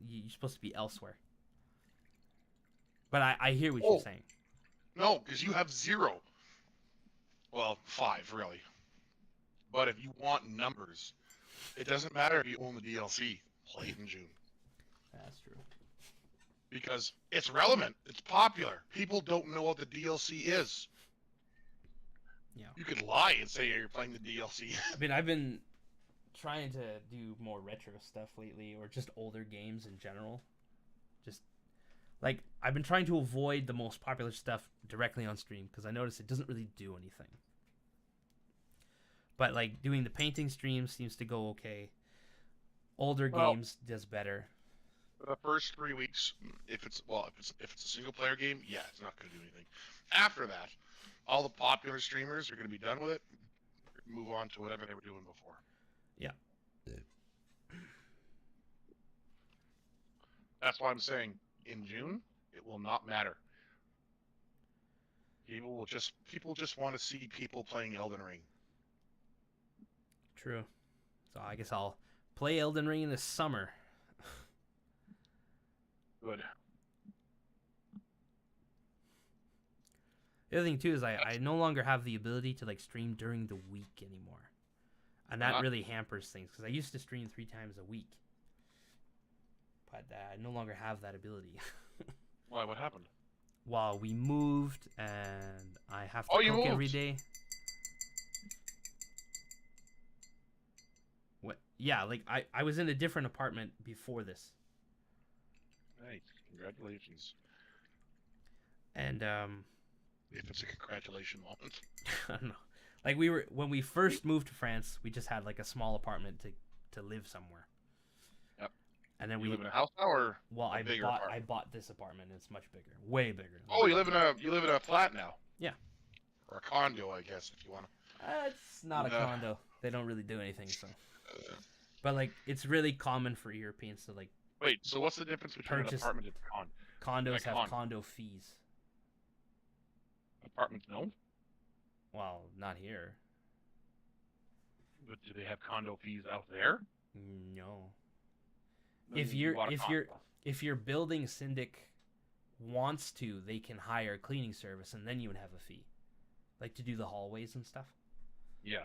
you're supposed to be elsewhere. But I hear what you're saying. No, because you have 0. Well, 5, really. But if you want numbers, it doesn't matter if you own the DLC. Play it in June. That's true. Because it's relevant. It's popular. People don't know what the DLC is. Yeah. You could lie and say you're playing the DLC. I mean, I've been trying to do more retro stuff lately, or just older games in general. Just like I've been trying to avoid the most popular stuff directly on stream because I notice it doesn't really do anything. But like doing the painting stream seems to go okay. Older games does better. The first 3 weeks, if it's a single player game, yeah, it's not going to do anything. After that, all the popular streamers are going to be done with it. Move on to whatever they were doing before. Yeah. That's why I'm saying in June it will not matter. People just want to see people playing Elden Ring. True. So I guess I'll play Elden Ring in the summer. Good. The other thing too is I no longer have the ability to like stream during the week anymore. And that really hampers things because I used to stream 3 times a week. But I no longer have that ability. Why? What happened? Well, we moved, and I have to Oh, you cook every moved. day. What? Yeah, like I was in a different apartment before this, Nice. Congratulations. and If it's a congratulation moment. I don't know. Like we were when we first moved to France, we just had like a small apartment to live somewhere. Yep. And then You live in a house now, or well, a bigger apartment? I bought this apartment. It's much bigger, way bigger. Oh, you live in a flat now. Yeah. Or a condo, I guess, if you want to. It's not a condo. They don't really do anything, so. But like, it's really common for Europeans to like. Wait, so what's the difference between an apartment and a condo? Condos have condo fees. Apartments don't? Well, not here. But do they have condo fees out there? No. Then you bought a condo. If your building syndic wants to, they can hire a cleaning service, and then you would have a fee, like to do the hallways and stuff. Yeah.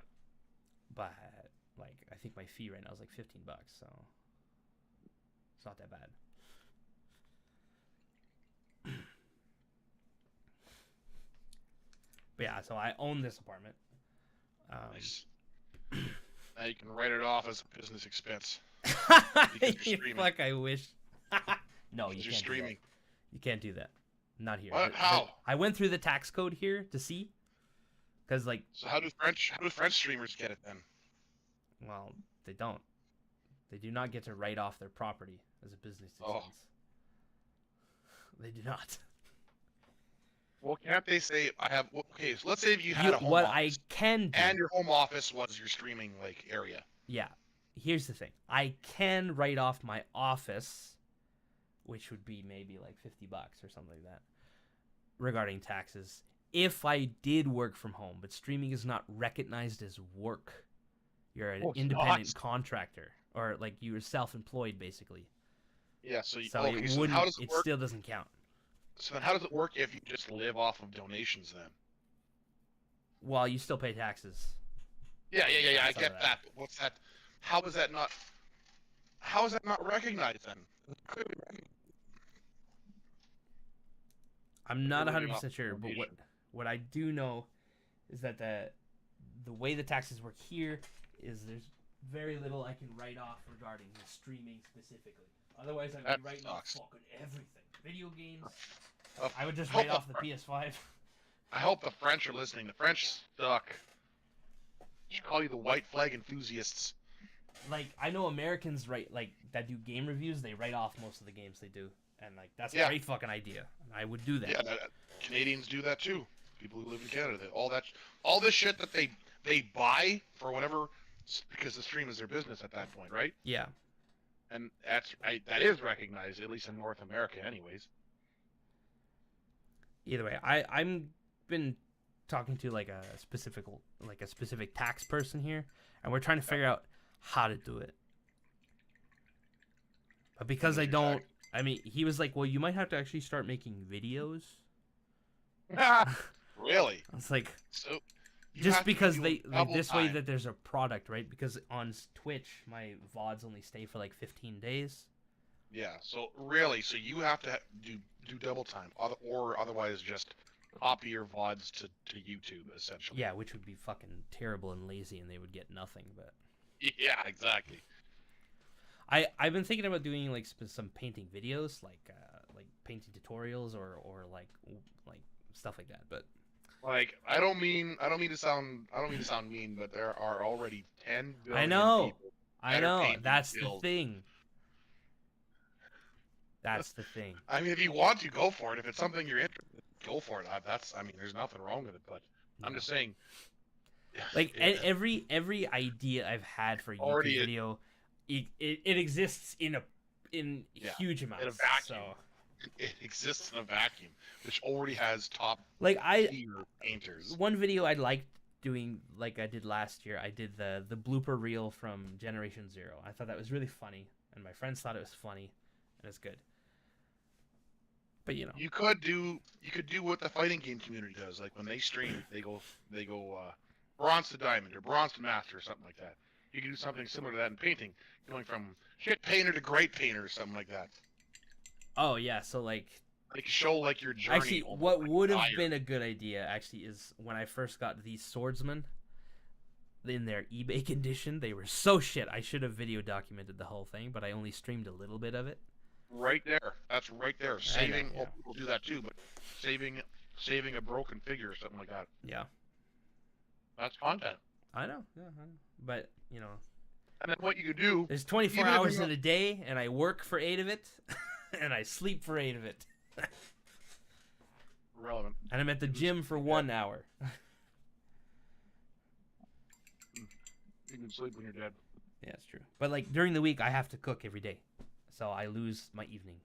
But like, I think my fee right now is like $15, so it's not that bad. But yeah, so I own this apartment. Nice. Now you can write it off as a business expense. Fuck, I wish. No, you You're can't streaming. do that. You can't do that. Not here. What? How? I went through the tax code here to see, because like. So how do French streamers get it then? Well, they don't. They do not get to write off their property as a business expense. Oh. They do not. Well, can't they say I have? Okay, so let's say if you had a home what office, I can do, and your home office was your streaming like area. yeah. Here's the thing. I can write off my office, which would be maybe like $50 or something like that, regarding taxes, if I did work from home. But streaming is not recognized as work. You're an independent contractor, or like you're self-employed basically. Yeah. So So it wouldn't. how does it work? Still doesn't count. So then how does it work if you just live off of donations then? Well, you still pay taxes. Yeah. I get that. But what's that? How is that not? How is that not recognized then? Clearly recognized. I'm not 100% sure, but what I do know is that the way the taxes work here is there's very little I can write off regarding the streaming specifically. Otherwise, I'd be writing off fucking everything. Video games. I would just write off the PS5. I hope the French are listening. The French suck. I should call you the white flag enthusiasts. Like, I know Americans that do game reviews, they write off most of the games they do. And, like, that's a great fucking idea. I would do that. Yeah, Canadians do that too. People who live in Canada. All this shit that they buy for whatever, because the stream is their business at that point, right? Yeah. And that is recognized, at least in North America anyways. Either way, I'm been talking to like a specific tax person here, and we're trying to figure out how to do it. But because I don't, I mean, he was like, well, you might have to actually start making videos. Really? I was like, so just because they like this way that there's a product, right? Because on Twitch, my VODs only stay for like 15 days. Yeah, so you have to do double time, or otherwise just copy your VODs to YouTube, essentially. Yeah, which would be fucking terrible and lazy, and they would get nothing. But yeah, exactly. I've been thinking about doing like some painting videos, like painting tutorials or like stuff like that. But like, I don't mean to sound mean, but there are already 10 billion I know. people That's the thing. That's the thing. I mean, if you want to, go for it. If it's something you're interested in, go for it. I mean, there's nothing wrong with it, but I'm just saying. Like, every idea I've had for a YouTube video, it exists in huge amounts. In a vacuum. So. It exists in a vacuum, which already has top painters. One video I liked doing, like I did last year, I did the blooper reel from Generation Zero. I thought that was really funny, and my friends thought it was funny, and it's good. But you know, you could do what the fighting game community does. Like when they stream, they go bronze to diamond or bronze to master or something like that. You can do something similar to that in painting, going from shit painter to great painter or something like that. Oh yeah, so like like show like your journey. Actually, almost what like would have dire. been a good idea, actually, is when I first got these swordsmen in their eBay condition, they were so shit. I should have video documented the whole thing, but I only streamed a little bit of it. Right there. That's right there. Saving. yeah. Well, people do that too, but saving a broken figure or something like that. Yeah. That's content. I know. Yeah, I know. But, you know, And then what you could do. there's 24 Even if hours you're in a day, and I work for 8 of it, and I sleep for 8 of it. Relevant. And I'm at the gym for 1 hour. You can sleep when you're dead. Yeah, it's true. But, like, during the week, I have to cook every day. So I lose my evening.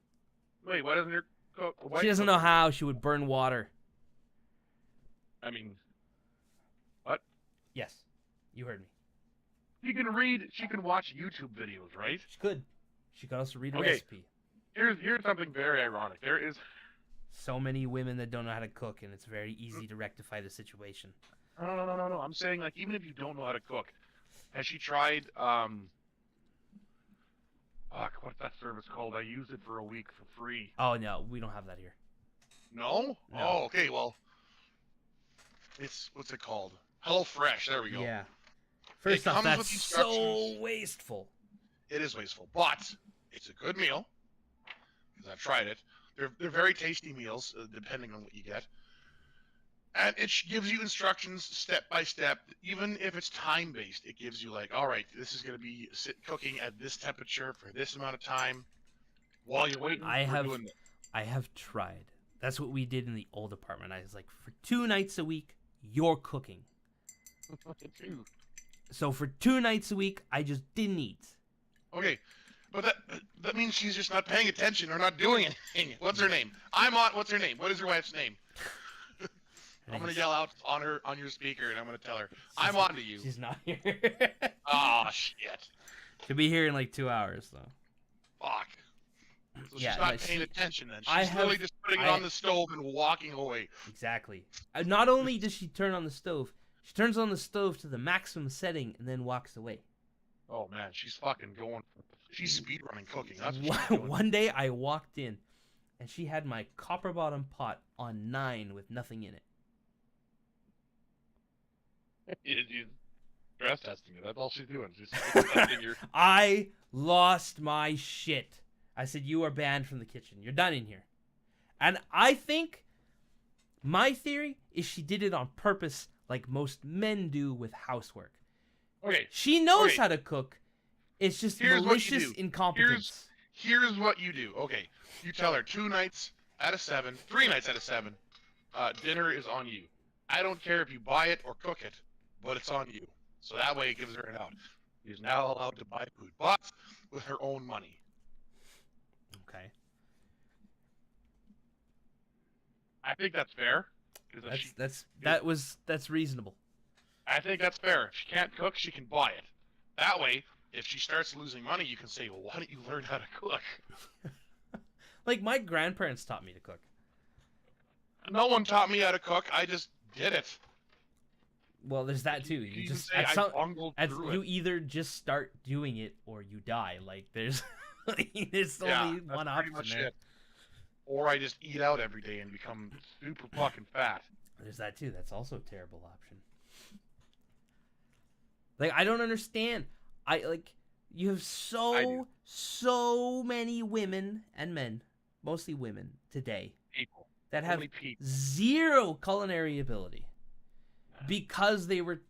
Wait, why doesn't your cook? She doesn't know how. She would burn water. I mean, what? Yes. You heard me. She can read. She can watch YouTube videos, right? She could. She could also read a Okay. recipe. Here's something very ironic. There is. So many women that don't know how to cook, and it's very easy to rectify the situation. No. I'm saying, like, even if you don't know how to cook, has she tried what's that service called? I used it for a week for free. Oh, no. We don't have that here. No? No. Oh, okay. Well, it's what's it called? HelloFresh. There we go. Yeah. First off, comes with that's so instructions. wasteful. It is wasteful, but it's a good meal because I've tried it. They're very tasty meals, depending on what you get. And it gives you instructions step by step. Even if it's time based, it gives you like, all right, this is going to be cooking at this temperature for this amount of time. While you're waiting, I we're doing this. have tried. That's what we did in the old apartment. I was like, for 2 nights a week, you're cooking. So for 2 nights a week, I just didn't eat. Okay, but that means she's just not paying attention or not doing anything. What's her name? What's her name? What is your wife's name? I'm gonna yell out on your speaker, and I'm gonna tell her I'm on to you. She's not here. Oh shit! She'll be here in like 2 hours, though. Fuck. So Yeah, she's not no, paying she- attention then. I She's have- literally just putting it I- on the stove and walking away. Exactly. Not only does she turn on the stove, she turns on the stove to the maximum setting and then walks away. Oh man, she's fucking going. She's speedrunning cooking. That's what she's doing. One day I walked in, and she had my copper bottom pot on 9 with nothing in it. She's stress testing it. That's all she's doing. She's testing your. I lost my shit. I said, you are banned from the kitchen. You're done in here. And I think my theory is she did it on purpose like most men do with housework. Okay. She knows Okay. how to cook. It's just Here's what you malicious do. incompetence. Here's what you do. Okay, you tell her 2 nights out of 7, 3 nights out of 7, dinner is on you. I don't care if you buy it or cook it, but it's on you. So that way it gives her an out. She's now allowed to buy food, but with her own money. Okay. I think that's fair. 'Cause if That's reasonable. I think that's fair. If she can't cook, she can buy it. That way, if she starts losing money, you can say, well, why don't you learn how to cook? Like, my grandparents taught me to cook. No one taught me how to cook. I just did it. Well, there's that too. You You can just say I bungled through you it. either just start doing it or you die. Like, there's there's Yeah, only that's one pretty option much there. it. Or I just eat out every day and become super fucking fat. There's that too. That's also a terrible option. Like, I don't understand. You have do. so many women and men, mostly women today, People. that have Only people. zero culinary ability because their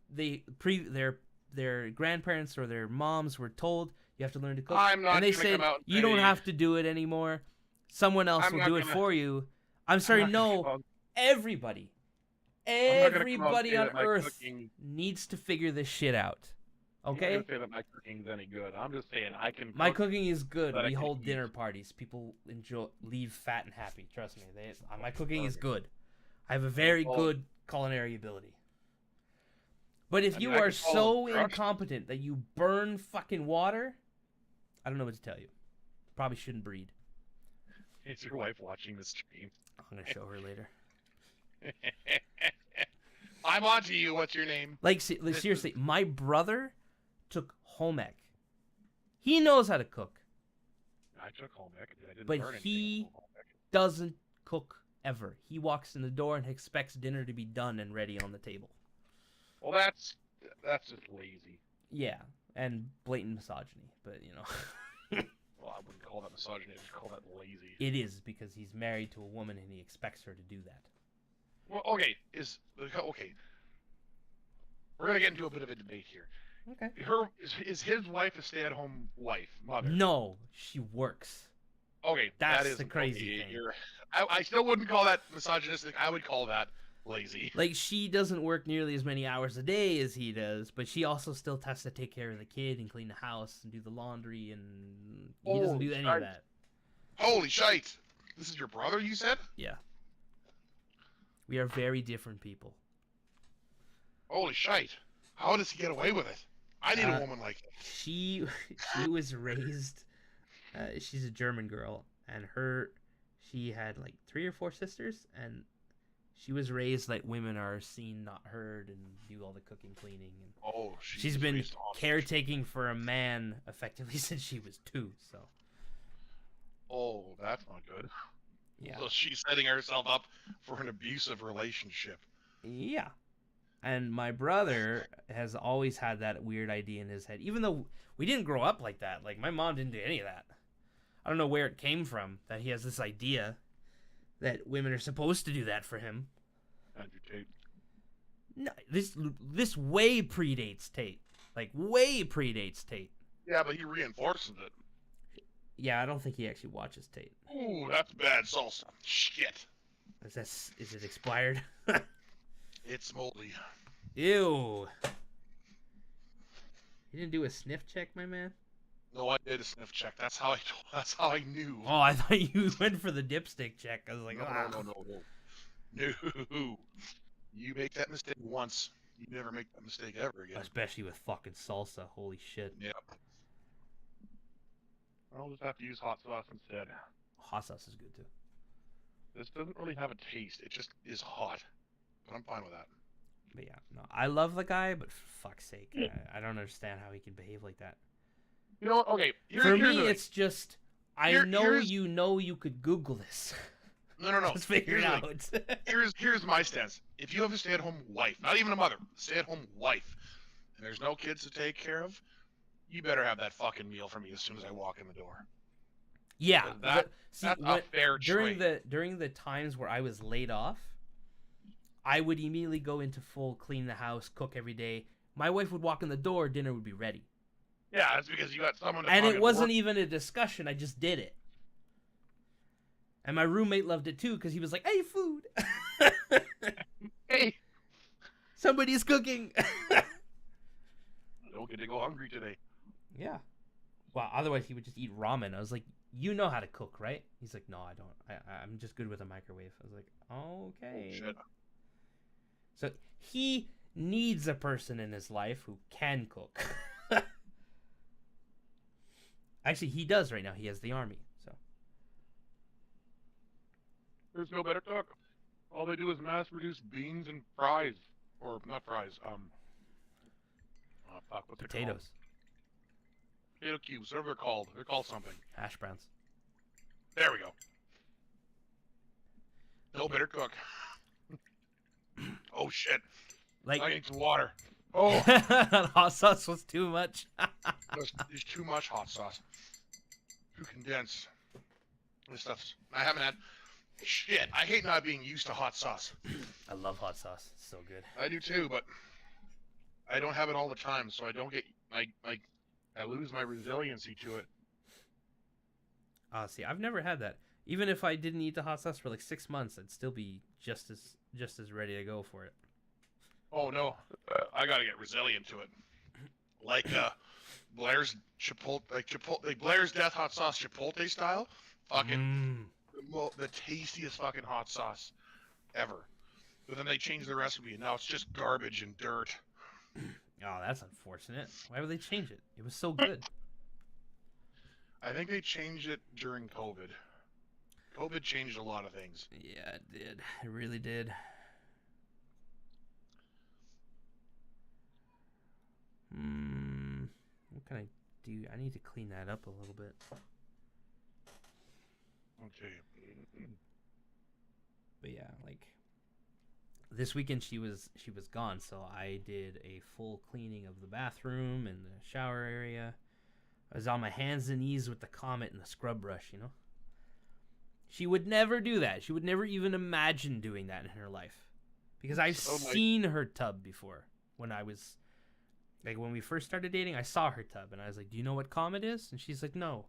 grandparents or their moms were told you have to learn to cook, I'm not and they gonna said come out and you don't say- have to do it anymore. Someone else I'm will not do it gonna- for you. I'm sorry, I'm not gonna no. come out- Everybody, I'm not gonna come out and everybody say on that my Earth cooking- needs to figure this shit out. I'm not Okay? gonna say that my cooking's any good. I'm just saying I can. My cook. cooking is good. but I We can hold eat. dinner parties. People leave fat and happy. Trust me. My cooking is good. I have a very Well- good culinary ability. But if I you mean, I are can follow so instructions. incompetent that you burn fucking water, I don't know what to tell you. Probably shouldn't breed. Is your wife watching the stream? I'm gonna show her later. I'm on to you. What's your name? Like, seriously, my brother took home ec. He knows how to cook, I took home ec. I didn't but learn anything he on home ec. doesn't cook ever. He walks in the door and expects dinner to be done and ready on the table. Well, that's just lazy. Yeah, and blatant misogyny, but you know. Well, I wouldn't call that misogyny. I'd just call that lazy. It is, because he's married to a woman and he expects her to do that. Well, okay. We're gonna get into a bit of a debate here. Okay. Is his wife a stay-at-home wife, mother? No, she works. Okay, That's the crazy thing. I still wouldn't call that misogynistic. I would call that lazy. Like, she doesn't work nearly as many hours a day as he does, but she also still has to take care of the kid and clean the house and do the laundry, and he doesn't do any of that. Holy shite! This is your brother, you said? Yeah. We are very different people. Holy shite! How does he get away with it? I need a woman like that. She was raised. She's a German girl, and she had like 3 or 4 sisters, and she was raised like women are seen, not heard, and do all the cooking, cleaning. And she's been caretaking for a man effectively since she was 2. So. Oh, that's not good. Yeah. So she's setting herself up for an abusive relationship. Yeah. And my brother has always had that weird idea in his head, even though we didn't grow up like that. Like, my mom didn't do any of that. I don't know where it came from, that he has this idea that women are supposed to do that for him. Andrew Tate. No, this way predates Tate. Like, way predates Tate. Yeah, but he reinforces it. Yeah, I don't think he actually watches Tate. Ooh, that's bad salsa. Shit. Is it expired? It's moldy. Ew. You didn't do a sniff check, my man? No, I did a sniff check. That's how I knew. Oh, I thought you went for the dipstick check. I was like, No. You make that mistake once, you never make that mistake ever again. Especially with fucking salsa. Holy shit. Yep. I'll just have to use hot sauce instead. Hot sauce is good too. This doesn't really have a taste. It just is hot. But I'm fine with that. But yeah, no, I love the guy, but for fuck's sake, I don't understand how he can behave like that. You know what? Okay. For me, it's just, you could Google this. No. Just figure it out. Here's my stance. If you have a stay-at-home wife, not even a mother, stay-at-home wife, and there's no kids to take care of, you better have that fucking meal for me as soon as I walk in the door. Yeah, that's a fair trade. During the times where I was laid off, I would immediately go into full clean the house, cook every day. My wife would walk in the door, dinner would be ready. Yeah, that's because you got someone to and it wasn't even a discussion. I just did it. And my roommate loved it too because he was like, "Hey, food! Hey, somebody's cooking." I don't get to go hungry today. Yeah. Well, otherwise he would just eat ramen. I was like, "You know how to cook, right?" He's like, "No, I don't. I'm just good with a microwave." I was like, "Okay." Oh, shit. So he needs a person in his life who can cook. Actually, he does right now. He has the army, so. There's no better cook. All they do is mass-produce beans and fries. Or, not fries, what's it Potatoes. called? Potato cubes, whatever they're called. They're called something. Hash browns. There we go. No better cook. Oh, shit. Like, I need some water. Oh, hot sauce was too much. there's too much hot sauce. Too condensed. This stuff's... I haven't had... Shit, I hate not being used to hot sauce. I love hot sauce. It's so good. I do too, but I don't have it all the time, so I don't get... I lose my resiliency to it. See, I've never had that. Even if I didn't eat the hot sauce for like 6 months, I'd still be just as ready to go for it. Oh no, I gotta get resilient to it. Like Blair's Chipotle, like Blair's Death hot sauce Chipotle style. Fucking the tastiest fucking hot sauce ever. But then they changed the recipe, and now it's just garbage and dirt. Oh, that's unfortunate. Why would they change it? It was so good. I think they changed it during COVID. COVID changed a lot of things. Yeah, it did. It really did. What can I do? I need to clean that up a little bit. Okay. But yeah, like this weekend she was gone, so I did a full cleaning of the bathroom and the shower area. I was on my hands and knees with the Comet and the scrub brush, you know. She would never do that. She would never even imagine doing that in her life. Because I've seen her tub before. When I was, like, when we first started dating, I saw her tub. And I was like, do you know what Comet is? And she's like, no.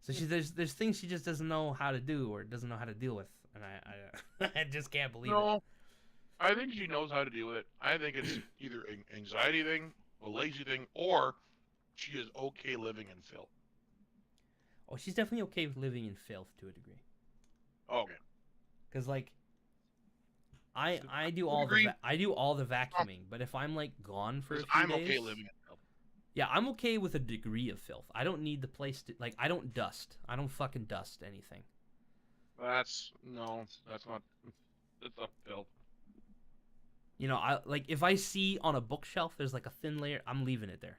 So there's things she just doesn't know how to do or doesn't know how to deal with. And I just can't believe it. No, I think she knows how to deal with it. I think it's either an anxiety thing, a lazy thing, or she is okay living in filth. Oh, she's definitely okay with living in filth to a degree. Okay. Because, like, I do all the vacuuming, but if I'm like gone for a few I'm days, okay living in filth. yeah, I'm okay with a degree of filth. I don't need the place to, like, I don't dust. I don't fucking dust anything. That's not. It's a filth. You know, I like if I see on a bookshelf there's like a thin layer, I'm leaving it there.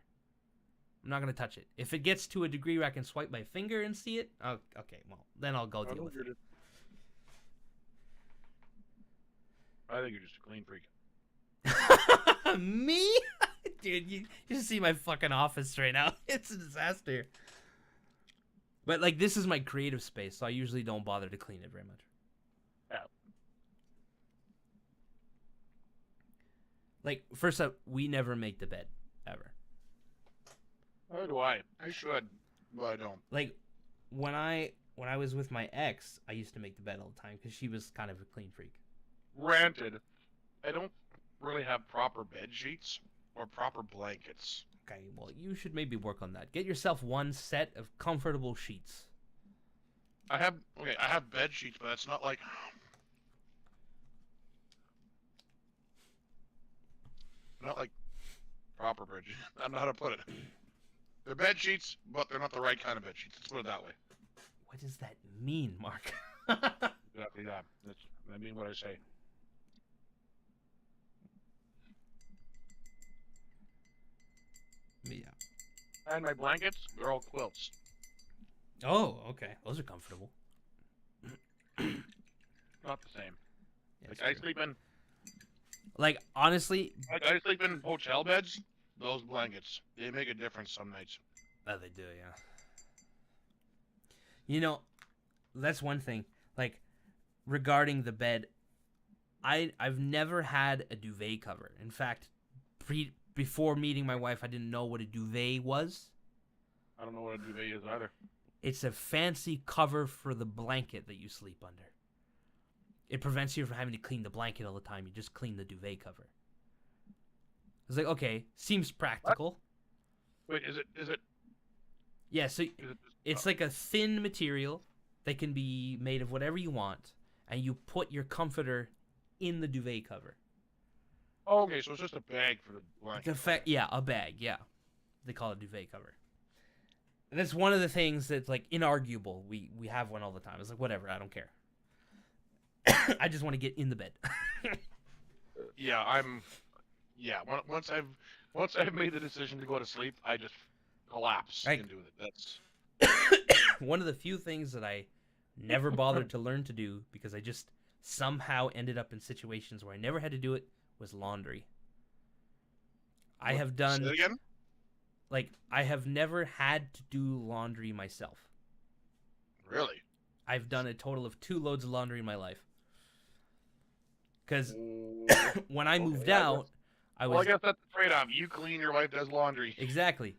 I'm not gonna touch it. If it gets to a degree where I can swipe my finger and see it, oh, okay, well then I'll go deal with it. I think you're just a clean freak. Me? Dude, you should see my fucking office right now. It's a disaster. But, like, this is my creative space, so I usually don't bother to clean it very much. Yeah. Like, first up, we never make the bed. Ever. How do I? I should, but I don't. Like, when I was with my ex, I used to make the bed all the time, because she was kind of a clean freak. Granted, I don't really have proper bed sheets or proper blankets. Okay, well, you should maybe work on that. Get yourself one set of comfortable sheets. I have bed sheets, but it's not like proper bed sheets. I don't know how to put it. They're bed sheets, but they're not the right kind of bed sheets. Let's put it that way. What does that mean, Mark? Exactly that. I mean what I say. Yeah. And my blankets, they're all quilts. Oh, okay. Those are comfortable. Not the same. Yeah, Like I sleep in. Like, honestly, I sleep in hotel beds. Those blankets, they make a difference some nights. oh, they do, yeah. You know, that's one thing. Like, regarding the bed, I've never had a duvet cover. In fact, before meeting my wife, I didn't know what a duvet was. I don't know what a duvet is either. It's a fancy cover for the blanket that you sleep under. It prevents you from having to clean the blanket all the time. You just clean the duvet cover. It's like, okay, seems practical. Wait, is it? Yeah, so it's like a thin material that can be made of whatever you want, and you put your comforter in the duvet cover. Oh, okay, so it's just a bag for the blanket. Yeah, a bag, yeah. They call it duvet cover. And that's one of the things that's, like, inarguable. We have one all the time. It's like, whatever, I don't care. I just want to get in the bed. Once I've made the decision to go to sleep, I just collapse into it. That's one of the few things that I never bothered to learn to do because I just somehow ended up in situations where I never had to do it was laundry. I have done. Say it again? Like, I have never had to do laundry myself. Really? I've done a total of 2 loads of laundry in my life. Because when I moved out, I guess that's the trade-off. You clean, your wife does laundry. Exactly.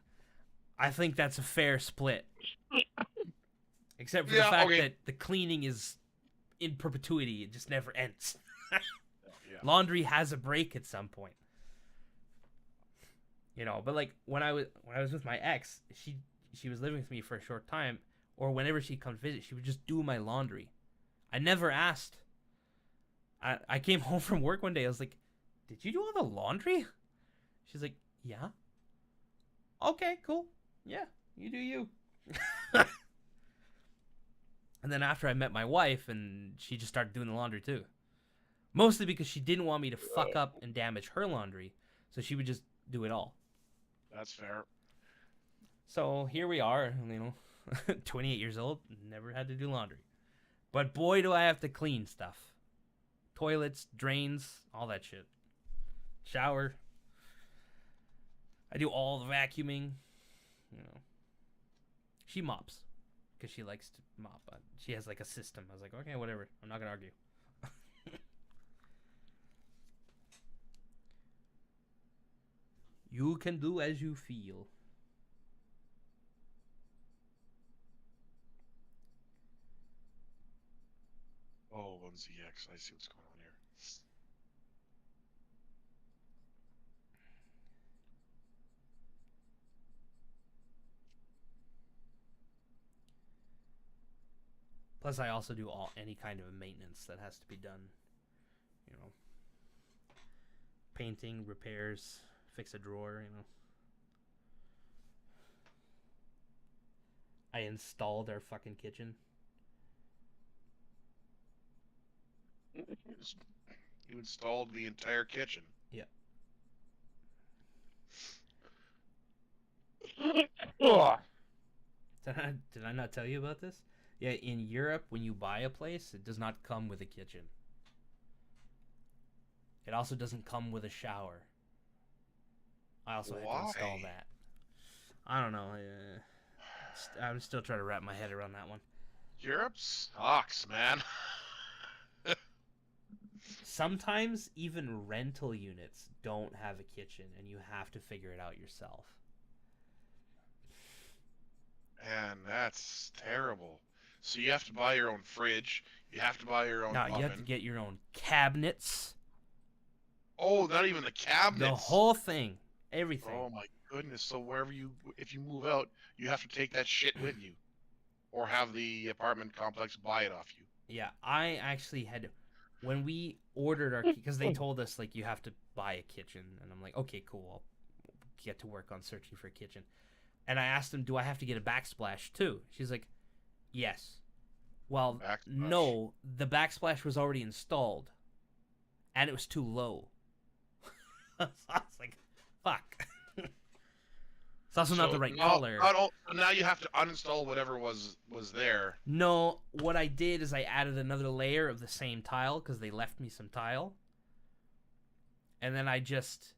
I think that's a fair split. Except for the fact that the cleaning is in perpetuity. It just never ends. Laundry has a break at some point. You know, but like when I was with my ex, she was living with me for a short time, or whenever she'd come visit, she would just do my laundry. I never asked. I came home from work one day, I was like, "Did you do all the laundry?" She's like, "Yeah." Okay, cool. Yeah, you do you. And then after I met my wife, and she just started doing the laundry too. Mostly because she didn't want me to fuck up and damage her laundry, so she would just do it all. That's fair. So here we are, you know. 28 years old, never had to do laundry. But boy, do I have to clean stuff. Toilets, drains, all that shit. Shower. I do all the vacuuming. You know. She mops. Because she likes to mop. She has like a system. I was like, okay, whatever. I'm not going to argue. You can do as you feel. Oh, 1ZX. I see what's going on here. Plus, I also do any kind of maintenance that has to be done. You know, painting, repairs, fix a drawer. You know, I installed our fucking kitchen. You installed the entire kitchen. Yeah. Ugh. Did I not tell you about this? Yeah, in Europe, when you buy a place, it does not come with a kitchen. It also doesn't come with a shower. I also had to install that. I don't know. I'm still trying to wrap my head around that one. Europe sucks, man. Sometimes even rental units don't have a kitchen, and you have to figure it out yourself. Man, that's terrible. So you have to buy your own fridge. You have to buy your own oven. You have to get your own cabinets. Oh, not even the cabinets. The whole thing. Everything. Oh my goodness. So if you move out, you have to take that shit with you. Or have the apartment complex buy it off you. Yeah, I actually had to, when we ordered our, because they told us, like, you have to buy a kitchen. And I'm like, okay, cool. I'll get to work on searching for a kitchen. And I asked them, do I have to get a backsplash too? She's like, yes. Well, no, the backsplash was already installed. And it was too low. So I was like, fuck. It's also not the right color. Now you have to uninstall whatever was there. No, what I did is I added another layer of the same tile because they left me some tile. And then I just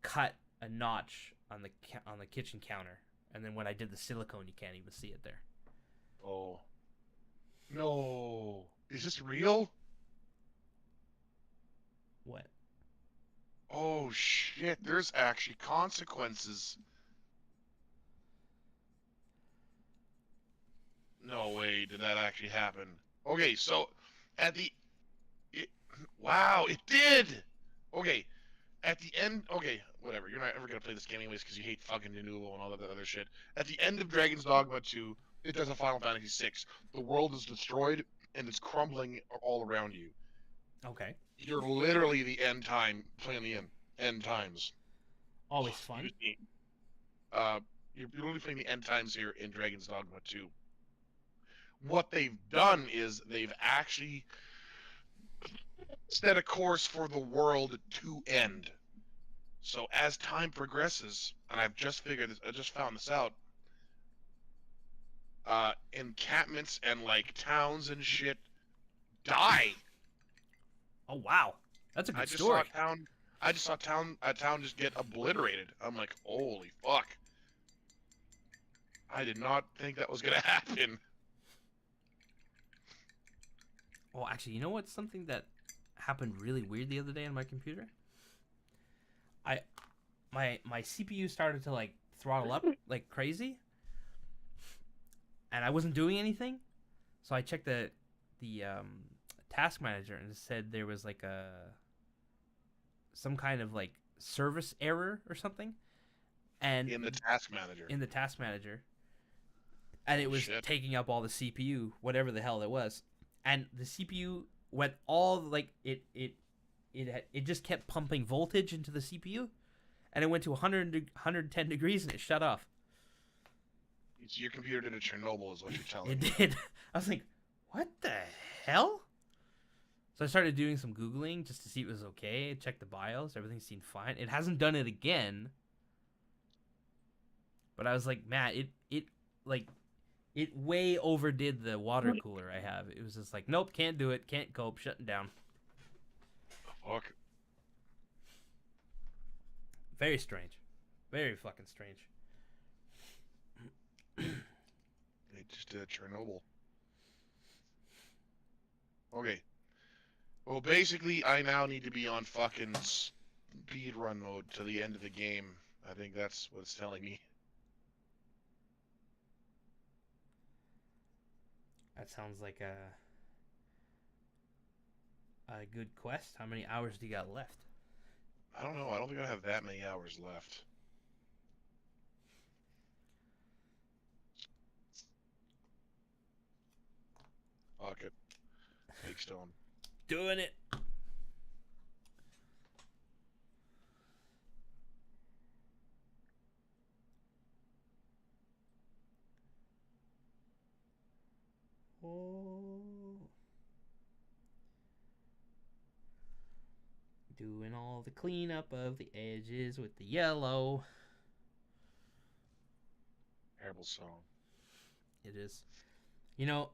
cut a notch on the kitchen counter. And then when I did the silicone, you can't even see it there. Oh. No. Is this real? What? Oh shit, there's actually consequences. No way did that actually happen. Okay, so wow, it did! Okay, at the end, okay, whatever, you're not ever gonna play this game anyways because you hate fucking Denuvo and all that other shit. At the end of Dragon's Dogma 2, it does a Final Fantasy 6. The world is destroyed and it's crumbling all around you. Okay. You're literally the end playing the end times. Always fun. You're literally playing the end times here in Dragon's Dogma 2. What they've done is they've actually set a course for the world to end. So as time progresses, and I just found this out, encampments and like towns and shit die. Oh wow, that's a good story. I just saw a town just get obliterated. I'm like, holy fuck! I did not think that was gonna happen. Well, actually, you know what's something that happened really weird the other day on my computer? My CPU started to like throttle up like crazy, and I wasn't doing anything. So I checked the task manager and it said there was like some kind of like service error or something, and in the task manager, and it was taking up all the CPU, whatever the hell it was, and the CPU went all like it just kept pumping voltage into the CPU, and it went to 110 degrees and it shut off. So your computer did a Chernobyl, is what you're telling me. It did. I was like, what the hell? So I started doing some Googling just to see if it was okay. I checked the BIOS. Everything seemed fine. It hasn't done it again. But I was like, Matt, it like It way overdid the water cooler I have. It was just like, nope, can't do it, can't cope, shutting down. Fuck. Very strange. Very fucking strange. They just did Chernobyl. Okay. Well, basically, I now need to be on fucking speedrun mode to the end of the game. I think that's what it's telling me. That sounds like a good quest. How many hours do you got left? I don't know. I don't think I have that many hours left. Fuck it. Big stone. Doing it. Oh. Doing all the cleanup of the edges with the yellow. Terrible song. It is. You know,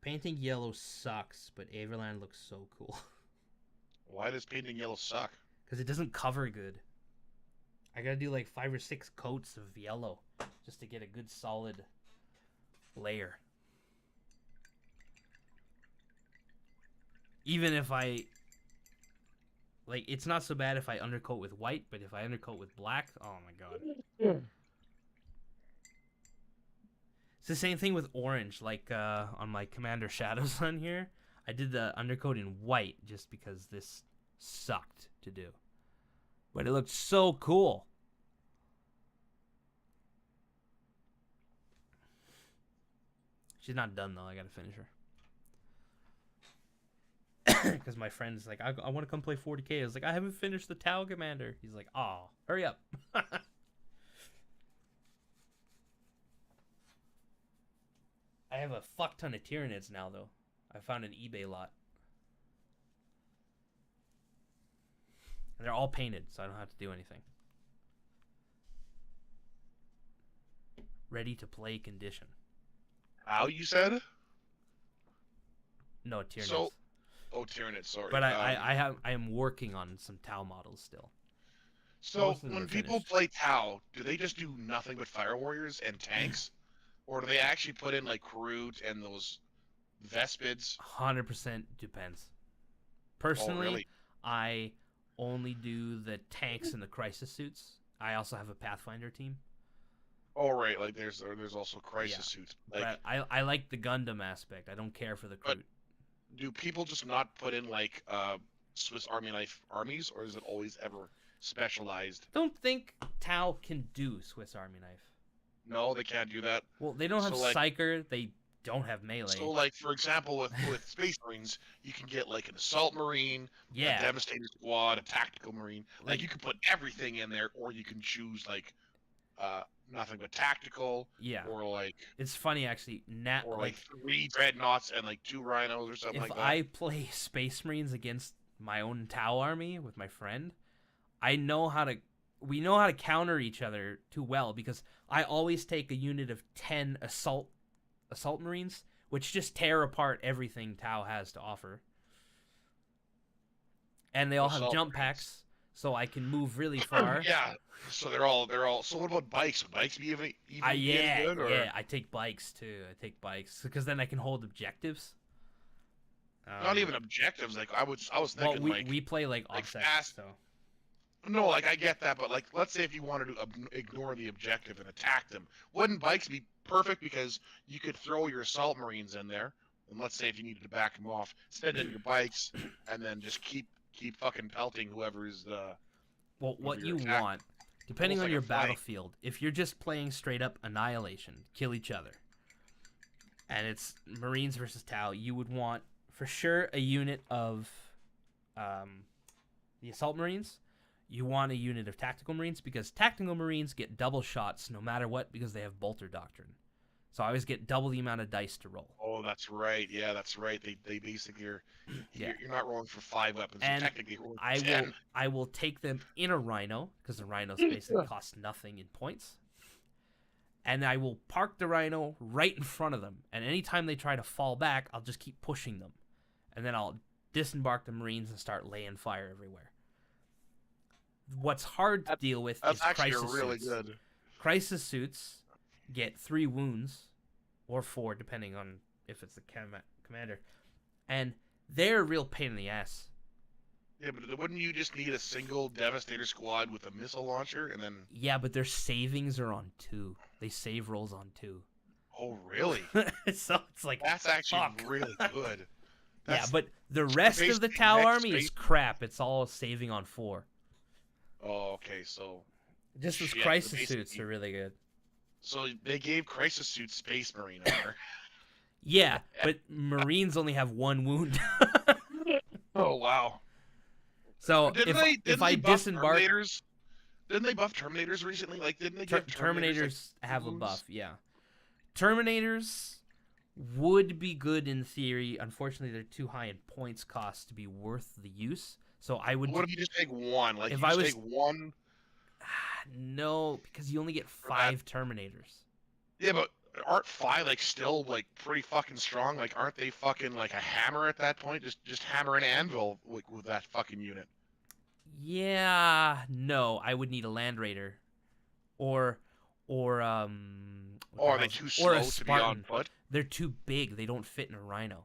painting yellow sucks, but Averland looks so cool. Why does painting yellow suck? Because it doesn't cover good. I gotta do like 5 or 6 coats of yellow just to get a good solid layer. Even if I... Like, it's not so bad if I undercoat with white, but if I undercoat with black, oh my god. It's the same thing with orange. Like, on my Commander Shadows on here, I did the undercoat in white just because this sucked to do. But it looked so cool. She's not done, though. I gotta finish her. Because my friend's like, I want to come play 40k. I was like, I haven't finished the Tau Commander. He's like, oh, hurry up. I have a fuck ton of Tyranids now, though. I found an eBay lot. And they're all painted, so I don't have to do anything. Ready to play condition. How you said? No, Tyranids. So, Tyranids, sorry. But I am working on some Tau models still. So Most of them when are people finished. play Tau, do they just do nothing but Fire Warriors and tanks? Or do they actually put in like Karut and those Vespids? 100% depends. Personally, really? I only do the tanks and the crisis suits. I also have a Pathfinder team. Oh right, like there's also Crisis suits. Like, But I like the Gundam aspect. I don't care for the But- Kroot. do people just not put in like Swiss Army knife armies, or is it always ever specialized? Don't think Tau can do Swiss Army knife. No, they can't do that. Well, they don't have So, like- Psyker. They don't have melee. So like for example with Space Marines, you can get like an Assault Marine, a Yeah. Devastator Squad, a Tactical Marine. Like Like- you can put everything in there, or you can choose like nothing but tactical, Yeah. or like It's funny actually. or like 3 dreadnoughts and like 2 rhinos or something If like that. I play Space Marines against my own Tau army with my friend, we know how to counter each other too well, because I always take a unit of 10 assault Marines, which just tear apart everything Tau has to offer. And they all have Assault jump Marines. packs, so I can move really far. Yeah. So they're all. So what about bikes? Would bikes be even be any good? Or... Yeah, I take bikes too. I take bikes because then I can hold objectives. Not even objectives. Like I was Well, thinking like we play like like offset, fast- so no, like I get that, but like let's say if you wanted to ignore the objective and attack them, wouldn't bikes be perfect because you could throw your assault marines in there, and let's say if you needed to back them off, send in your bikes, and then just keep fucking pelting whoever is well, what your you attack. want, depending Almost on like your a fight. battlefield, if you're just playing straight up annihilation, kill each other, and it's Marines versus Tau, you would want for sure a unit of the assault Marines. You want a unit of tactical Marines, because tactical Marines get double shots no matter what, because they have bolter doctrine. So I always get double the amount of dice to roll. Oh, that's right. Yeah, that's right. They basically are. Yeah. You're not rolling for 5 weapons. And you're technically rolling for 10. I will take them in a Rhino, because the Rhinos basically cost nothing in points. and I will park the rhino right in front of them. And anytime they try to fall back, I'll just keep pushing them. And then I'll disembark the Marines and start laying fire everywhere. What's hard to deal with is crisis really suits. good. Crisis suits get 3 wounds, or 4, depending on if it's the commander. And they're a real pain in the ass. Yeah, but wouldn't you just need a single Devastator squad with a missile launcher and then... Yeah, but their savings are on 2. They save rolls on 2. Oh, really? So it's like, That's actually fuck. really good. Yeah, but the rest of the basically Tau next army is phase. crap. It's all saving on 4. Oh, okay, so... Just those Shit, crisis basically- suits are really good. So they gave Crisis Suit Space Marine armor. Yeah, but Marines only have 1 wound. Oh, wow. So Didn't if they I buff disembark, Terminators? Didn't they buff Terminators recently? Like, didn't they give Terminators like, have a wounds? buff, yeah. Terminators would be good in theory. Unfortunately, they're too high in points cost to be worth the use. So I would... What if you just take 1? Like, If you I just was- take 1... No, because you only get 5 Terminators. Yeah, but aren't 5 like still like pretty fucking strong? Like, aren't they fucking like a hammer at that point? Just hammer an anvil with that fucking unit. Yeah, no, I would need a Land Raider, or what the Or are they hell's- too or a slow to be on Spartan. foot? They're too big. They don't fit in a Rhino.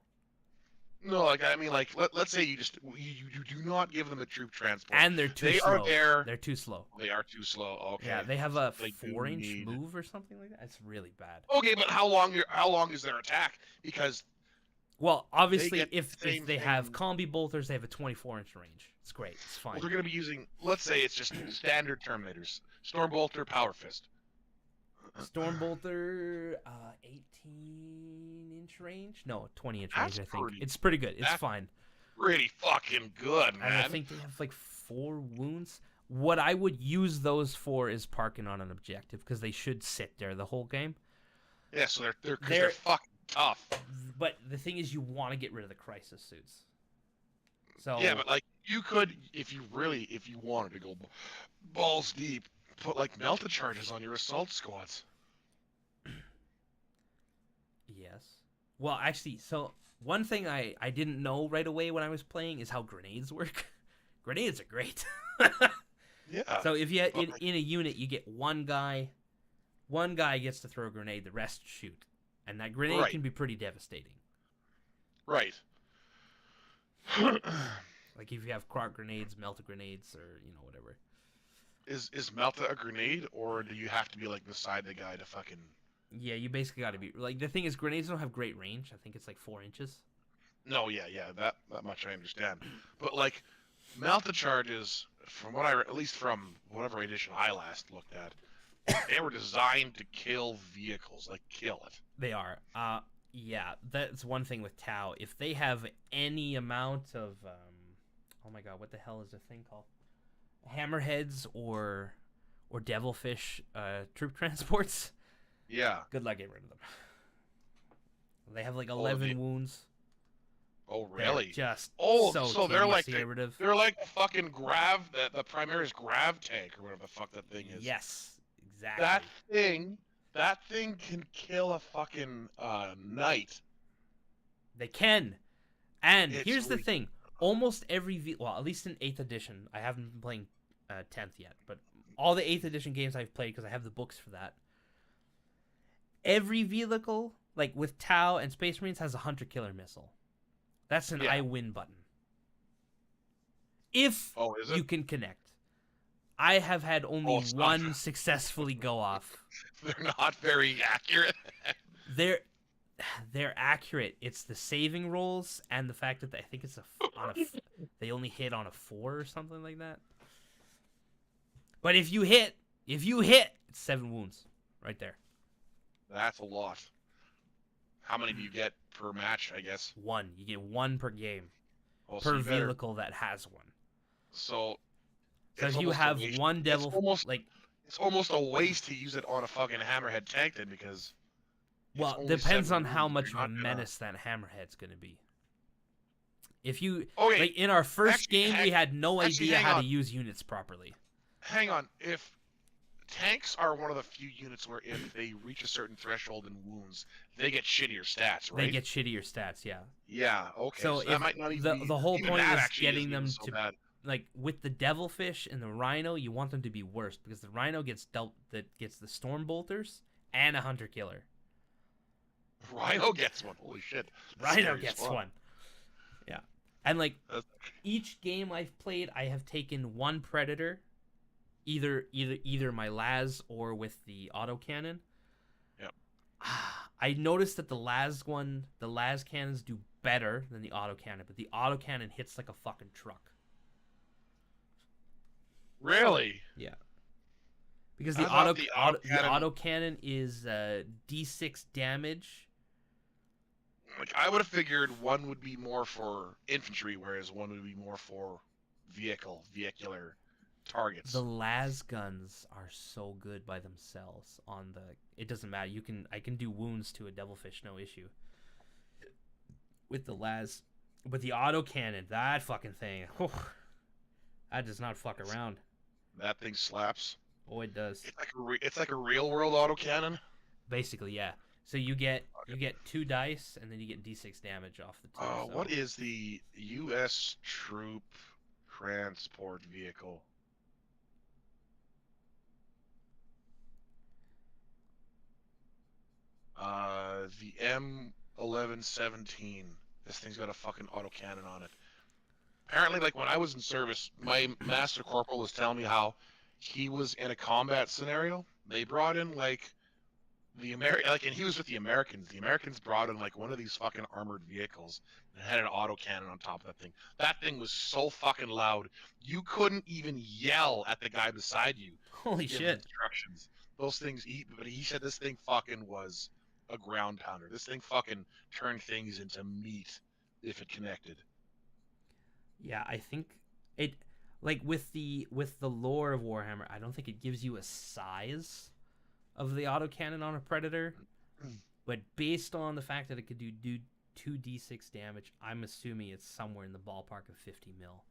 No, like I mean, like let's say you do not give them a troop transport. And they're too They slow. are there. They're too slow. They are too slow. Okay. Yeah, they have a They do 4-inch need- move or something like that. It's really bad. Okay, but how long is their attack? Because Well, obviously, get the if same they have thing- combi bolters, they have a 24-inch range. It's great. It's fine. well, they're going to be using. Let's say it's just standard Terminators: Stormbolter, Power Fist. Stormbolter, 18-inch range? No, 20-inch That's range, I think. pretty- It's pretty good. It's that's fine. Pretty fucking good, And I man. think they have like 4 wounds. What I would use those for is parking on an objective, because they should sit there the whole game. Yeah, so they're They're- fucking tough. But the thing is, you want to get rid of the crisis suits. So Yeah, but like you could, if you wanted to go balls deep, put like melted charges on your assault squads. yes. Well, actually, so one thing I didn't know right away when I was playing is how grenades work. Grenades are great. Yeah. So if you But, like- in a unit, you get one guy gets to throw a grenade, the rest shoot, and that grenade Right. can be pretty devastating. Right. Like if you have crock grenades, melted grenades, or whatever. Is Melta a grenade, or do you have to be like beside the guy to fucking? Yeah, you basically got to be like, the thing is, grenades don't have great range. I think it's like 4 inches. No, yeah, that much I understand. But like, Melta charges, from what at least from whatever edition I last looked at, they were designed to kill vehicles, like kill it. They are. Yeah, that's one thing with Tau. If they have any amount of, oh my god, what the hell is the thing called? Hammerheads or devilfish troop transports. Yeah. Good luck getting rid of them. They have like Oh, 11 they- wounds. Oh, They're really? just Oh, so so they're tedious like to the- get rid of. They're like the fucking grav, the Primaris grav tank or whatever the fuck that thing is. Yes, exactly. That thing can kill a fucking knight. They can. And It's here's the really- thing. Almost every well, at least in 8th edition, I haven't been playing 10th yet, but all the 8th edition games I've played, because I have the books for that, every vehicle, like with Tau and Space Marines, has a hunter-killer missile. That's an Yeah. I win button. If Oh, is you it? can connect. I have had only it's not. one successfully go off. They're not very accurate. They're accurate. It's the saving rolls and the fact that I think it's they only hit on a 4 or something like that. But if you hit, it's 7 wounds right there. That's a lot. How many do you get per match? I guess. 1. You get 1 per game Oh, so per you better- vehicle that has one. So. So it's if you almost a have waste- one devil, It's almost a waste to use it on a fucking hammerhead tank then, because. it's well, only depends 7 on how wounds, much you're of a not gonna- menace that hammerhead's going to be. If you Okay, like in our first actually, game, we had no actually, idea hang how on. to use units properly. hang on. If tanks are one of the few units where if they reach a certain threshold in wounds, they get shittier stats, They right? get shittier stats, yeah. Yeah, okay. So So that if might not even be the whole even point that is actually getting isn't even them so to bad. like with the devilfish and the rhino, you want them to be worse because the rhino gets gets the storm bolters and a hunter killer. Rhino gets one. Holy shit. That's Rhino scary as gets fuck. one. Yeah. And like That's- each game I've played, I have taken one predator, either my las or with the autocannon. Yep. I noticed that the las cannons do better than the autocannon, but the autocannon hits like a fucking truck. Really? Yeah. Because I the thought the autocannon- autocannon is D6 damage. Like I would have figured one would be more for infantry, whereas one would be more for vehicular targets. The las guns are so good by themselves on the it doesn't matter. I can do wounds to a devilfish no issue. With the las but the autocannon, that fucking thing. Whew, that does not fuck around. That thing slaps. Oh, it does. It's like a real world autocannon. Basically, yeah. So you get 2 dice and then you get D6 damage off the 2. So. What is the U.S. troop transport vehicle? The M1117. This thing's got a fucking autocannon on it. Apparently, like when I was in service, my master corporal was telling me how he was in a combat scenario. They brought in like and he was with the Americans. The Americans brought in like one of these fucking armored vehicles that had an autocannon on top of that thing. That thing was so fucking loud, you couldn't even yell at the guy beside you. Holy Give shit. instructions. Those things eat, but he said this thing fucking was a ground pounder. This thing fucking turned things into meat if it connected. Yeah, I think it like with the lore of Warhammer, I don't think it gives you a size of the autocannon on a predator, but based on the fact that it could do 2d6 damage, I'm assuming it's somewhere in the ballpark of 50 mil.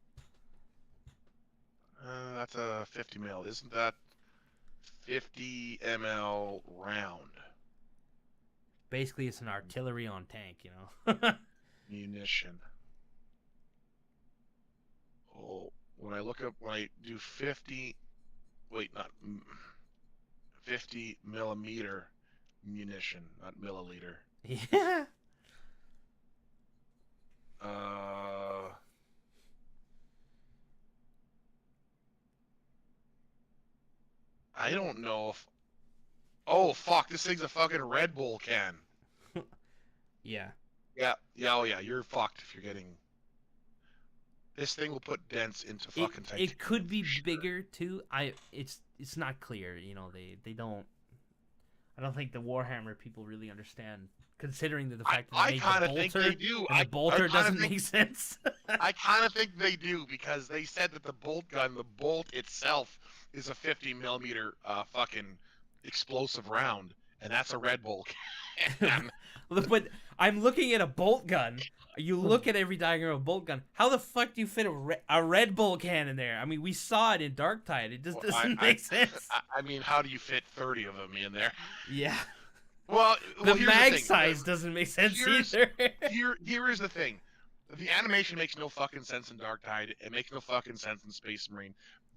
That's a 50 mil. Isn't that 50 ml round? Basically, it's an artillery on tank, you know. Munition. Oh, when I do 50, wait, not 50 millimeter munition, not milliliter. Yeah. I don't know if. Oh fuck! This thing's a fucking Red Bull can. Yeah. Yeah. Oh yeah. You're fucked if you're getting. This thing will put dents into fucking titanium. It could be sure. bigger too. It's not clear. You know, they don't. I don't think the Warhammer people really understand, considering the fact that they I made the kind of think bolter. they do. And the bolter doesn't think, make sense. I kind of think they do because they said that the bolt itself, is a 50 millimeter fucking explosive round, and that's a Red Bull can. But I'm looking at a bolt gun. You look at every diagram of a bolt gun. How the fuck do you fit a Red Bull can in there? I mean, we saw it in Darktide. It just doesn't make sense. I mean, how do you fit 30 of them in there? Yeah. Well, The here's mag the thing. size doesn't make sense either. Here is the thing. The animation makes no fucking sense in Darktide. It makes no fucking sense in Space Marine.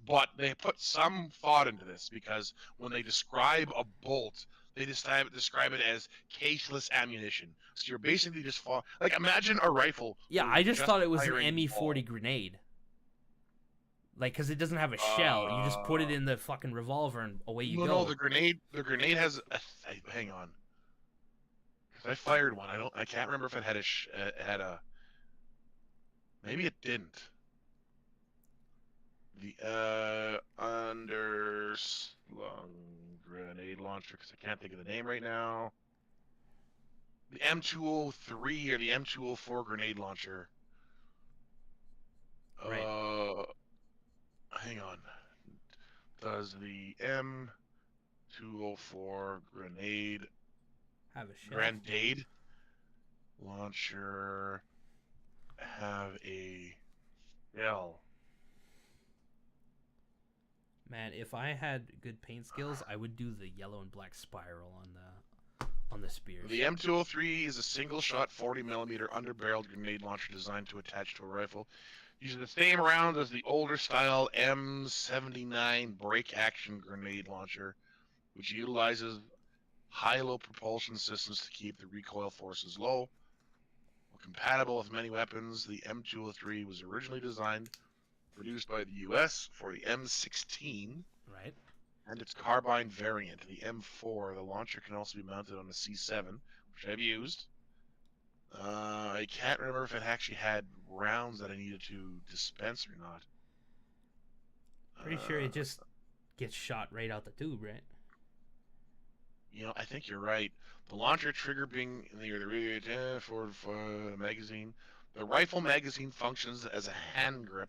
But they put some thought into this because when they describe a bolt, they describe it as caseless ammunition. So you're basically just like imagine a rifle. Yeah, where I you're just thought it was an firing ME40 ball. grenade. Like, because it doesn't have a shell. You just put it in the fucking revolver and away you go. No, the grenade has. Hang on. Because I fired one. I can't remember if it had a. Maybe it didn't. The underslung grenade launcher, because I can't think of the name right now. The M203 or the M204 grenade launcher. Right. Hang on. Does the M204 Have a shell. grenade launcher have a shell? Man, if I had good paint skills, I would do the yellow and black spiral on the spears. The M203 is a single-shot 40mm underbarreled grenade launcher designed to attach to a rifle. Using the same round as the older-style M79 break-action grenade launcher, which utilizes high-low propulsion systems to keep the recoil forces low. While compatible with many weapons, the M203 was originally designed, produced by the U.S. for the M16. Right. And its carbine variant, the M4. The launcher can also be mounted on the C7, which I've used. I can't remember if it actually had rounds that I needed to dispense or not. Pretty sure it just gets shot right out the tube, right? You know, I think you're right. The launcher trigger being near the for the magazine. The rifle magazine functions as a hand grip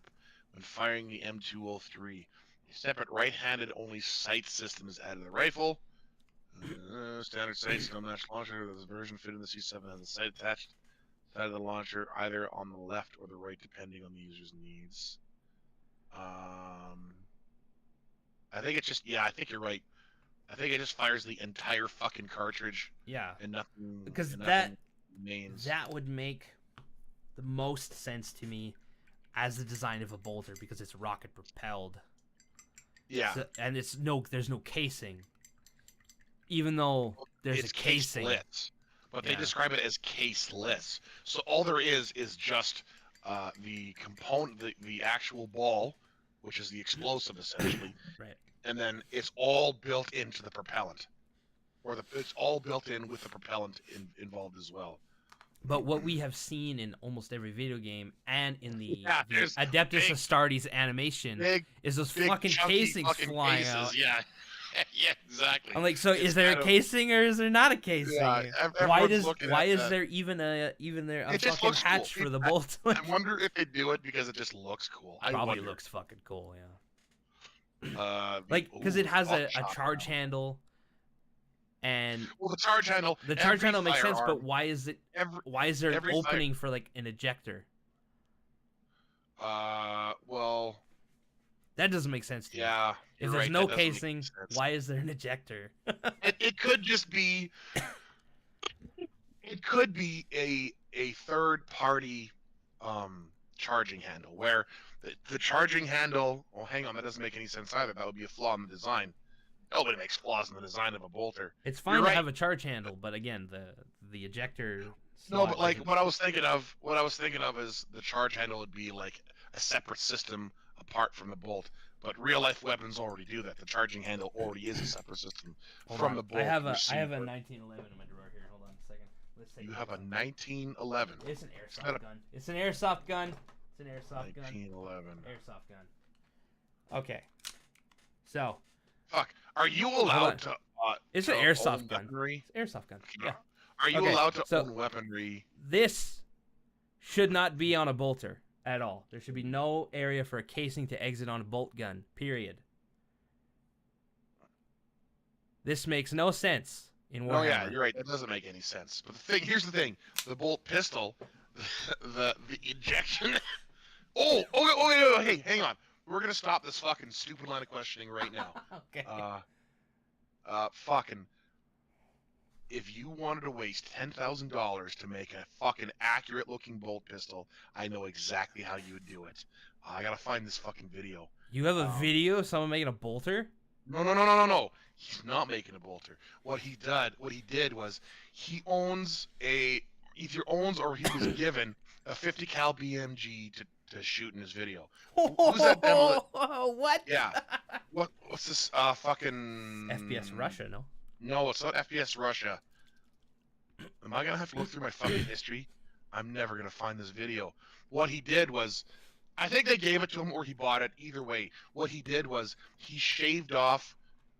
when firing the M203. A separate right-handed only sight system is added to the rifle. Standard sights, no match launcher. This version fit in the C7 has a sight attached side of the launcher, either on the left or the right, depending on the user's needs. I think it's just, yeah, I think you're right. I think it just fires the entire fucking cartridge. Yeah. And nothing. Because and that remains. that would make the most sense to me as the design of a bolter, because it's rocket propelled. Yeah. So, and there's no casing. Even though there's it's a casing. Caseless, but they Yeah. describe it as caseless. So all there is just the component, the actual ball, which is the explosive essentially. Right. And then it's all built into the propellant. It's all built in with the propellant involved as well. But what we have seen in almost every video game and in the there's Adeptus big- Astartes animation Big, is those big fucking chunky casings fucking flying cases, out. Yeah. Yeah, exactly. I'm like, so It's is there a kind of- casing or is there not a casing? Yeah, why everyone's is looking why at is that. there even a It just fucking looks hatch cool. for the bolt? I wonder if they do it because it just looks cool. I Probably wonder. looks fucking cool, yeah. Like, Because it has a buckshot charge now. handle, and Well, the charge handle. the charge every handle makes sense. But firearm- why is it? Every, Why is there an every opening for like an ejector? well, That doesn't make sense to me. yeah. If you're there's right, no that doesn't make casing, sense. why is there an ejector? It could just be. It could be a third party charging handle where the charging handle. Well, hang on, that doesn't make any sense either. That would be a flaw in the design. Nobody makes flaws in the design of a bolter. It's fine You're to right. have a charge handle, but again, the ejector. No, slot but like doesn't- what I was thinking of is the charge handle would be like a separate system apart from the bolt. But real life weapons already do that. The charging handle already is a separate system Hold from on. the bolt. I have a receiver. 1911 in my drawer here. Hold on a second. Let's take You a have a look. 1911. It's an that airsoft a- gun. It's an airsoft gun. It's an airsoft gun. 1911. Airsoft gun. Okay. So Fuck. Are you on. allowed to? It's to an airsoft own gun. weaponry? It's an airsoft gun. Yeah. Are you Okay, allowed to so- own weaponry? This should not be on a bolter at all. There should be no area for a casing to exit on a bolt gun. Period. This makes no sense in Warhammer. Oh yeah, you're right. That doesn't make any sense. But here's the thing: the bolt pistol, the ejection. Oh, hey, hang on. We're gonna stop this fucking stupid line of questioning right now. Okay. Fucking. If you wanted to waste $10,000 to make a fucking accurate-looking bolt pistol, I know exactly how you would do it. I gotta find this fucking video. You have a video of someone making a bolter? No. He's not making a bolter. What he did was he either owns or he was given a 50 cal BMG to shoot in his video. Who's that demo? What? Yeah. What's this fucking FPS Russia, no? No, it's not FPS Russia. Am I gonna have to look through my fucking history? I'm never gonna find this video. What he did was, I think they gave it to him or he bought it. Either way, what he did was he shaved off,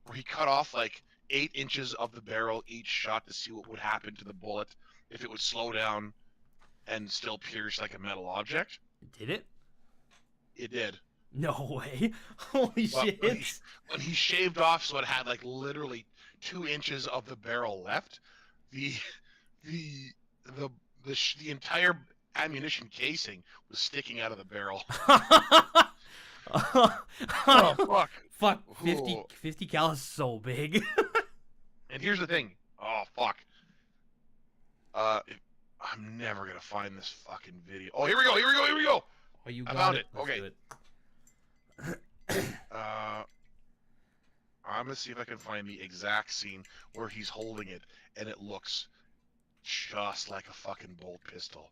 or he cut off like 8 inches of the barrel each shot to see what would happen to the bullet if it would slow down and still pierce like a metal object. Did it? It did. No way. Holy But shit. when he shaved off, so it had like literally 2 inches of the barrel left, the entire ammunition casing was sticking out of the barrel. Oh, Oh fuck! Fuck, 50, Ooh. 50 cal is so big. And here's the thing. Oh fuck. I'm never gonna find this fucking video. Oh, here we go. Here we go. Here we go. Oh, you I got found it. it. Let's Okay. do it. I'm gonna see if I can find the exact scene where he's holding it, and it looks just like a fucking bolt pistol.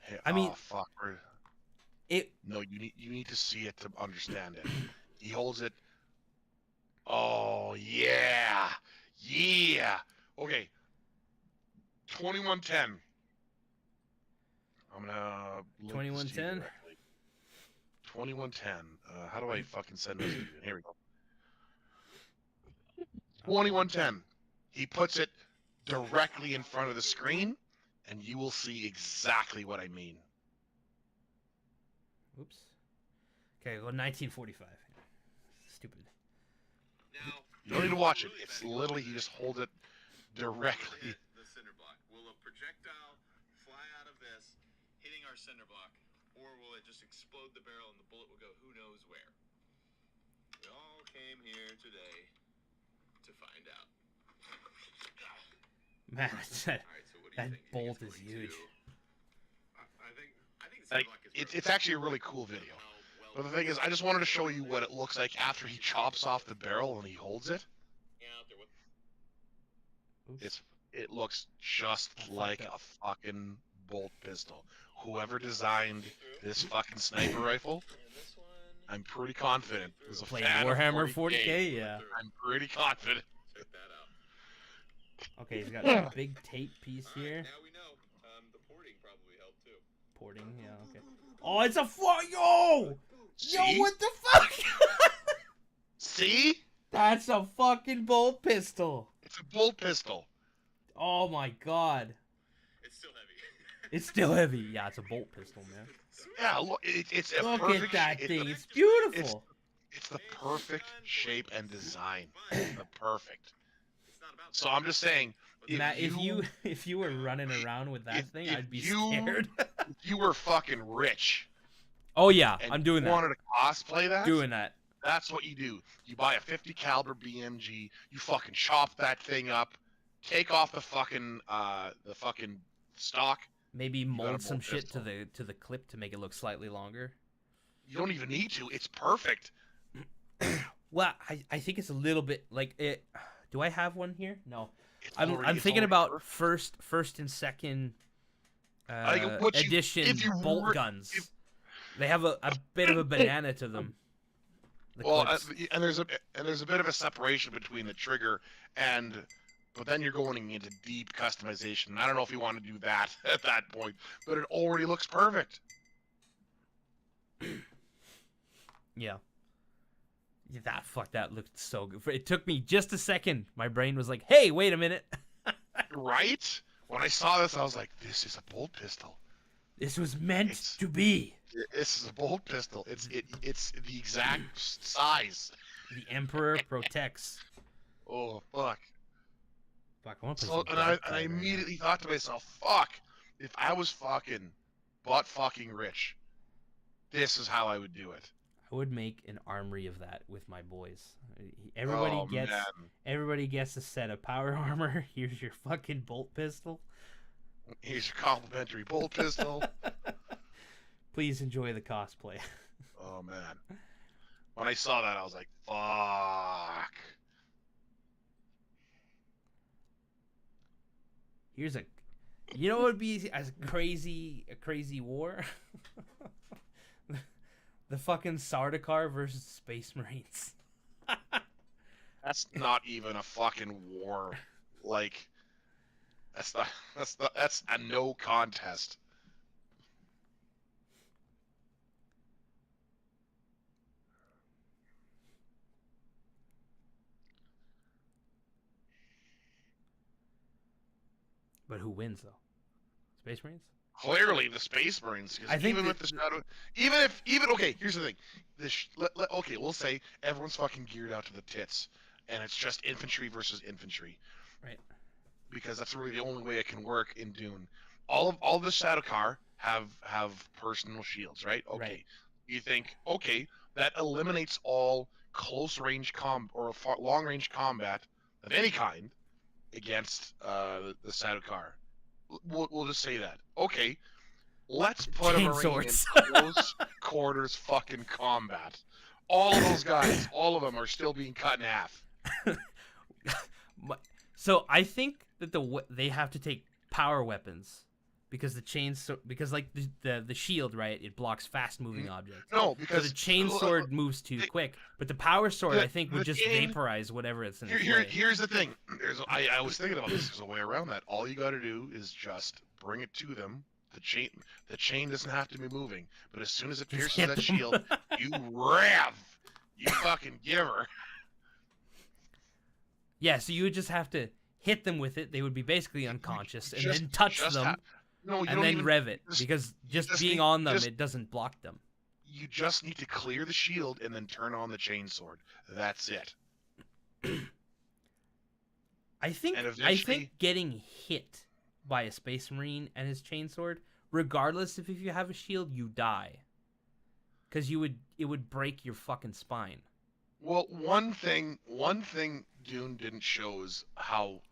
Hey, I mean, oh fuck. it. No, you need to see it to understand it. He holds it. Oh yeah, yeah. Okay. 2110. I'm gonna link this to you 2110? directly. 2110. How do I fucking send this to you? Here we go. 2110. He puts it directly in front of the screen, and you will see exactly what I mean. Oops. Okay, well, 1945. Stupid. Now, You don't need to watch it. It's literally he just holds it directly. the cinder block. Will a projectile fly out of this, hitting our cinder block, or will it just explode the barrel and the bullet will go who knows where? We all came here today to find out. Man, All right, so what do you that think? bolt You think is it's huge. 22? I think the cinder Like block is it's actually a really cool video. But the thing is, I just wanted to show you what it looks like after he chops off the barrel and he holds it. out there with Oops. It looks just like a fucking bolt pistol. Whoever designed this fucking sniper rifle, and this one. I'm pretty confident was a Playing fan of Warhammer 40K. 40K, yeah. I'm pretty confident. Check that out. Okay, he's got a big tape piece All right, here. now we know. The porting probably helped too. Porting, yeah, okay. Oh, it's a yo! See? Yo, what the fuck? See? That's a fucking bolt pistol. It's a bolt pistol. Oh my god. It's still heavy. It's still heavy. Yeah, it's a bolt pistol, man. Yeah, look, it's a Look perfect. at that it's thing. a- It's beautiful. It's the perfect shape and design. The perfect. It's not about So I'm just saying, Matt, if you were running around with that thing, if I'd be you- scared. if you were fucking rich Oh yeah, and I'm doing you that. wanted to cosplay that, Doing that. that's what you do. You buy a 50 caliber BMG, you fucking chop that thing up, take off the fucking stock. Maybe got a mold some bolt shit pistol. to the clip to make it look slightly longer. You don't even need to. It's perfect. Well, I think it's a little bit like it. Do I have one here? No. It's I'm already- it's thinking already about perfect. first and second what you- edition if you bolt re- guns. if- They have a bit of a banana to them. The Well, clips. and there's a bit of a separation between the trigger but then you're going into deep customization. I don't know if you want to do that at that point, but it already looks perfect. Yeah. That looked so good. It took me just a second. My brain was like, "Hey, wait a minute. Right? When I saw this, I was like, "This is a bolt pistol. This was meant It's- to be." This is a bolt pistol. It's the exact size." The Emperor protects. Oh fuck! Fuck, I want to So and I immediately thought to myself, "Fuck! If I was fucking butt fucking rich, this is how I would do it." I would make an armory of that with my boys. Everybody Oh, gets man. everybody gets a set of power armor. Here's your fucking bolt pistol. Here's your complimentary bolt pistol. Please enjoy the cosplay. Oh man. When I saw that, I was like, "Fuck!" Here's you know what would be a crazy war? The fucking Sardaukar versus Space Marines. That's not even a fucking war. Like, that's a no contest. But who wins though? Space Marines? Clearly, the Space Marines. 'Cause I think even with the shadow, even okay. Here's the thing. Okay, we'll say everyone's fucking geared out to the tits, and it's just infantry versus infantry. Right. Because that's really the only way it can work in Dune. All the Sardaukar have personal shields, right? Okay. Right. you think, okay, that eliminates all close range long range combat of any kind against the Sadokar. We'll just say that. Okay, let's put a Chain Marine in swords. close quarters fucking combat. All of those guys, all of them are still being cut in half. So I think that they have to take power weapons because because like the shield, right? It blocks fast moving objects. No, So because the chain sword moves too quick, but the power sword I think would just chain- vaporize whatever it's in its way. here's the thing. I was thinking about this. There's a way around that. All you got to do is just bring it to them. The chain doesn't have to be moving, but as soon as it Just pierces hit that them. shield, you rev. You fucking give her. Yeah, so you would just have to hit them with it. They would be basically unconscious, and just- then touch just them, No, you and don't then even. rev it. just- Because just just being need- on them, just- it doesn't block them. You just need to clear the shield and then turn on the chain sword. That's it. I think And eventually- getting hit by a space marine and his chainsword, regardless if you have a shield, you die. Because it would break your fucking spine. Well, one thing Dune didn't show is how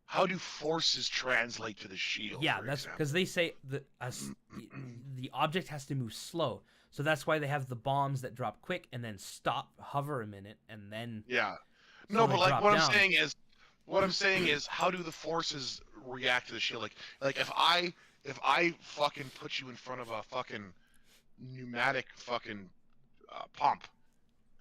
how do forces translate to the shield? Yeah, for that's example? because they say the object has to move slow. So that's why they have the bombs that drop quick and then stop, hover a minute, and then Yeah. So No, they but like drop what down. I'm saying is how do the forces react to the shield? Like if I fucking put you in front of a fucking pneumatic fucking pump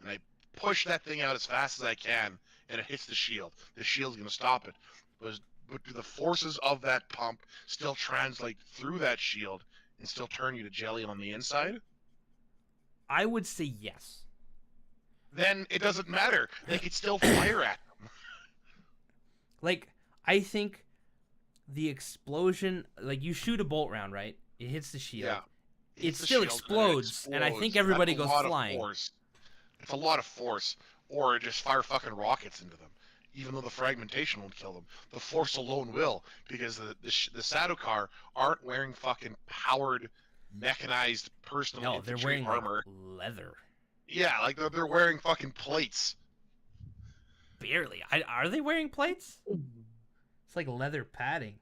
and I push that thing out as fast as I can and it hits the shield's gonna stop it. But do the forces of that pump still translate through that shield and still turn you to jelly on the inside? I would say yes. Then it doesn't matter. They could still fire at them. Like, I think the explosion, like you shoot a bolt round, right? It hits the shield. Yeah. It Hits the still shield and it explodes, and I think explodes. everybody That's a goes lot of flying. force. It's a lot of force. Or just fire fucking rockets into them. Even though the fragmentation won't kill them. The force alone will. Because the Sadokar aren't wearing fucking powered, mechanized personal No, they're infantry wearing armor. like leather. Yeah, like they're wearing fucking plates. Barely. Are they wearing plates? It's like leather padding.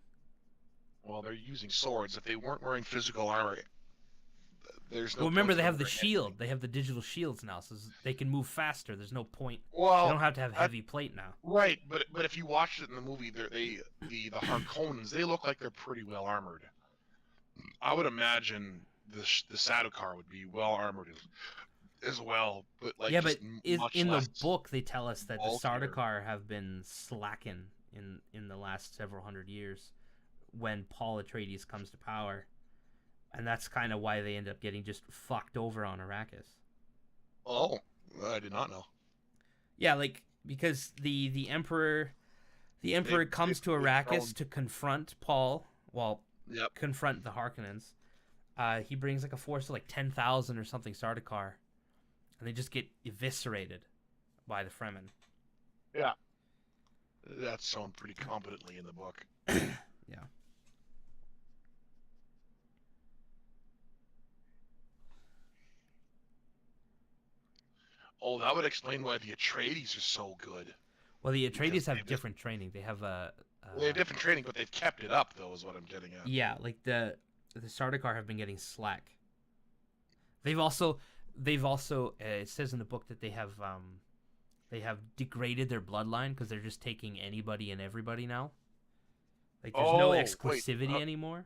Well, they're using swords. If they weren't wearing physical armor, there's no Well, remember point they to have them the wearing shield. anything. They have the digital shields now, so they can move faster. There's no point. They Well, don't have to have heavy plate now. right, but if you watched it in the movie, the Harkonnens, they look like they're pretty well armored. I would imagine the Sadokar would be well armored as well, but like Yeah, but much in the less book they tell us that the bulkier. Sardaukar have been slacking in the last several hundred years when Paul Atreides comes to power, and that's kind of why they end up getting just fucked over on Arrakis. Oh, I did not know. Yeah, like because the emperor comes to they've Arrakis grown- to confront Paul. Well, Yep. confront the Harkonnens. He brings like a force of like 10,000 or something Sardaukar, and they just get eviscerated by the Fremen. That's shown pretty competently in the book. Yeah. Oh, that would explain why the Atreides are so good. Well, the Because Atreides have they've- different training. They have a Well, they have different training, but they've kept it up, though, is what I'm getting at. yeah, like the Sardaukar have been getting slack. They've also it says in the book that they have degraded their bloodline because they're just taking anybody and everybody now. Like there's no Oh, wait, exclusivity anymore.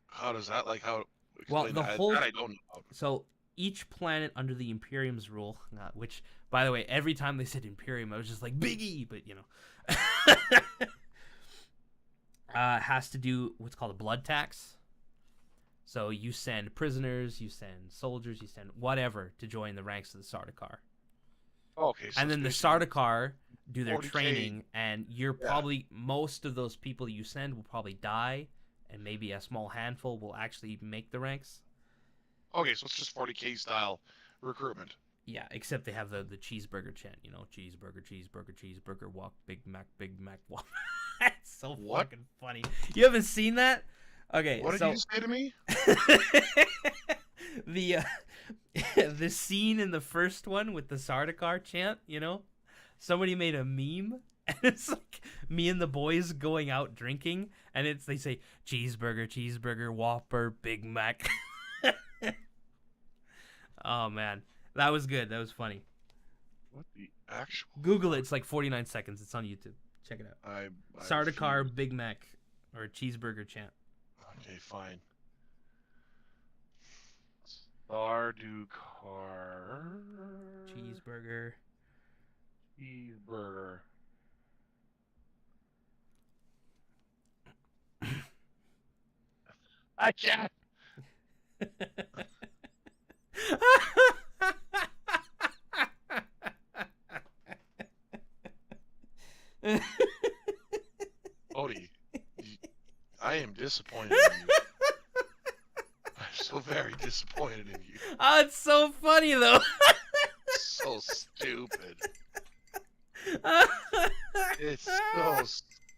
How does that, like, how... Well, explain the that? whole- That I don't know about. So each planet under the Imperium's rule, which by the way, every time they said Imperium, I was just like Biggie, but you know, has to do what's called a blood tax. So you send prisoners, you send soldiers, you send whatever to join the ranks of the Sardaukar. Okay, so And then the it's basically- Sardaukar do their 40K. training, and you're Yeah. probably, most of those people you send will probably die, and maybe a small handful will actually make the ranks. Okay, so it's just 40K style recruitment. Yeah, except they have the cheeseburger chant, you know, cheeseburger, cheeseburger, cheeseburger, walk, Big Mac, walk. That's so What? fucking funny. You haven't seen that? Okay, What did so you say to me? the the scene in the first one with the Sardaukar chant, you know, somebody made a meme, and it's like me and the boys going out drinking, and they say cheeseburger, cheeseburger, Whopper, Big Mac. Oh man, that was good. That was funny. What the actual? Google it. It's like 49 seconds. It's on YouTube. Check it out. I Sardaukar, refuse. Big Mac, or cheeseburger chant. Okay, fine. Sardaukar. Cheeseburger. Cheeseburger. I can't. Odie, I am disappointed in you. I'm so very disappointed in you. Oh, it's so funny though. So stupid. It's so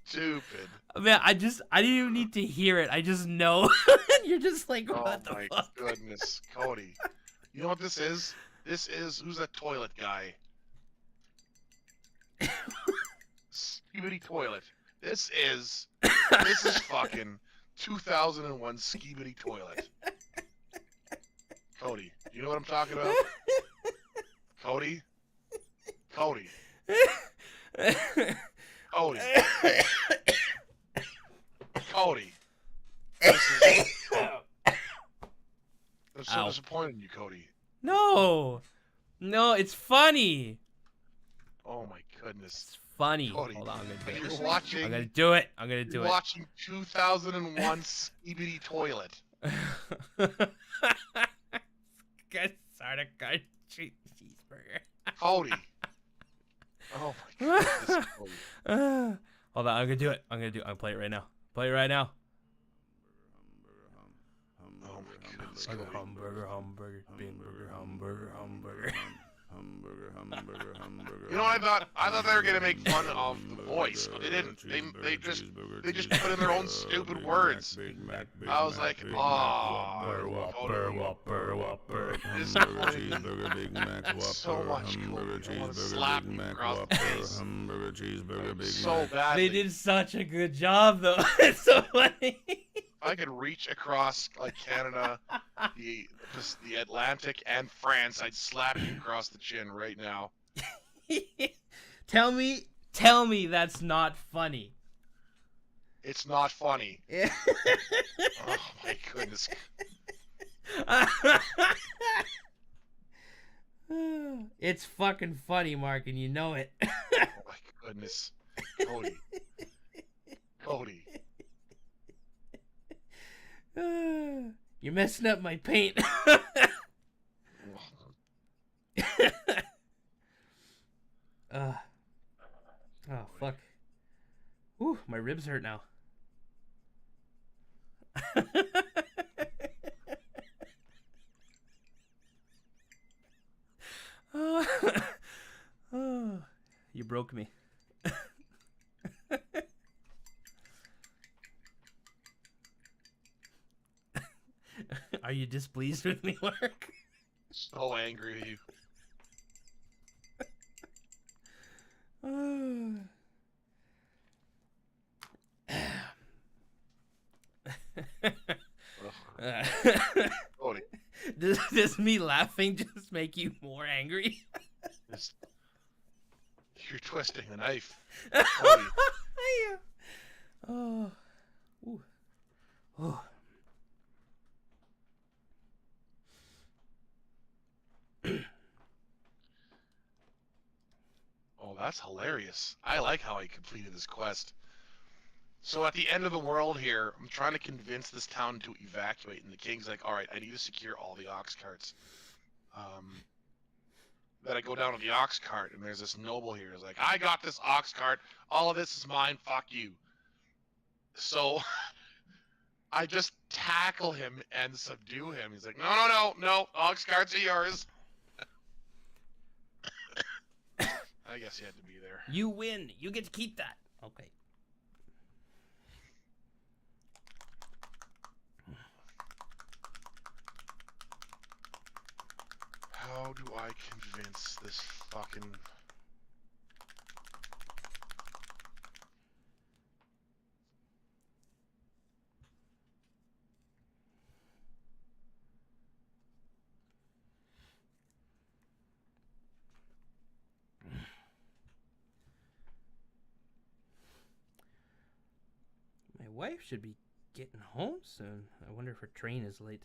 stupid. Man, I didn't even need to hear it. I just know. And you're just like, Oh what the my fuck? goodness, Cody. You know what this is? This is who's that toilet guy? Skibidi toilet. This is fucking 2001 Skibidi toilet. Cody, you know what I'm talking about? Cody? Cody. Cody. Cody. I'm so Ow. disappointed in you, Cody. No, it's funny. Oh my goodness. It's funny. Cody, Hold on, I'm gonna do you're it. watching. I'm gonna do it. You're watching 2001 Skibidi toilet. Good Sardaukar cheeseburger. Cody. Oh my goodness, Cody. Hold on, I'm gonna do it. I'm gonna play it right now. Play it right now. Oh my goodness, Like a Cody. hamburger, hamburger, hamburger. You know what I thought? I thought they were gonna make fun of the voice, but they didn't. They just put in their own stupid words. I was like, oh, this so much, Cody. I want to slap you across the face. So badly. They did such a good job, though. It's so funny. I could reach across like Canada, the Atlantic, and France. I'd slap you across the chin right now. Tell me that's not funny. It's not funny. Oh my goodness. It's fucking funny, Mark, and you know it. Oh my goodness. Cody. Cody. You're messing up my paint. Oh fuck. Ooh, my ribs hurt now. Oh, you broke me. Are you displeased with me, Mark? So angry at you. Cody. Does me laughing just make you more angry? You're twisting the knife. Cody. Oh. Ooh. Oh. Oh, that's hilarious. I like how I completed this quest. So at the end of the world here, I'm trying to convince this town to evacuate, and the king's like, alright, I need to secure all the ox carts. Then I go down to the ox cart, and there's this noble here who's like, I got this ox cart, all of this is mine, fuck you. So I just tackle him and subdue him. He's like, no, ox carts are yours. I guess he had to be there. You win. You get to keep that. Okay. How do I convince this fucking... My wife should be getting home soon. I wonder if her train is late.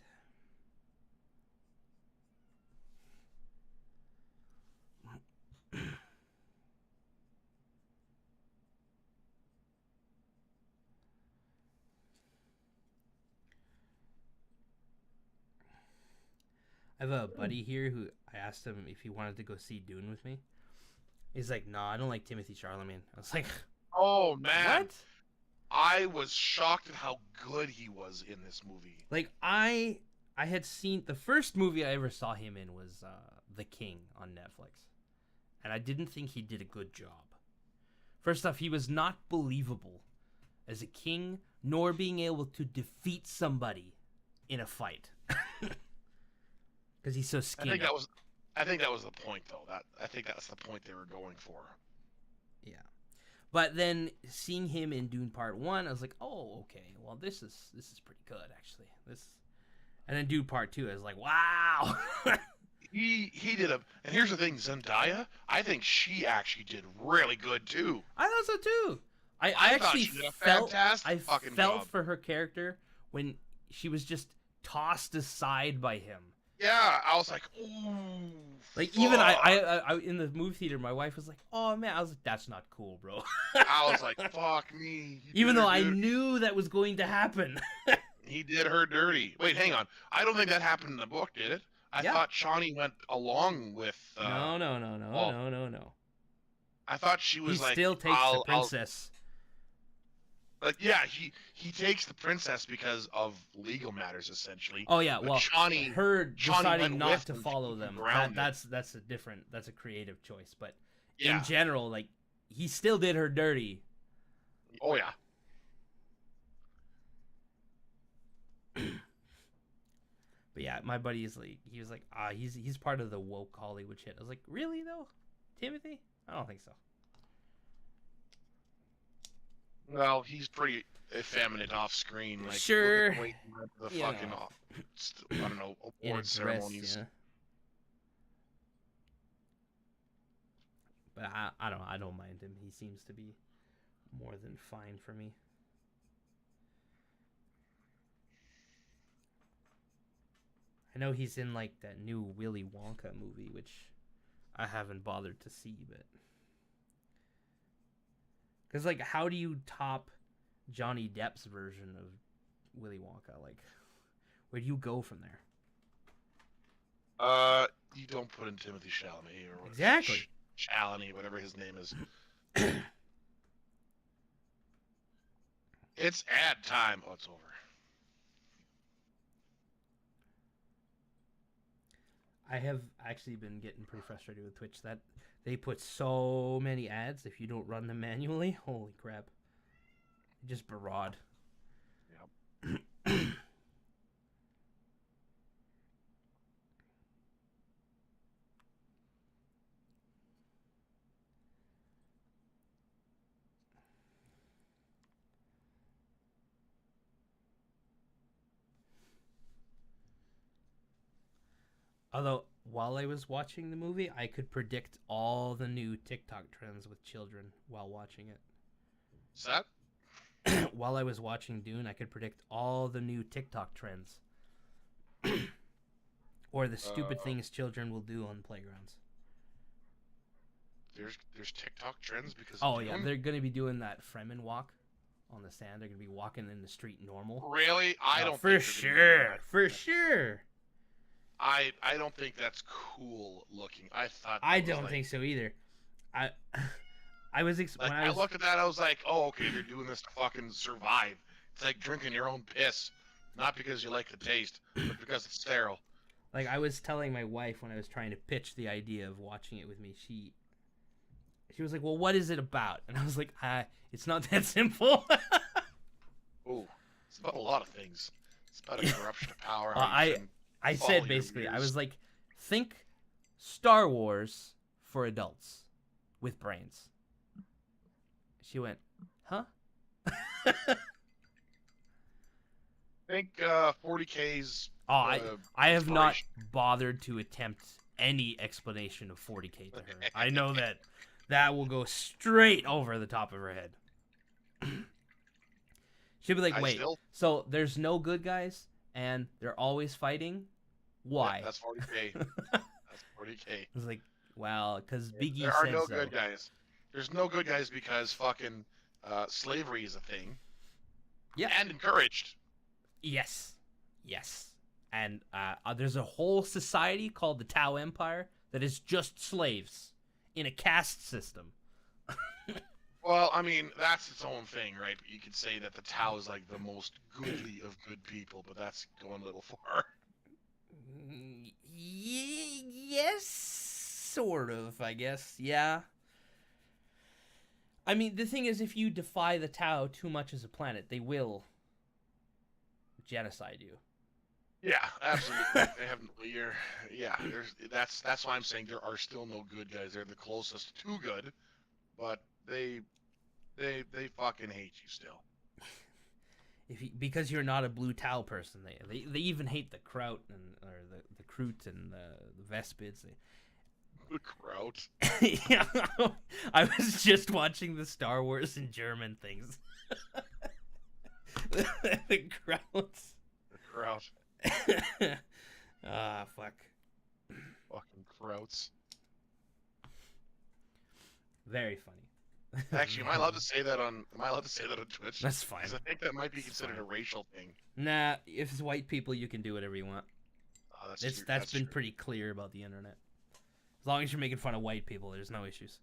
I have a buddy here who I asked him if he wanted to go see Dune with me. He's like, "No, I don't like Timothy Chalamet." I was like, Oh, man. "What?" I was shocked at how good he was in this movie. Like I had seen the first movie I ever saw him in was The King on Netflix, and I didn't think he did a good job. First off, he was not believable as a king, nor being able to defeat somebody in a fight. Because he's so skinny. I think that was the point, though. I think that's the point they were going for. Yeah. But then seeing him in Dune Part 1, I was like, oh, okay. Well, this is pretty good, actually. And then Dune Part 2, I was like, wow. He did and here's the thing, Zendaya, I think she actually did really good, too. I thought so, too. I thought actually she did a felt fucking job. for her character when she was just tossed aside by him. Yeah, I was like, ooh. Like, fuck. even I in the movie theater, my wife was like, oh, man. I was like, that's not cool, bro. I was like, fuck me. Even though I knew that was going to happen. He did her dirty. Wait, hang on. I don't think that happened in the book, did it? I thought Shawnee went along with... No. I thought she was he like... still takes the princess. Like, yeah, he takes the princess because of legal matters, essentially. Oh yeah, but well, Shawnee deciding not with to him follow to them. ground That's a creative choice. But Yeah. in general, like, he still did her dirty. Oh yeah. But yeah, my buddy is like, he was like, he's part of the woke Hollywood shit. I was like, really though, Timothy? I don't think so. Well, he's pretty effeminate off screen. Like, Sure. look at the You fucking, know. I don't know, In a award dress, ceremonies. yeah. But I don't mind him. He seems to be more than fine for me. I know he's in like that new Willy Wonka movie, which I haven't bothered to see, but because like, how do you top Johnny Depp's version of Willy Wonka? Like, where do you go from there? You don't put in Timothy Chalamet or Exactly. Chalamet, whatever his name is. It's ad time. Oh, it's over. I have actually been getting pretty frustrated with Twitch that they put so many ads if you don't run them manually. Holy crap. Just barrage. Yep. Although, while I was watching the movie, I could predict all the new TikTok trends with children while watching it. Is that? While I was watching Dune, I could predict all the new TikTok trends. Or the stupid things children will do on playgrounds. There's TikTok trends because Oh, of yeah, Dune? they're going to be doing that Fremen walk on the sand. They're going to be walking in the street normal. Really? I don't For think they're gonna do sure. that. For sure. I don't think that's cool looking. I thought I that was don't like, think so either. I was like, I looked at that, I was like, oh, okay, they're doing this to fucking survive. It's like drinking your own piss, not because you like the taste, but because it's sterile. like, I was telling my wife when I was trying to pitch the idea of watching it with me. She was like, "Well, what is it about?" And I was like, "It's not that simple." Ooh, it's about a lot of things. It's about a corruption of power. I follow said your basically, I ears. was like, think Star Wars for adults with brains. She went, huh? I think 40K's. Oh, I have not inspiration. bothered to attempt any explanation of 40K to her. I know that will go straight over the top of her head. She'll be like, wait, so there's no good guys and they're always fighting? Why? Yeah, that's 40K. That's 40K. I was like, well, because Big E There are said no so. good guys. There's no good guys because fucking slavery is a thing. Yeah. And encouraged. Yes. And there's a whole society called the Tau Empire that is just slaves in a caste system. Well, I mean, that's its own thing, right? You could say that the Tau is like the most goodly of good people, but that's going a little far. Yes, sort of, I guess. Yeah. I mean, the thing is, if you defy the Tau too much as a planet, they will genocide you. Yeah, absolutely. They haven't. That's why I'm saying there are still no good guys. They're the closest to good, but they fucking hate you still. Because you're not a blue Tau person, they even hate the Kraut or the Kroot and the Vespids. The Kraut. Yeah, I was just watching the Star Wars and German things. The Krauts. The Kraut. Ah, fuck. Fucking Krauts. Very funny. Actually, am I allowed to say that on Twitch? That's fine. 'Cause I think that might be considered a racial thing. Nah, if it's white people, you can do whatever you want. Oh, That's been pretty clear about the internet. As long as you're making fun of white people, there's no issues.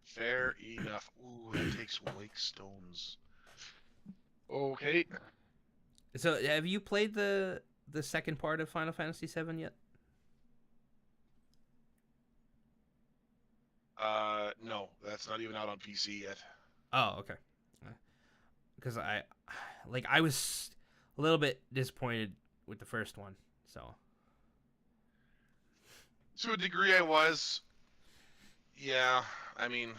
Fair enough. Ooh, that takes Wake Stones. Okay. So, have you played the second part of Final Fantasy VII yet? No, that's not even out on PC yet. Oh, okay. Because I was a little bit disappointed with the first one, so. To a degree, I was. Yeah, I mean,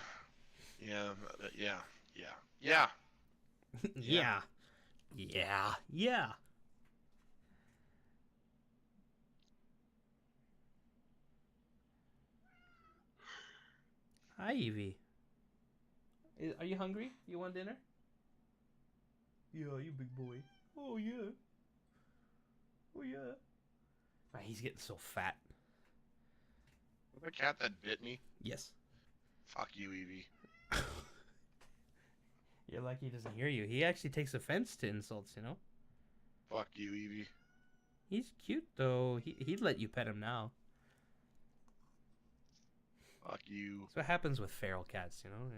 yeah. Yeah. Hi, Evie. Are you hungry? You want dinner? Yeah, you big boy. Oh, yeah. Oh, yeah. Ah, he's getting so fat. The cat that bit me? Yes. Fuck you, Evie. You're lucky he doesn't hear you. He actually takes offense to insults, you know? Fuck you, Evie. He's cute, though. He'd let you pet him now. Fuck you. That's what happens with feral cats, you know?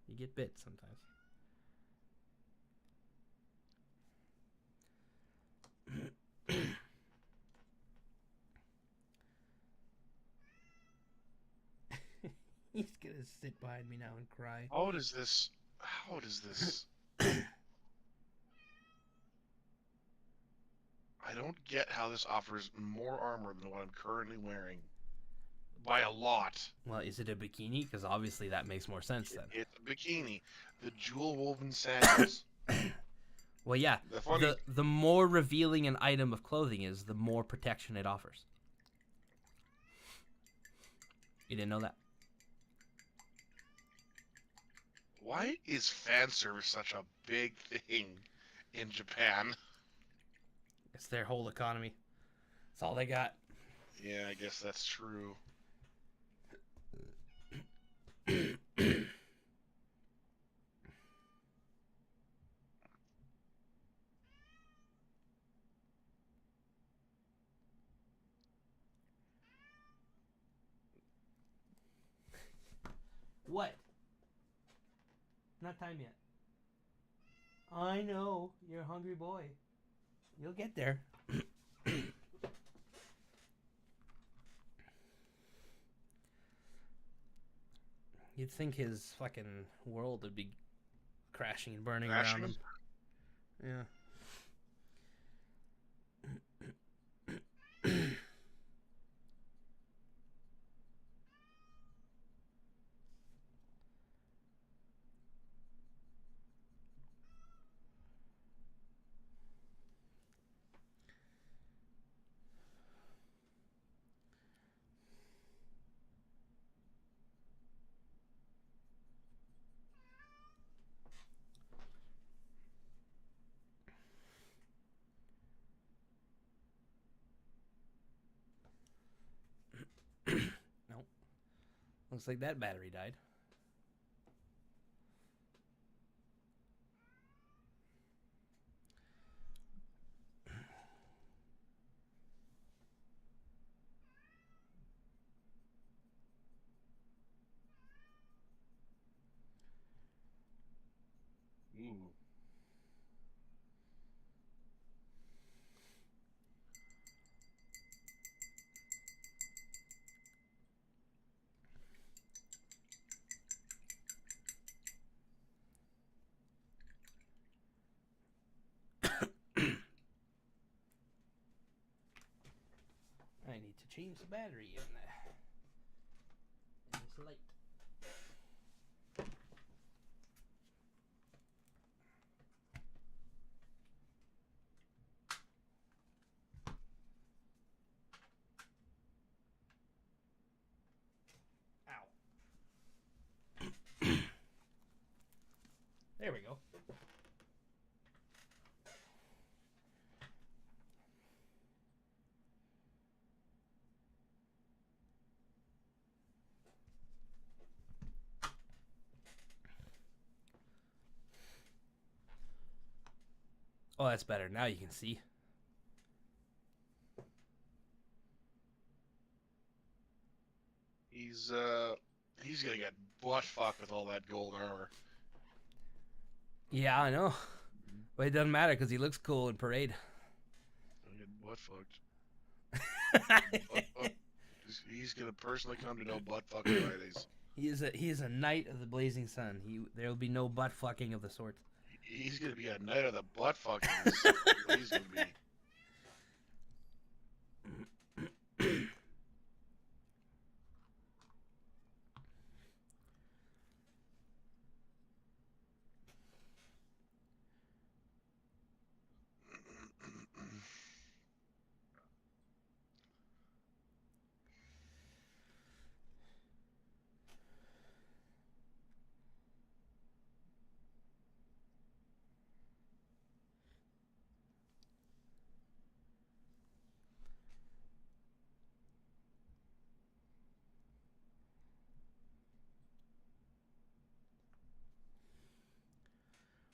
You get bit sometimes. He's gonna sit behind me now and cry. How does this... I don't get how this offers more armor than what I'm currently wearing. By a lot. Well, is it a bikini? Because obviously that makes more sense then. It's a bikini. The jewel-woven sandals. Well, yeah. The more revealing an item of clothing is, the more protection it offers. You didn't know that? Why is fan service such a big thing in Japan? It's their whole economy. That's all they got. Yeah, I guess that's true. What? Not time yet. I know. You're a hungry boy. You'll get there. You'd think his fucking world would be crashing and burning around him. Yeah. Looks like that battery died. Ooh. I need to change the battery in this light. Ow. There we go. Oh, that's better. Now you can see. He's gonna get butt fucked with all that gold armor. Yeah, I know. But it doesn't matter because he looks cool in parade. He'll get butt fucked. He's gonna personally come to know butt fucking Fridays. He is a knight of the blazing sun. There will be no butt fucking of the sort. He's gonna be a knight of the butt fucking. He's gonna be.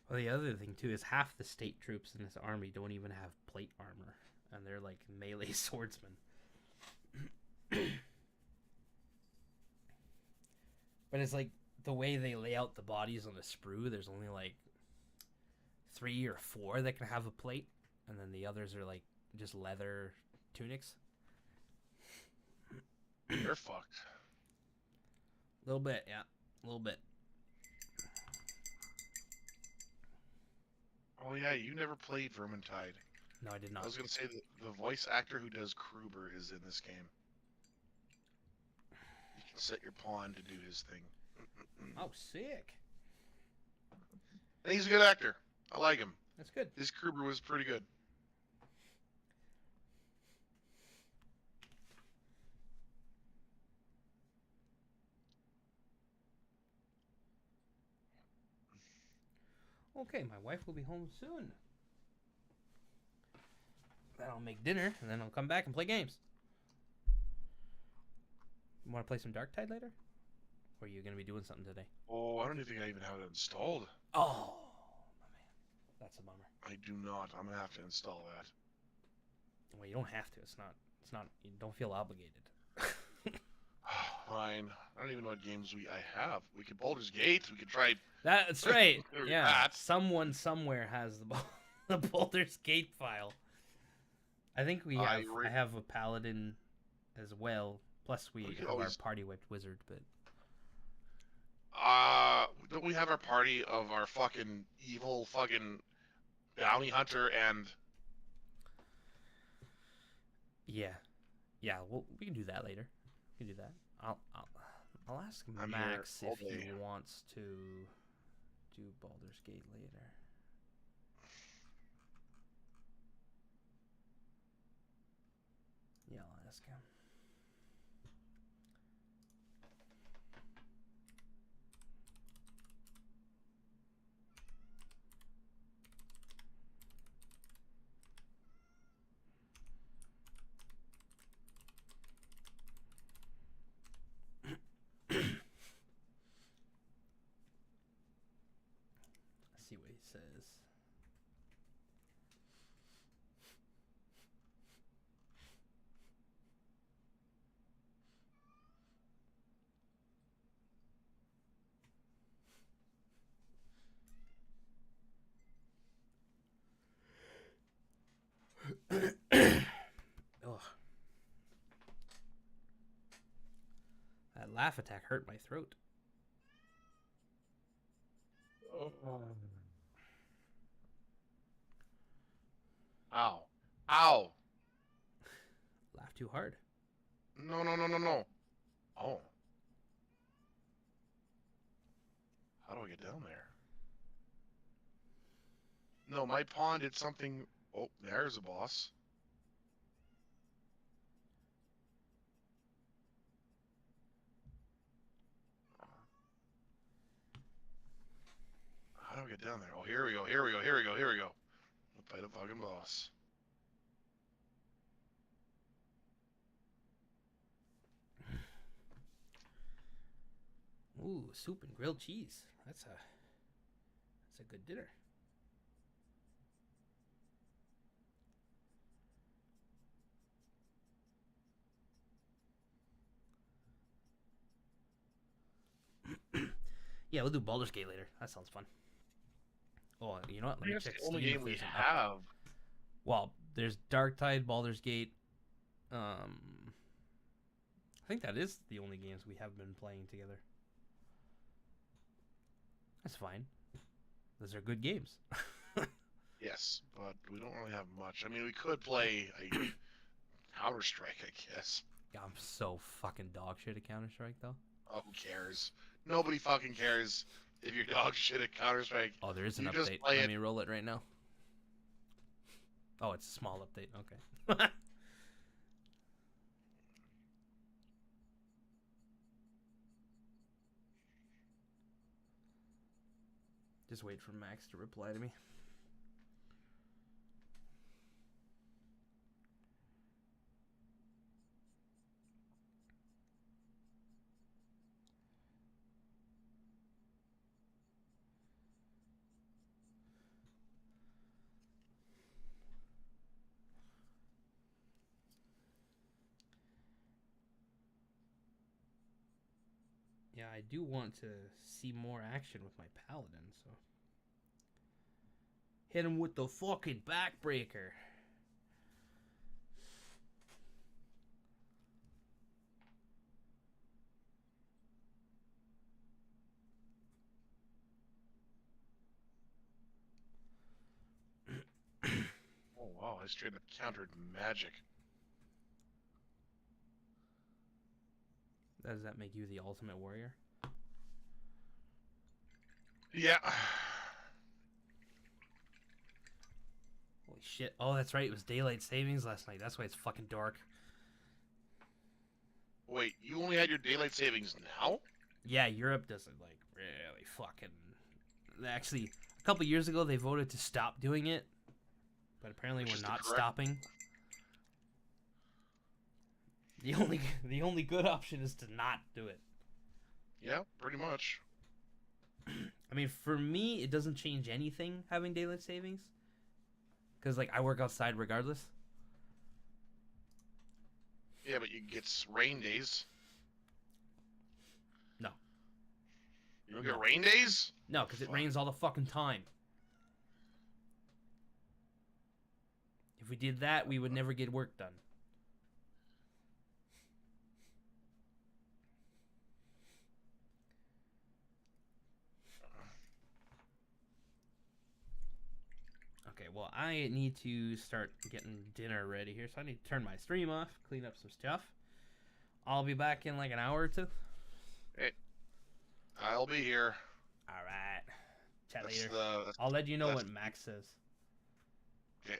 Well, the other thing too is half the state troops in this army don't even have plate armor, and they're like melee swordsmen. But it's like the way they lay out the bodies on the sprue. There's only like 3 or 4 that can have a plate, and then the others are like just leather tunics. They're fucked. A little bit, yeah, a little bit. Oh yeah, you never played Vermintide. No, I did not. I was gonna say that the voice actor who does Kruber is in this game. You can set your pawn to do his thing. Oh, sick. And he's a good actor. I like him. That's good. His Kruber was pretty good. Okay, my wife will be home soon. Then I'll make dinner, and then I'll come back and play games. You want to play some Dark Tide later? Or are you going to be doing something today? Oh, I don't even think I even have it installed. Oh, my man. That's a bummer. I do not. I'm gonna have to install that. Well, you don't have to. It's not, you don't feel obligated. Fine. I don't even know what games I have. We could Baldur's Gate. We could try. That's right. There's Yeah. that. Someone somewhere has the Baldur's Gate file. I think I have a paladin as well. Plus we could have always- our party whipped wizard, but Don't we have our party of our fucking evil fucking bounty hunter and yeah. Well, we can do that later. We can do that. I'll ask I'm Max here all if he day. wants to do Baldur's Gate later. Yeah, I'll ask him. says. Ugh. That laugh attack hurt my throat. Ow. Ow. Laugh too hard. No, no, no, no, no. Oh. How do I get down there? No, my pawn did something. Oh, there's a boss. How do I get down there? Oh, here we go, here we go, here we go, here we go. We'll fight a fucking boss. Ooh, soup and grilled cheese. That's a good dinner. Yeah, we'll do Baldur's Gate later. That sounds fun. Oh, you know what? Let me That's check the only Steam game if we there's an have. Well, there's Darktide, Baldur's Gate. I think that is the only games we have been playing together. That's fine. Those are good games. Yes, but we don't really have much. I mean, we could play a Counter-Strike, I guess. Yeah, I'm so fucking dog shit at Counter-Strike, though. Oh, who cares? Nobody fucking cares if you're dog shit at Counter-Strike. Oh, there is an You just update. play Let it. me roll it right now. Oh, it's a small update. Okay. Just wait for Max to reply to me. Yeah, I do want to see more action with my paladin, so. Hit him with the fucking backbreaker. Oh, wow, I straight up countered magic. Does that make you the ultimate warrior? Yeah. Holy shit. Oh, that's right. It was daylight savings last night. That's why it's fucking dark. Wait, you only had your daylight savings now? Yeah, Europe doesn't, like, really fucking... Actually, a couple years ago, they voted to stop doing it. But apparently Which we're is the not correct- stopping. The only good option is to not do it. Yeah, pretty much. I mean, for me, it doesn't change anything having daylight savings. Because, like, I work outside regardless. Yeah, but you get rain days. No. You don't get rain days? No, because it Fuck. rains all the fucking time. If we did that, we would never get work done. Okay, well, I need to start getting dinner ready here, so I need to turn my stream off, clean up some stuff. I'll be back in like an hour or two. Hey, I'll be here. All right. Chat That's later. the... I'll let you know that's- what Max says. Okay.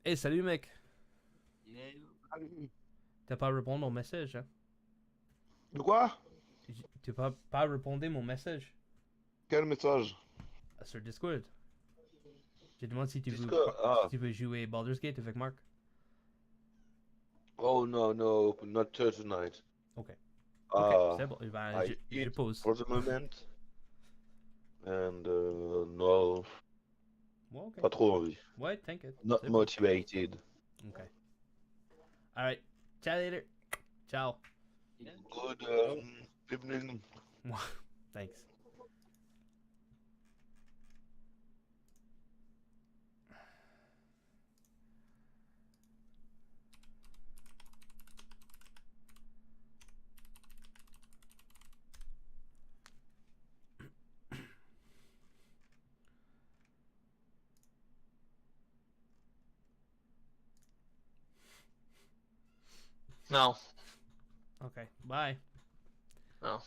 Hey, salut mec. T'as pas répondu mon message, hein? De quoi? Tu pas répondu mon message Quel message? sur Discord. Je demande si tu veux, Discord, ah. si tu veux jouer Baldur's Gate avec Marc. Oh no, not tonight. Okej. Uh, C'est bon. Ben, I je eat pose. for the moment, and no, Well, okay. pas trop envie. Ouais, t'inquiète. Not C'est bon. motivated. Okay. All right. Chat later. Ciao. Good evening. Thanks. No. Okay. Bye. No.